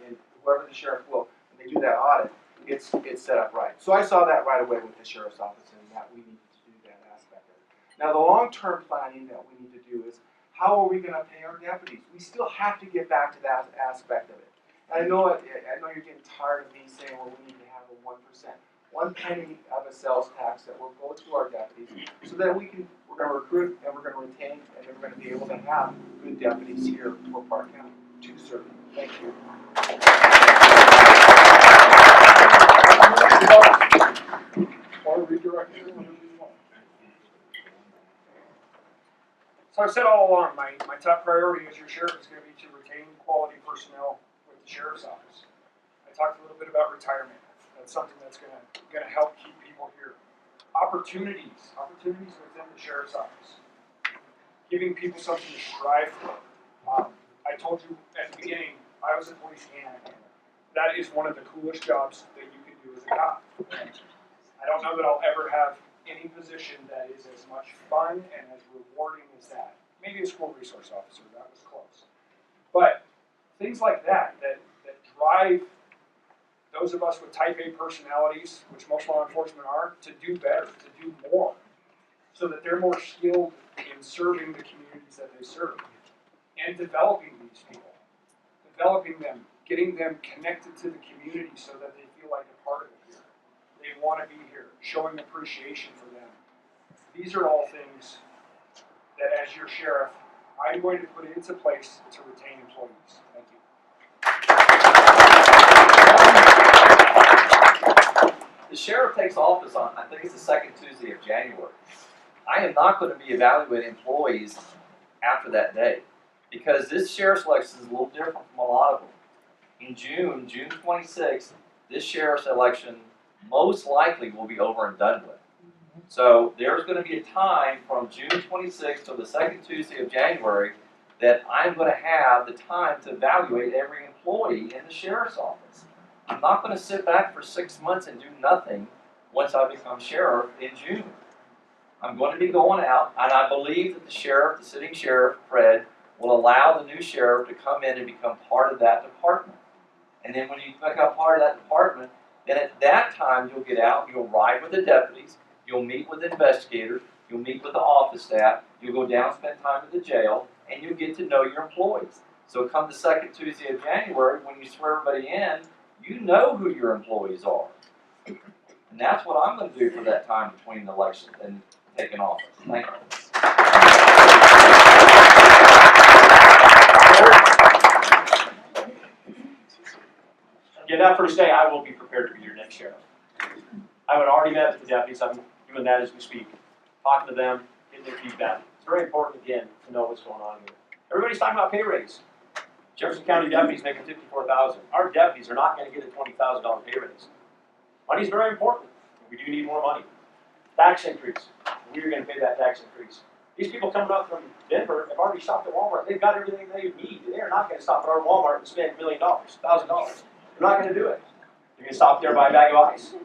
whoever the sheriff will, and they do that audit, it's set up right. So I saw that right away with the sheriff's office, and that we needed to do that aspect of it. Now, the long-term planning that we need to do is, how are we going to pay our deputies? We still have to get back to that aspect of it. And I know you're getting tired of me saying, well, we need to have a 1%. 1 penny of a sales tax that will go to our deputies so that we're going to recruit and we're going to retain and we're going to be able to have good deputies here for Park County to serve. Thank you. Or redirect it whenever you want. So I've said all along, my top priority as your sheriff is going to be to retain quality personnel with the sheriff's office. I talked a little bit about retirement. That's something that's going to help keep people here. Opportunities within the sheriff's office. Giving people something to strive for. I told you at the beginning, I was a police hand. That is one of the coolest jobs that you can do as a cop. I don't know that I'll ever have any position that is as much fun and as rewarding as that. Maybe a school resource officer, that was close. But things like that drive those of us with type A personalities, which most law enforcement are, to do better, to do more, so that they're more skilled in serving the communities that they serve, and developing these people, developing them, getting them connected to the community so that they feel like a part of it here. They want to be here, showing appreciation for them. These are all things that, as your sheriff, I'm going to put into place to retain employees. Thank you. The sheriff takes office on, I think it's the second Tuesday of January. I am not going to be evaluating employees after that day because this sheriff's election is a little different from a lot of them. In June 26th, this sheriff's election most likely will be over and done with. So there's going to be a time from June 26th to the second Tuesday of January that I'm going to have the time to evaluate every employee in the sheriff's office. I'm not going to sit back for 6 months and do nothing once I become sheriff in June. I'm going to be going out, and I believe that the sheriff, the sitting sheriff, Fred, will allow the new sheriff to come in and become part of that department. And then when you become part of that department, then at that time you'll get out, you'll ride with the deputies, you'll meet with investigators, you'll meet with the office staff, you'll go down and spend time at the jail, and you'll get to know your employees. So come the second Tuesday of January, when you swear everybody in, you know who your employees are. And And that's what I'm gonna do for that time between the elections and taking office. Thank you. Again, that first day, I will be prepared to be your next sheriff. I would already met with the deputies. I'm doing that as we speak. Talking to them, getting their feedback. It's very important, again, to know what's going on here. Everybody's talking about pay raise. Jefferson County deputies making $54,000. Our deputies are not going to get a $20,000 pay raise. Money's very important. We do need more money. Tax increase. We're going to pay that tax increase. These people coming up from Denver have already shopped at Walmart. They've got everything they need. They're not going to stop at our Walmart and spend $1 million, $1,000. They're not going to do it. They're going to stop there, buy a bag of ice.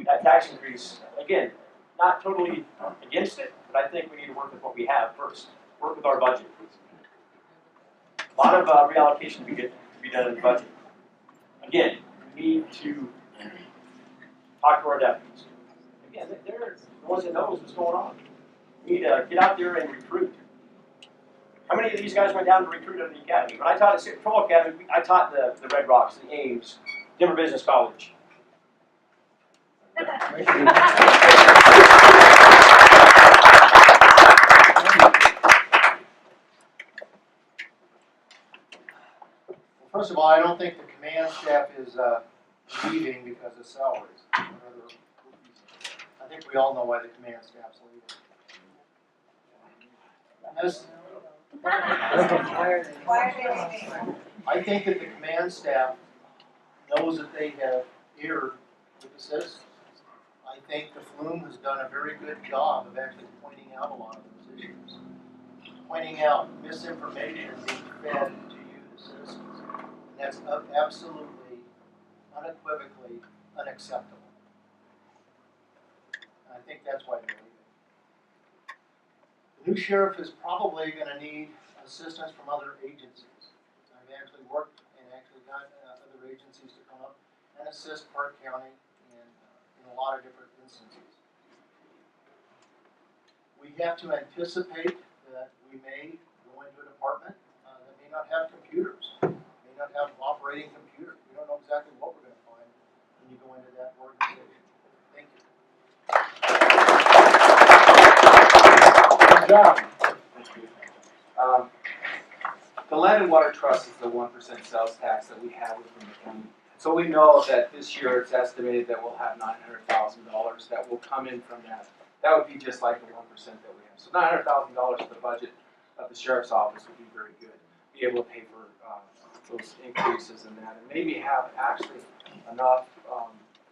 That tax increase, again, not totally against it, but I think we need to work with what we have first. Work with our budget. A lot of reallocation to be done in the budget. Again, we need to talk to our deputies. Again, they're the ones that knows what's going on. We need to get out there and recruit. How many of these guys went down to recruit at the academy? When I taught at State Patrol Academy, I taught the Red Rocks, the Ames, Denver Business College. First of all, I don't think the command staff is leaving because of salaries. I think we all know why the command staff's leaving. And this, Why are they leaving? I think that the command staff knows that they have erred with the citizens. I think the Flume has done a very good job of actually pointing out a lot of those issues. Pointing out misinformation being fed to you, the citizens. And that's absolutely, unequivocally unacceptable. And I think that's why they're leaving. The new sheriff is probably going to need assistance from other agencies. I've actually worked and actually got other agencies to come up and assist Park County in a lot of different instances. We have to anticipate that we may go into a department that may not have computers, may not have operating computers. We don't know exactly what we're going to find when you go into that organization. Thank you. Good job. The Land and Water Trust is the 1% sales tax that we have within the county. So we know that this year it's estimated that we'll have $900,000 that will come in from that. That would be just like the 1% that we have. So $900,000 for the budget of the sheriff's office would be very good. Be able to pay for those increases and that, and maybe have actually enough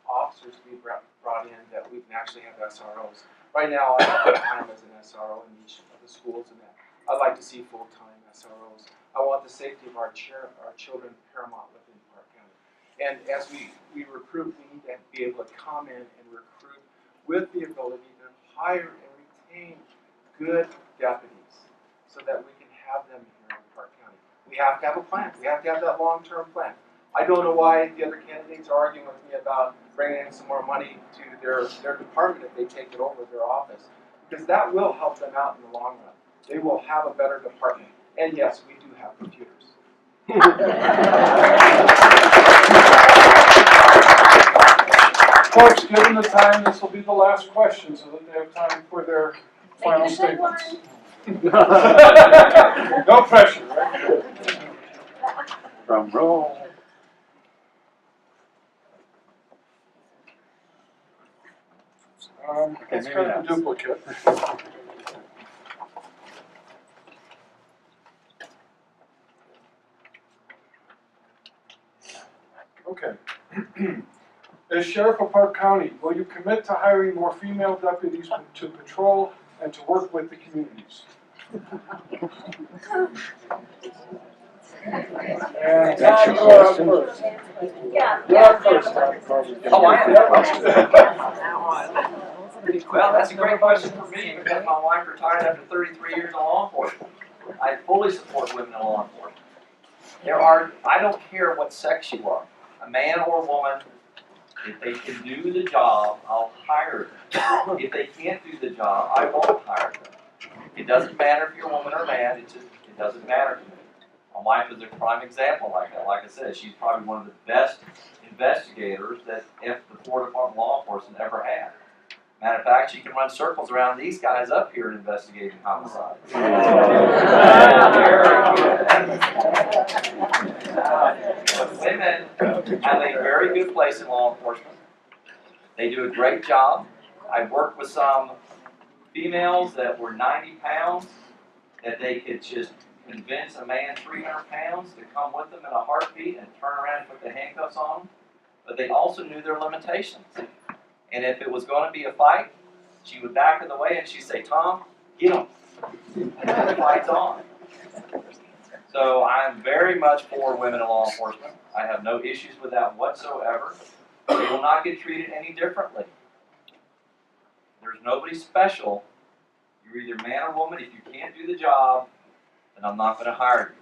officers to be brought in that we can actually have SROs. Right now, I have part-time as an SRO in each of the schools and that. I'd like to see full-time SROs. I want the safety of our children paramount within Park County. And as we recruit, we need to be able to come in and recruit with the ability to hire and retain good deputies so that we can have them here in Park County. We have to have a plan. We have to have that long-term plan. I don't know why the other candidates are arguing with me about bringing in some more money to their department if they take it over their office, because that will help them out in the long run. They will have a better department. And yes, we do have computers. Folks, given the time, this will be the last question so that they have time for their final statements. No pressure, right? Drum roll. Let's maybe cut not. the duplicate. Okay. As Sheriff of Park County, will you commit to hiring more female deputies to patrol and to work with the communities? And That's your you're up question? first. Yeah. You're up first. Oh, I am. Well, that's a great question for me because my wife retired after 33 years in law enforcement. I fully support women in law enforcement. I don't care what sex you are, a man or a woman, if they can do the job, I'll hire them. If they can't do the job, I won't hire them. It doesn't matter if you're a woman or a man, it doesn't matter to me. My wife is a prime example like that. Like I said, she's probably one of the best in investigators that if the Florida Department of Law Enforcement ever had. Matter of fact, she can run circles around these guys up here investigating homicides. But women have a very good place in law enforcement. They do a great job. I've worked with some females that were 90 pounds that they could just convince a man 300 pounds to come with them in a heartbeat and turn around and put the handcuffs on them. But they also knew their limitations. And if it was going to be a fight, she would back in the way and she'd say, Tom, get him. And then the fight's on. So I'm very much for women in law enforcement. I have no issues with that whatsoever. They will not get treated any differently. There's nobody special. You're either man or woman. If you can't do the job, then I'm not going to hire you.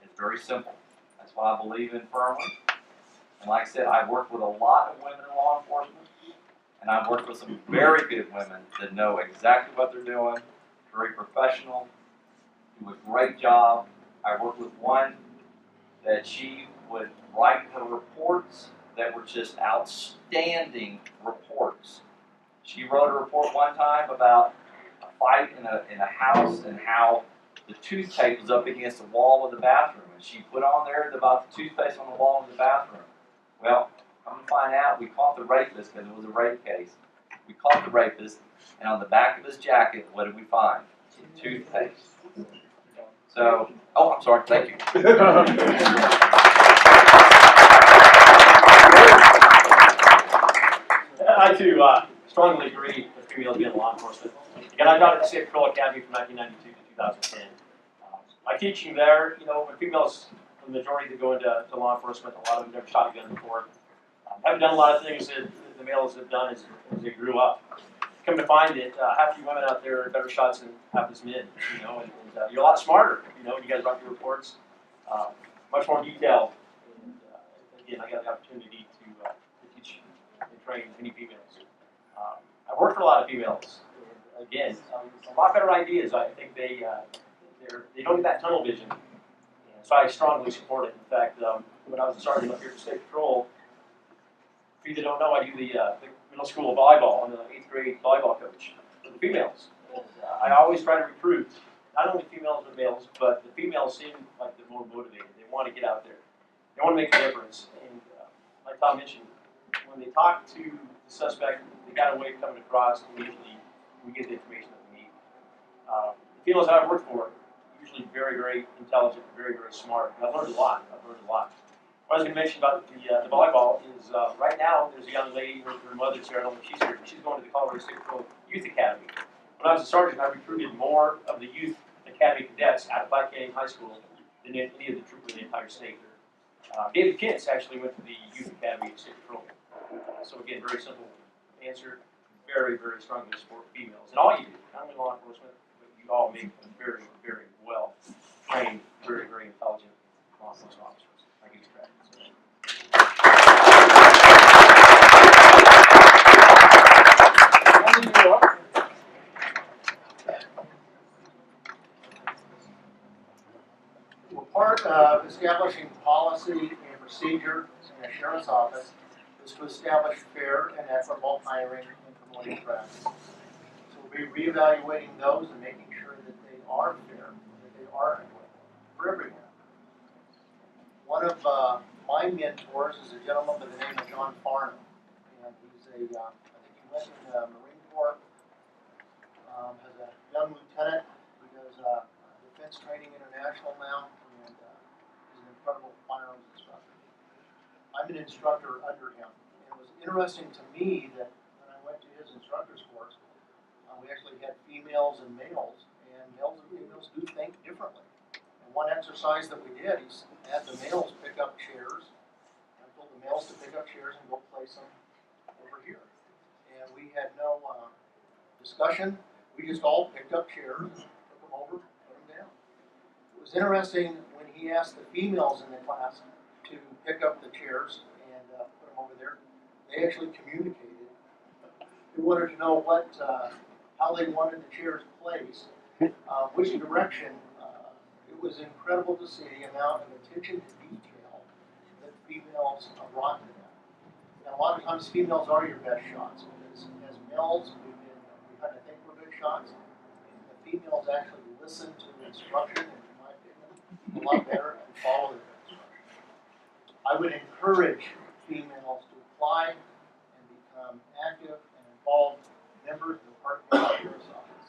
It's very simple. That's what I believe in firmly. And like I said, I've worked with a lot of women in law enforcement. And I've worked with some very good women that know exactly what they're doing, very professional, do a great job. I worked with one that she would write her reports that were just outstanding reports. She wrote a report one time about a fight in a house and how the toothpaste was up against the wall of the bathroom. And she put on there about the toothpaste on the wall of the bathroom. Well, I'm going to find out we caught the rapist because it was a rape case. We caught the rapist, and on the back of his jacket, what did we find? Toothpaste. So, oh, I'm sorry, thank you. I too strongly agree with females being in law enforcement. Again, I taught at the State Patrol Academy from 1992 to 2010. My teaching there, when females, the majority that go into law enforcement, a lot of them never shot a gun before. Haven't done a lot of things that the males have done as they grew up. Come to find that half you women out there are better shots than half us men, and you're a lot smarter, you guys write your reports, much more detailed. And again, I got the opportunity to teach and train many females. I've worked for a lot of females. And again, a lot better ideas. I think they don't get that tunnel vision. And so I strongly support it. In fact, when I was a sergeant up here at the State Patrol, if you don't know, I do the middle school volleyball. I'm the 8th grade volleyball coach for the females. And, I always try to recruit not only females but males, but the females seem like they're more motivated. They want to get out there. They want to make a difference. And like Tom mentioned, when they talk to the suspect, they got a way of coming across, and usually we get the information that we need. The females I've worked for are usually very, very intelligent, very, very smart. And I've learned a lot. What I was going to mention about the volleyball is right now there's a young lady, her mother's here, I don't know if she's here, but she's going to the Colorado State Patrol Youth Academy. When I was a sergeant, I recruited more of the Youth Academy cadets out of Black Canyon High School than any of the troopers in the entire state. David Kintz actually went to the Youth Academy at State Patrol. So again, very simple answer, very, very strongly support females. And all you do, not only law enforcement, but you all make very, very well trained, very, very intelligent law enforcement officers. Thank you, Mr. Well, part of establishing policy and procedure in the sheriff's office is to establish fair and equitable hiring and promoting practices. So we'll be reevaluating those and making sure that they are fair, that they are equitable for everyone. One of my mentors is a gentleman by the name of John Farnham, and he's I think he went in the Marine Corps as a young lieutenant. He does Defense Training International now, and he's an incredible firearms instructor. I'm an instructor under him, and it was interesting to me that when I went to his instructor's course, we actually had females and males, and males and females do think differently. And one exercise that we did, he had the males pick up chairs. I told the males to pick up chairs and go place them over here. And we had no discussion. We just all picked up chairs, took them over, put them down. It was interesting when he asked the females in the class to pick up the chairs and put them over there. They actually communicated. They wanted to know how they wanted the chairs placed, which direction. It was incredible to see the amount of attention to detail that females brought to that. And a lot of times females are your best shots, because as males, we kind of think we're good shots. The females actually listen to the instruction, and in my opinion, a lot better and follow the instruction. I would encourage females to apply and become active and involved members of the Park County Sheriff's Office.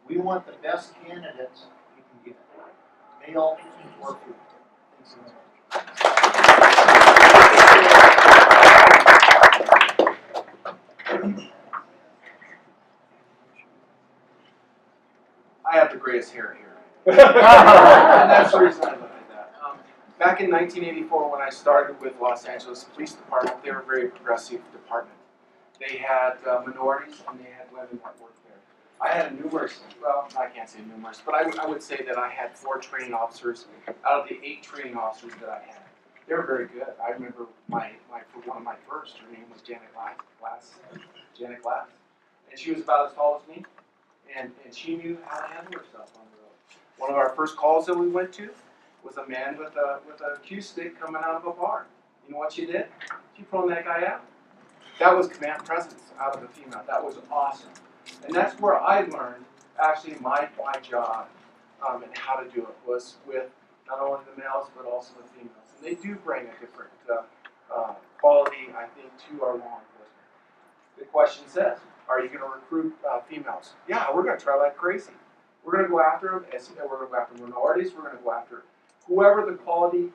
We want the best candidates we can get, male or female. Thanks so much. I have the greatest hair here. And that's the reason I look like that. Back in 1984, when I started with Los Angeles Police Department, they were a very progressive department. They had minorities and they had women that worked there. I had numerous, well, I can't say numerous, but I would say that I had 4 training officers out of the 8 training officers that I had. They were very good. I remember one of my first, her name was Janet Glass, and she was about as tall as me. And she knew how to handle herself on the road. One of our first calls that we went to was a man with a cue stick coming out of a bar. You know what she did? She pulled that guy out. That was command presence out of a female. That was awesome. And that's where I learned actually my job and how to do it was with not only the males but also the females. And they do bring a different quality, I think, to our law enforcement. The question says, are you going to recruit females? Yeah, we're going to try like crazy. We're going to go after them. We're going to go after minorities. We're going to go after whoever the quality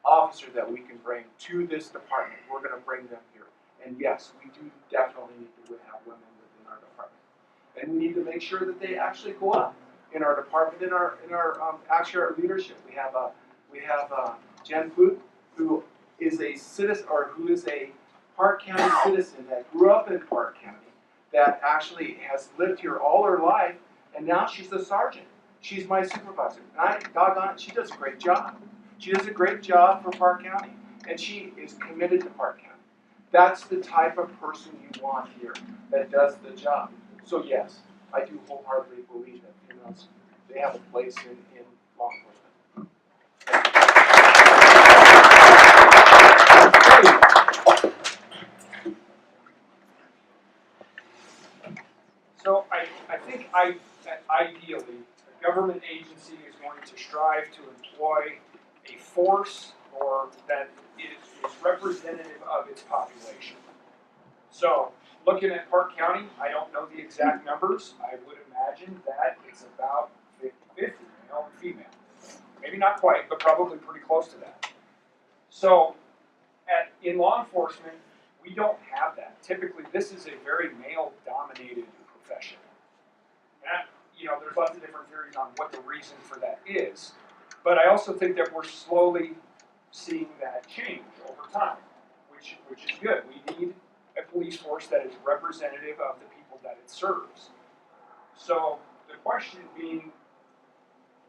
officer that we can bring to this department. We're going to bring them here. And yes, we do definitely need to have women within our department. And we need to make sure that they actually go up in our department, in our actually our leadership. We have Jen Flume, who is a citizen or who is a Park County citizen that grew up in Park County, that actually has lived here all her life, and now she's a sergeant. She's my supervisor. And doggone it, she does a great job. She does a great job for Park County, and she is committed to Park County. That's the type of person you want here that does the job. So yes, I do wholeheartedly believe that females, they have a place in law enforcement. So I think ideally, a government agency is going to strive to employ a force or that is representative of its population. So looking at Park County, I don't know the exact numbers. I would imagine that it's about 50-50, male and female. Maybe not quite, but probably pretty close to that. So in law enforcement, we don't have that. Typically, this is a very male-dominated profession. And, there's lots of different theories on what the reason for that is. But I also think that we're slowly seeing that change over time, which is good. We need a police force that is representative of the people that it serves. So the question being,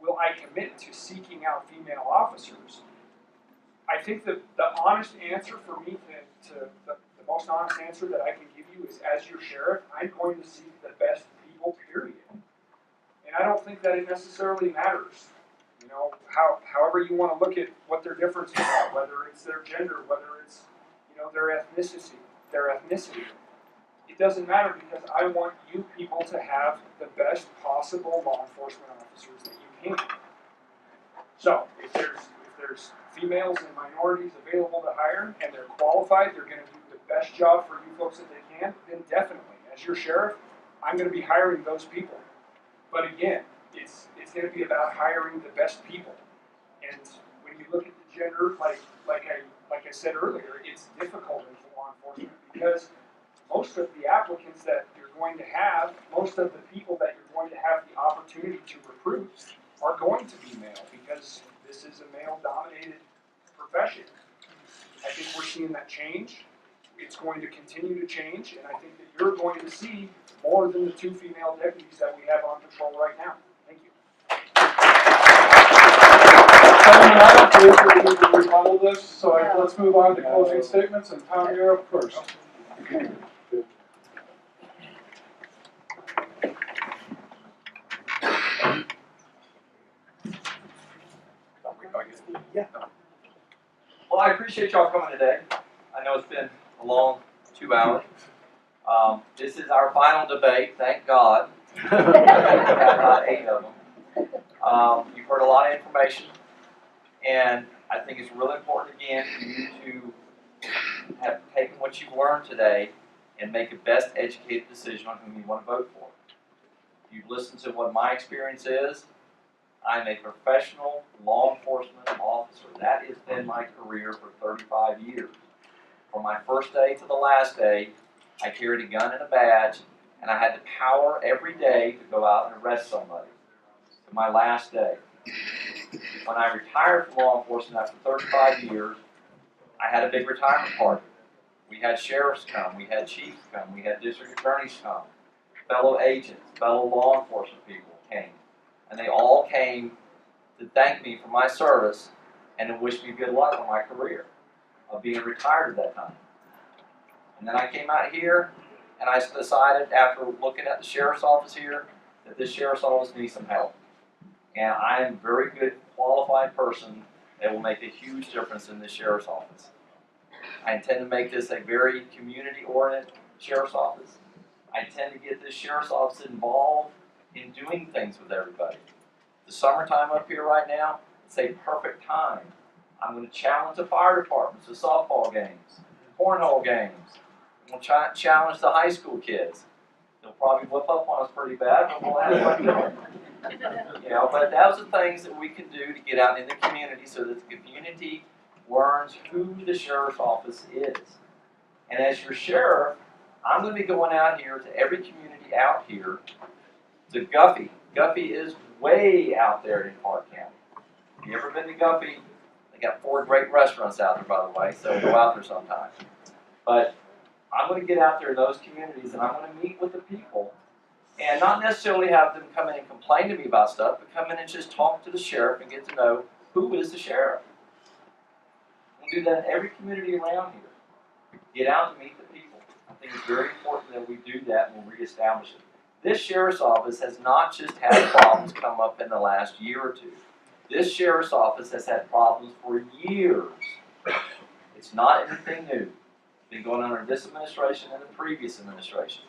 will I commit to seeking out female officers? I think that the honest answer for me the most honest answer that I can give you is, as your sheriff, I'm going to seek the best people, period. And I don't think that it necessarily matters, however you want to look at what their differences are, whether it's their gender, whether it's, their ethnicity. It doesn't matter, because I want you people to have the best possible law enforcement officers that you can. So if there's females and minorities available to hire and they're qualified, they're going to do the best job for you folks that they can, then definitely, as your sheriff, I'm going to be hiring those people. But again, it's going to be about hiring the best people. And when you look at the gender, like I said earlier, it's difficult in law enforcement, because most of the applicants that you're going to have, most of the people that you're going to have the opportunity to recruit are going to be male, because this is a male-dominated profession. I think we're seeing that change. It's going to continue to change, and I think that you're going to see more than the 2 female deputies that we have on patrol right now. Thank you. Gentlemen, I don't believe that we need to rebuttal this, so let's move on to closing statements, and Tom, you're up first. Well, I appreciate y'all coming today. I know it's been a a long 2 hours. This is our final debate, thank God. We've had about 8 of them. You've heard a lot of information, and I think it's really important again for you to have taken what you've learned today and make a best educated decision on whom you want to vote for. You've listened to what my experience is. I'm a professional law enforcement officer. That has been my career for 35 years. From my first day to the last day, I carried a gun and a badge, and I had the power every day to go out and arrest somebody. To my last day. When I retired from law enforcement after 35 years, I had a big retirement party. We had sheriffs come, we had chiefs come, we had district attorneys come, fellow agents, fellow law enforcement people came. And they all came to thank me for my service and to wish me good luck on my career of being retired at that time. And then I came out here and I decided, after looking at the sheriff's office here, that this sheriff's office needs some help. And I am a very good, qualified person that will make a huge difference in this sheriff's office. I intend to make this a very community-oriented sheriff's office. I intend to get this sheriff's office involved in doing things with everybody. The summertime up here right now, it's a perfect time. I'm going to challenge the fire departments, the softball games, cornhole games. I'm going to challenge the high school kids. They'll probably whip up on us pretty bad, but we'll have fun doing it. But those are things that we can do to get out in the community so that the community learns who the sheriff's office is. And as your sheriff, I'm going to be going out here to every community out here to Guffey. Guffey is way out there in Park County. If you ever been to Guffey, they got 4 great restaurants out there, by the way, so go out there sometime. But I'm going to get out there in those communities and I'm going to meet with the people and not necessarily have them come in and complain to me about stuff, but come in and just talk to the sheriff and get to know who is the sheriff. We'll do that in every community around here. Get out and meet the people. I think it's very important that we do that and we'll reestablish it. This sheriff's office has not just had problems come up in the last year or two. This sheriff's office has had problems for years. It's not anything new. It's been going on under this administration and the previous administration.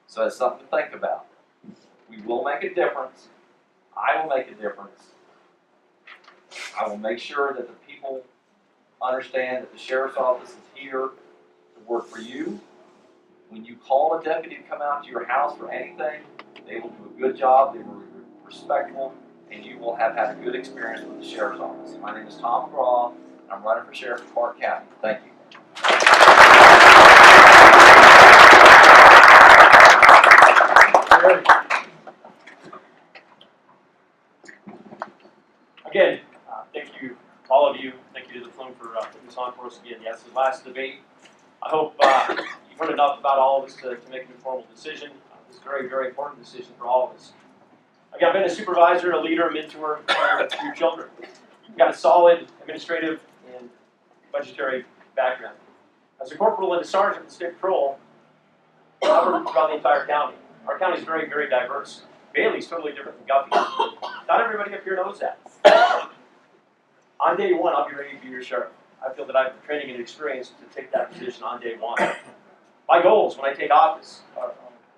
So it's something to think about. We will make a difference. I will make a difference. I will make sure that the people understand that the sheriff's office is here to work for you. When you call a deputy to come out to your house for anything, they will do a good job, they will be respectful, and you will have had a good experience with the sheriff's office. My name is Tom McGraw. I'm running for sheriff of Park County. Thank you. Again, thank you, all of you. Thank you to the Flume for putting this on for us again. Yes, the last debate. I hope you've heard enough about all of us to make an informed decision. It's a very, very important decision for all of us. Again, I've been a supervisor, a leader, a mentor to your children. You've got a solid administrative and budgetary background. As a corporal and a sergeant in the state patrol, I've worked throughout the entire county. Our county is very, very diverse. Bailey's totally different than Guffey. Not everybody up here knows that. On day one, I'll be ready to be your sheriff. I feel that I have the training and experience to take that position on day one. My goals when I take office are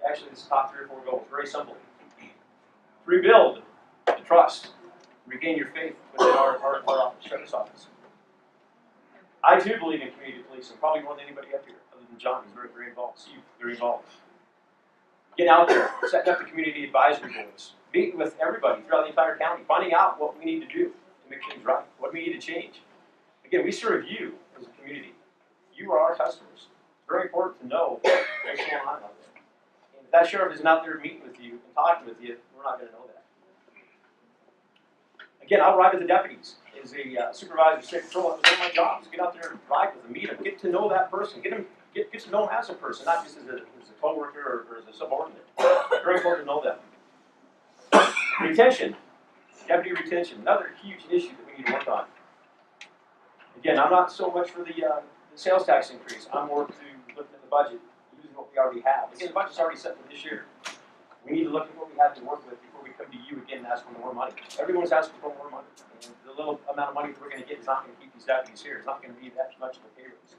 actually this top 3 or 4 goals. Very simple. Rebuild the trust. Regain your faith within our sheriff's office. I too believe in community policing, probably more than anybody up here, other than John, who's very, very involved. Steve, very involved. Get out there, setting up the community advisory boards, meeting with everybody throughout the entire county, finding out what we need to do to make things right, what we need to change. Again, we serve you as a community. You are our customers. It's very important to know what's going on out there. And if that sheriff isn't out there meeting with you and talking with you, we're not going to know that. Again, I'll ride with the deputies. As a supervisor of state patrol, that was one of my jobs. Get out there and ride with them, meet them, get to know that person, get to know them as a person, not just as a co-worker or as a subordinate. Very important to know them. Retention, deputy retention, another huge issue that we need to work on. Again, I'm not so much for the sales tax increase. I'm more to looking at the budget, using what we already have. Again, the budget's already set for this year. We need to look at what we have to work with before we come to you again and ask for more money. Everyone's asking for more money. And the little amount of money that we're going to get is not going to keep these deputies here. It's not going to be that much of a pay raise.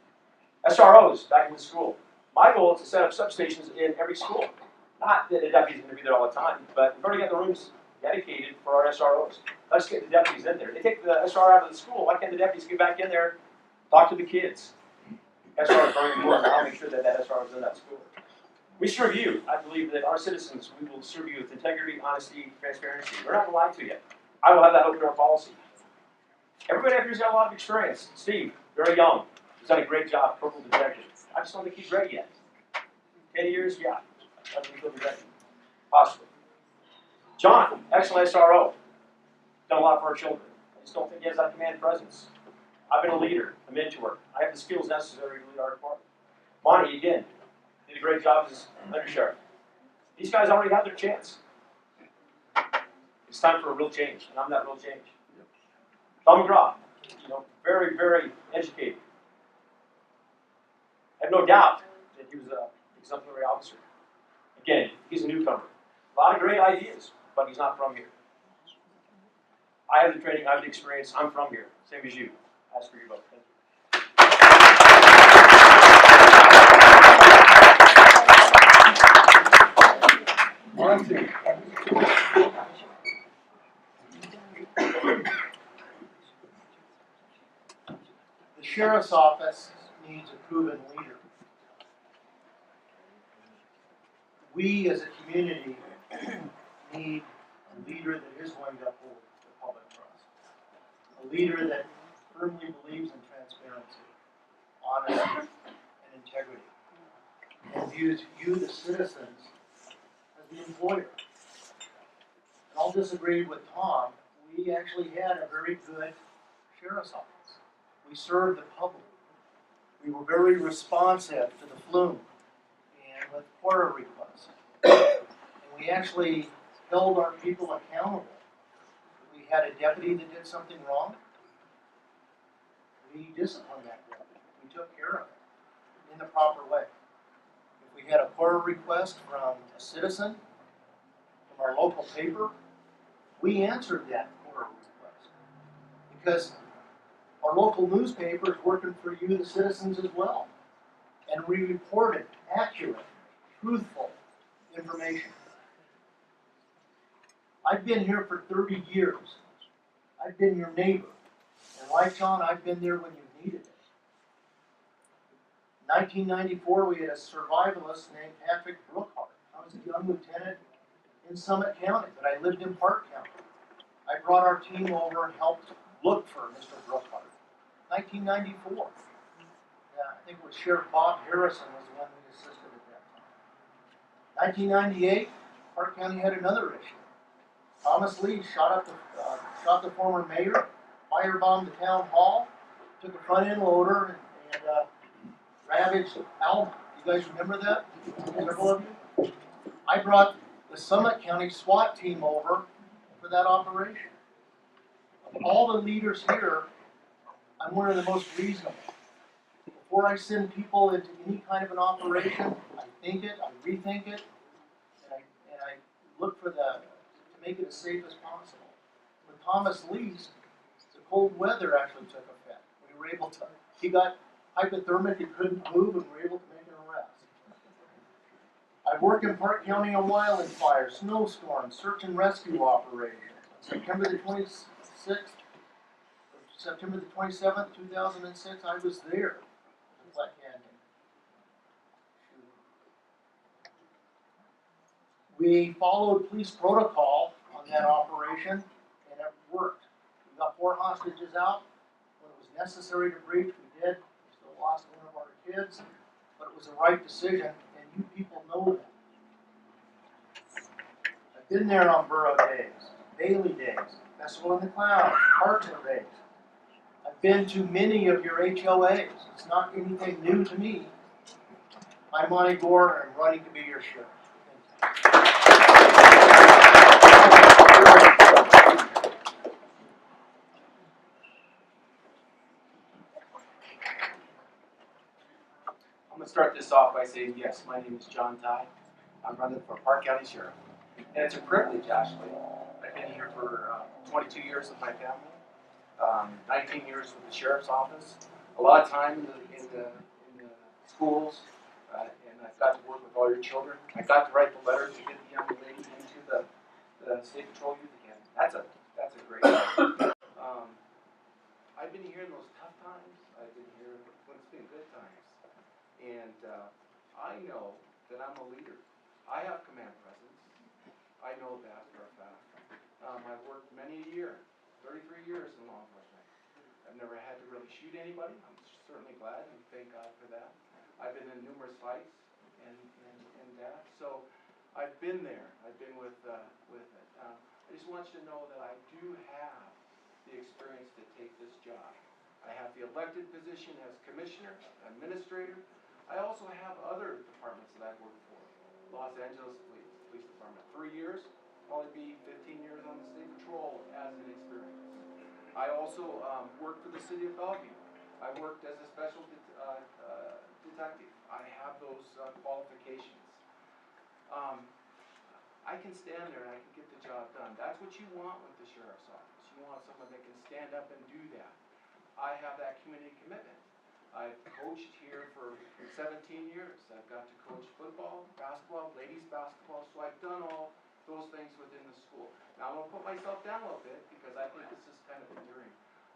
SROs back in the school. My goal is to set up substations in every school. Not that the deputies are going to be there all the time, but we've already got the rooms dedicated for our SROs. Let's get the deputies in there. They take the SR out of the school. Why can't the deputies get back in there, talk to the kids? SR is very important. I'll make sure that that SR is in that school. We serve you. I believe that our citizens, we will serve you with integrity, honesty, transparency. We're not going to lie to you. I will have that open door policy. Everybody up here's got a lot of experience. Steve, very young. He's done a great job, purple detective. I just don't think he's ready yet. 10 years, yeah. I think he'll be ready. Possibly. John, excellent SRO. Done a lot for our children. I just don't think he has that command presence. I've been a leader, a mentor. I have the skills necessary to lead our department. Monty, again, did a great job as undersheriff. These guys already have their chance. It's time for a real change, and I'm that real change. Tom McGraw, very, very educated. I have no doubt that he was an exemplary officer. Again, he's a newcomer. A lot of great ideas, but he's not from here. I have the training, I have the experience, I'm from here, same as you. Ask for your vote. Thank you. On to. The sheriff's office needs a proven leader. We as a community need a leader that is going to uphold the public trust. A leader that firmly believes in transparency, honesty, and integrity, and views you, the citizens, as the employer. And I'll disagree with Tom. We actually had a very good sheriff's office. We served the public. We were very responsive to the Flume and with quarter requests. And we actually held our people accountable. If we had a deputy that did something wrong, we disciplined that deputy. We took care of it in the proper way. If we had a quarter request from a citizen, from our local paper, we answered that quarter request. Because our local newspaper is working for you, the citizens, as well. And we reported accurate, truthful information. I've been here for 30 years. I've been your neighbor. And like John, I've been there when you needed it. In 1994, we had a survivalist named Patrick Brookhart. I was a young lieutenant in Summit County, but I lived in Park County. I brought our team over and helped look for Mr. Brookhart. 1994. Yeah, I think it was Sheriff Bob Harrison was the one who assisted at that time. 1998, Park County had another issue. Thomas Lee shot the former mayor, firebombed the town hall, took a front end loader and ravaged Alma. You guys remember that? Several of you? I brought the Summit County SWAT team over for that operation. Of all the leaders here, I'm one of the most reasonable. Before I send people into any kind of an operation, I think it, I rethink it, and I look for to make it as safe as possible. With Thomas Lee's, the cold weather actually took effect. We were able to, he got hypothermic and couldn't move, and we were able to make an arrest. I've worked in Park County on wildfire, snowstorms, search and rescue operations. September the 26th, September the 27th, 2006, I was there in Flat Canyon. We followed police protocol on that operation, and it worked. We got 4 hostages out. When it was necessary to breach, we did. We still lost one of our kids, but it was the right decision, and you people know that. I've been there on Borough Days, Bailey Days, Festival in the Clouds, Partner Days. I've been to many of your HOAs. It's not anything new to me. I'm Monty Gore, and I'm running to be your sheriff. I'm going to start this off by saying, yes, my name is John Ty. I'm running for Park County Sheriff. And it's a privilege, actually. I've been here for 22 years with my family, 19 years with the Sheriff's Office, a lot of time in the schools, and I've got to work with all your children. I got to write the letter to get the young lady into the State Patrol Youth Academy. That's a great thing. I've been here in those tough times. I've been here when it's been good times. And I know that I'm a leader. I have command presence. I know that for a fact. I've worked many a year, 33 years in law enforcement. I've never had to really shoot anybody. I'm certainly glad and thank God for that. I've been in numerous fights and that. So I've been there. I've been with it. I just want you to know that I do have the experience to take this job. I have the elected position as commissioner, administrator. I also have other departments that I've worked for. Los Angeles Police Department, 3 years, probably be 15 years on the State Patrol as an experience. I also worked for the city of Bellevue. I worked as a special detective. I have those qualifications. I can stand there and I can get the job done. That's what you want with the sheriff's office. You want someone that can stand up and do that. I have that community commitment. I've coached here for 17 years. I've got to coach football, basketball, ladies basketball, so I've done all those things within the school. Now I'm going to put myself down a little bit because I think this is kind of endearing.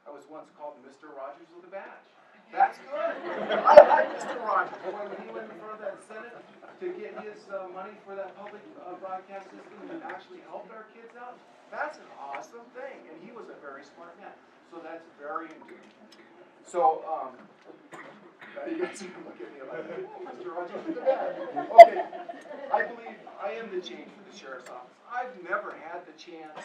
I was once called Mr. Rogers with a badge. That's good. I like Mr. Rogers. When he went in front of that Senate to get his money for that public broadcast system and actually helped our kids out, that's an awesome thing. And he was a very smart man. So that's very endearing. So, you guys are looking at me like, oh, Mr. Rogers with a badge. Okay, I believe I am the change for the sheriff's office. I've never had the chance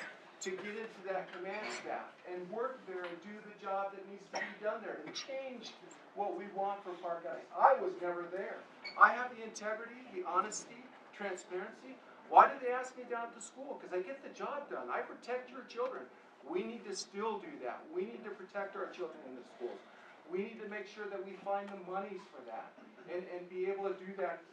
to get into that command staff and work there and do the job that needs to be done there and change what we want for Park County. I was never there. I have the integrity, the honesty, transparency. Why did they ask me down at the school? Because I get the job done. I protect your children. We need to still do that. We need to protect our children in the schools. We need to make sure that we find the monies for that and be able to do that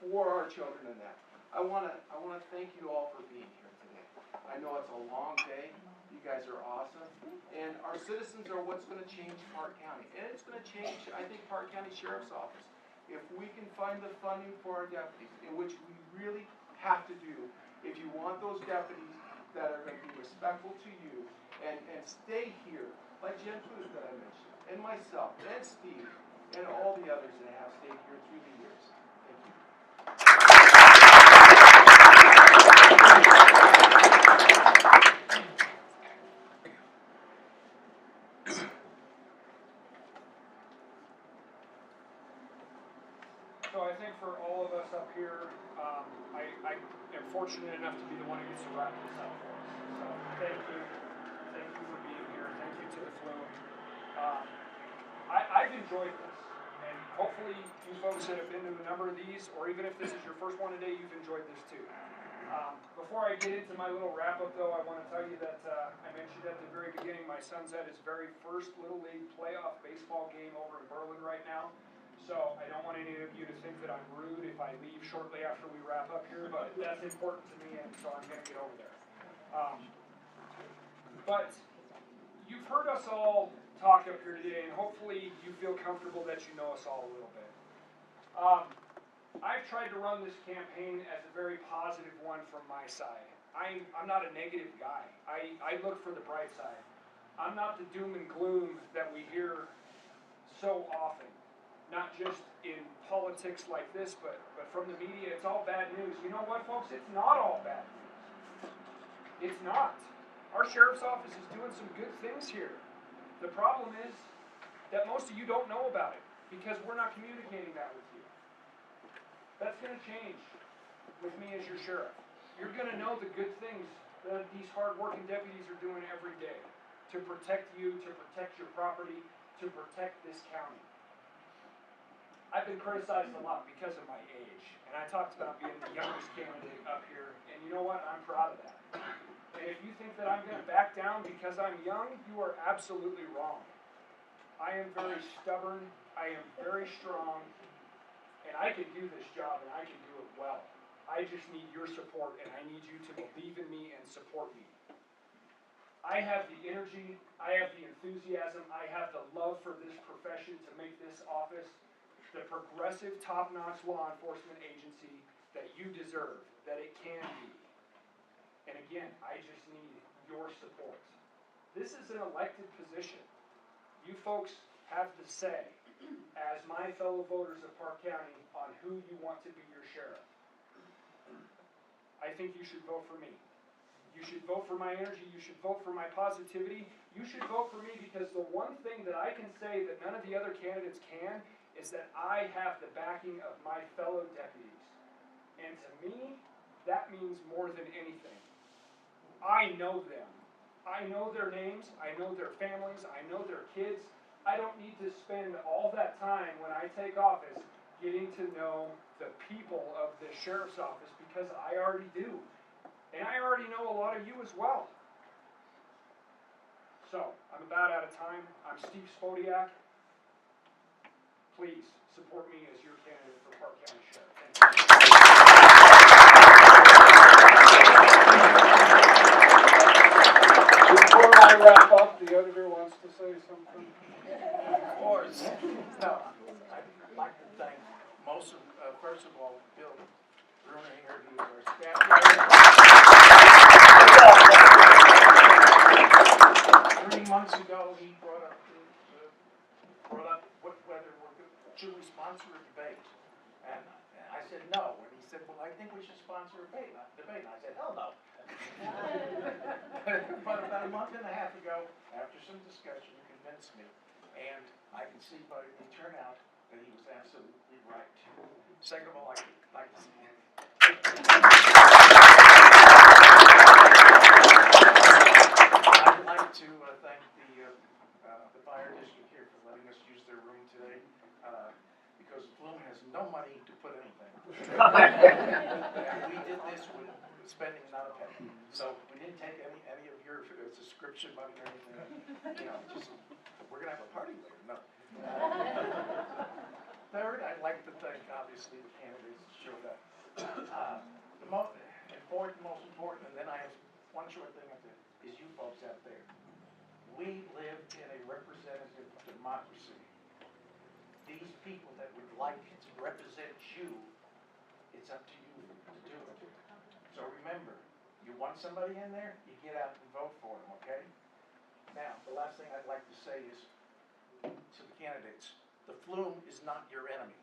for our children in that. I want to thank you all for being here today. I know it's a long day. You guys are awesome. And our citizens are what's going to change Park County. And it's going to change, I think, Park County Sheriff's Office. If we can find the funding for our deputies, in which we really have to do, if you want those deputies that are going to be respectful to you and stay here, like Jen Booth that I mentioned, and myself, and Steve, and all the others that have stayed here through the years. Thank you. So I think for all of us up here, I am fortunate enough to be the one who gets to wrap this up for us. So thank you. Thank you for being here. Thank you to the Flume. I've enjoyed this. And hopefully you folks that have been to a number of these, or even if this is your first one today, you've enjoyed this too. Before I get into my little wrap-up though, I want to tell you that I mentioned at the very beginning, my son's at his very first Little League playoff baseball game over in Berlin right now. So I don't want any of you to think that I'm rude if I leave shortly after we wrap up here, but that's important to me, and so I'm going to get over there. But you've heard us all talk up here today, and hopefully you feel comfortable that you know us all a little bit. I've tried to run this campaign as a very positive one from my side. I'm not a negative guy. I look for the bright side. I'm not the doom and gloom that we hear so often. Not just in politics like this, but from the media, it's all bad news. You know what, folks? It's not all bad news. It's not. Our sheriff's office is doing some good things here. The problem is that most of you don't know about it because we're not communicating that with you. That's going to change with me as your sheriff. You're going to know the good things that these hard-working deputies are doing every day to protect you, to protect your property, to protect this county. I've been criticized a lot because of my age, and I talked about being the youngest candidate up here, and you know what? I'm proud of that. And if you think that I'm going to back down because I'm young, you are absolutely wrong. I am very stubborn, I am very strong, and I can do this job, and I can do it well. I just need your support, and I need you to believe in me and support me. I have the energy, I have the enthusiasm, I have the love for this profession to make this office the progressive, top-notch law enforcement agency that you deserve, that it can be. And again, I just need your support. This is an elected position. You folks have the say, as my fellow voters of Park County, on who you want to be your sheriff. I think you should vote for me. You should vote for my energy, you should vote for my positivity, you should vote for me because the one thing that I can say that none of the other candidates can is that I have the backing of my fellow deputies. And to me, that means more than anything. I know them. I know their names, I know their families, I know their kids. I don't need to spend all that time when I take office getting to know the people of the sheriff's office because I already do. And I already know a lot of you as well. So, I'm about out of time. I'm Steve Spodiak. Please support me as your candidate for Park County Sheriff. Thank you. Before I wrap up, the editor wants to say something. Of course. No, I'd like to thank first of all, Bill Bruner here, who's our staff. 3 months ago, he brought up whether should we sponsor a debate. And I said no, and he said, well, I think we should sponsor a debate. And I said, hell no. But about a month and a half ago, after some discussion, he convinced me. And I can see by the turnout that he was absolutely right. Second of all, I'd like to see him. I'd like to thank the fire district here for letting us use their room today, because Flume has no money to put anything. And we did this with spending not a penny. So we didn't take any of your subscription money or anything. Just we're gonna have a party later. No. Third, I'd like to thank obviously the candidates that showed up. The most important, and then I have one short thing I say, is you folks out there. We live in a representative democracy. These people that would like to represent you, it's up to you to do it. So remember, you want somebody in there, you get out and vote for them, okay? Now, the last thing I'd like to say is to the candidates, the Flume is not your enemy.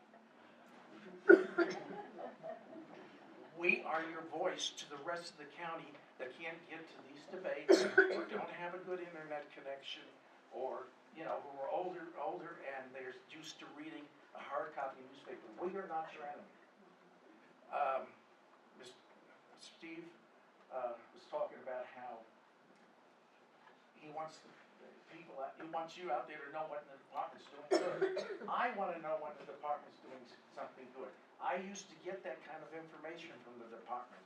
We are your voice to the rest of the county that can't get to these debates, or don't have a good internet connection, or who are older and they're used to reading a hard copy newspaper. We are not your enemy. Steve was talking about how he wants you out there to know what the department's doing good. I want to know when the department's doing something good. I used to get that kind of information from the department.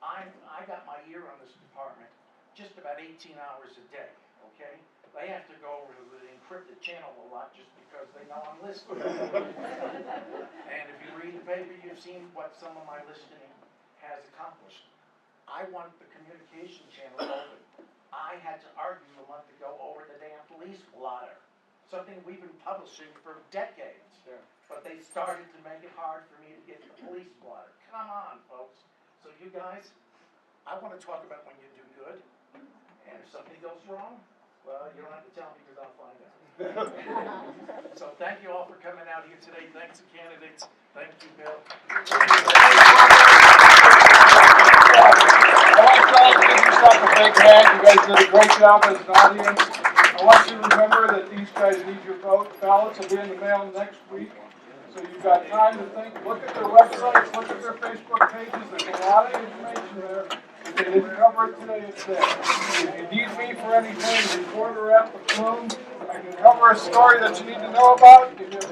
I got my ear on this department just about 18 hours a day, okay? They have to go over to the encrypted channel a lot just because they know I'm listening. And if you read the paper, you've seen what some of my listening has accomplished. I want the communication channel open. I had to argue a month ago over the damn police blotter, something we've been publishing for decades. Yeah. But they started to make it hard for me to get the police blotter. Come on, folks. So you guys, I want to talk about when you do good, and if something goes wrong, well, you don't have to tell me because I'll find out. So thank you all for coming out here today. Thanks to candidates. Thank you, Bill. I want to all give yourself a big hand. You guys did a great job as an audience. I want you to remember that these guys need your vote. Ballots will be in the mail next week. So you've got time to think. Look at their websites, look at their Facebook pages. There's a lot of information there. If they didn't cover it today, it's there. If you need me for anything, reporter at the Flume. I can cover a story that you need to know about. Give me a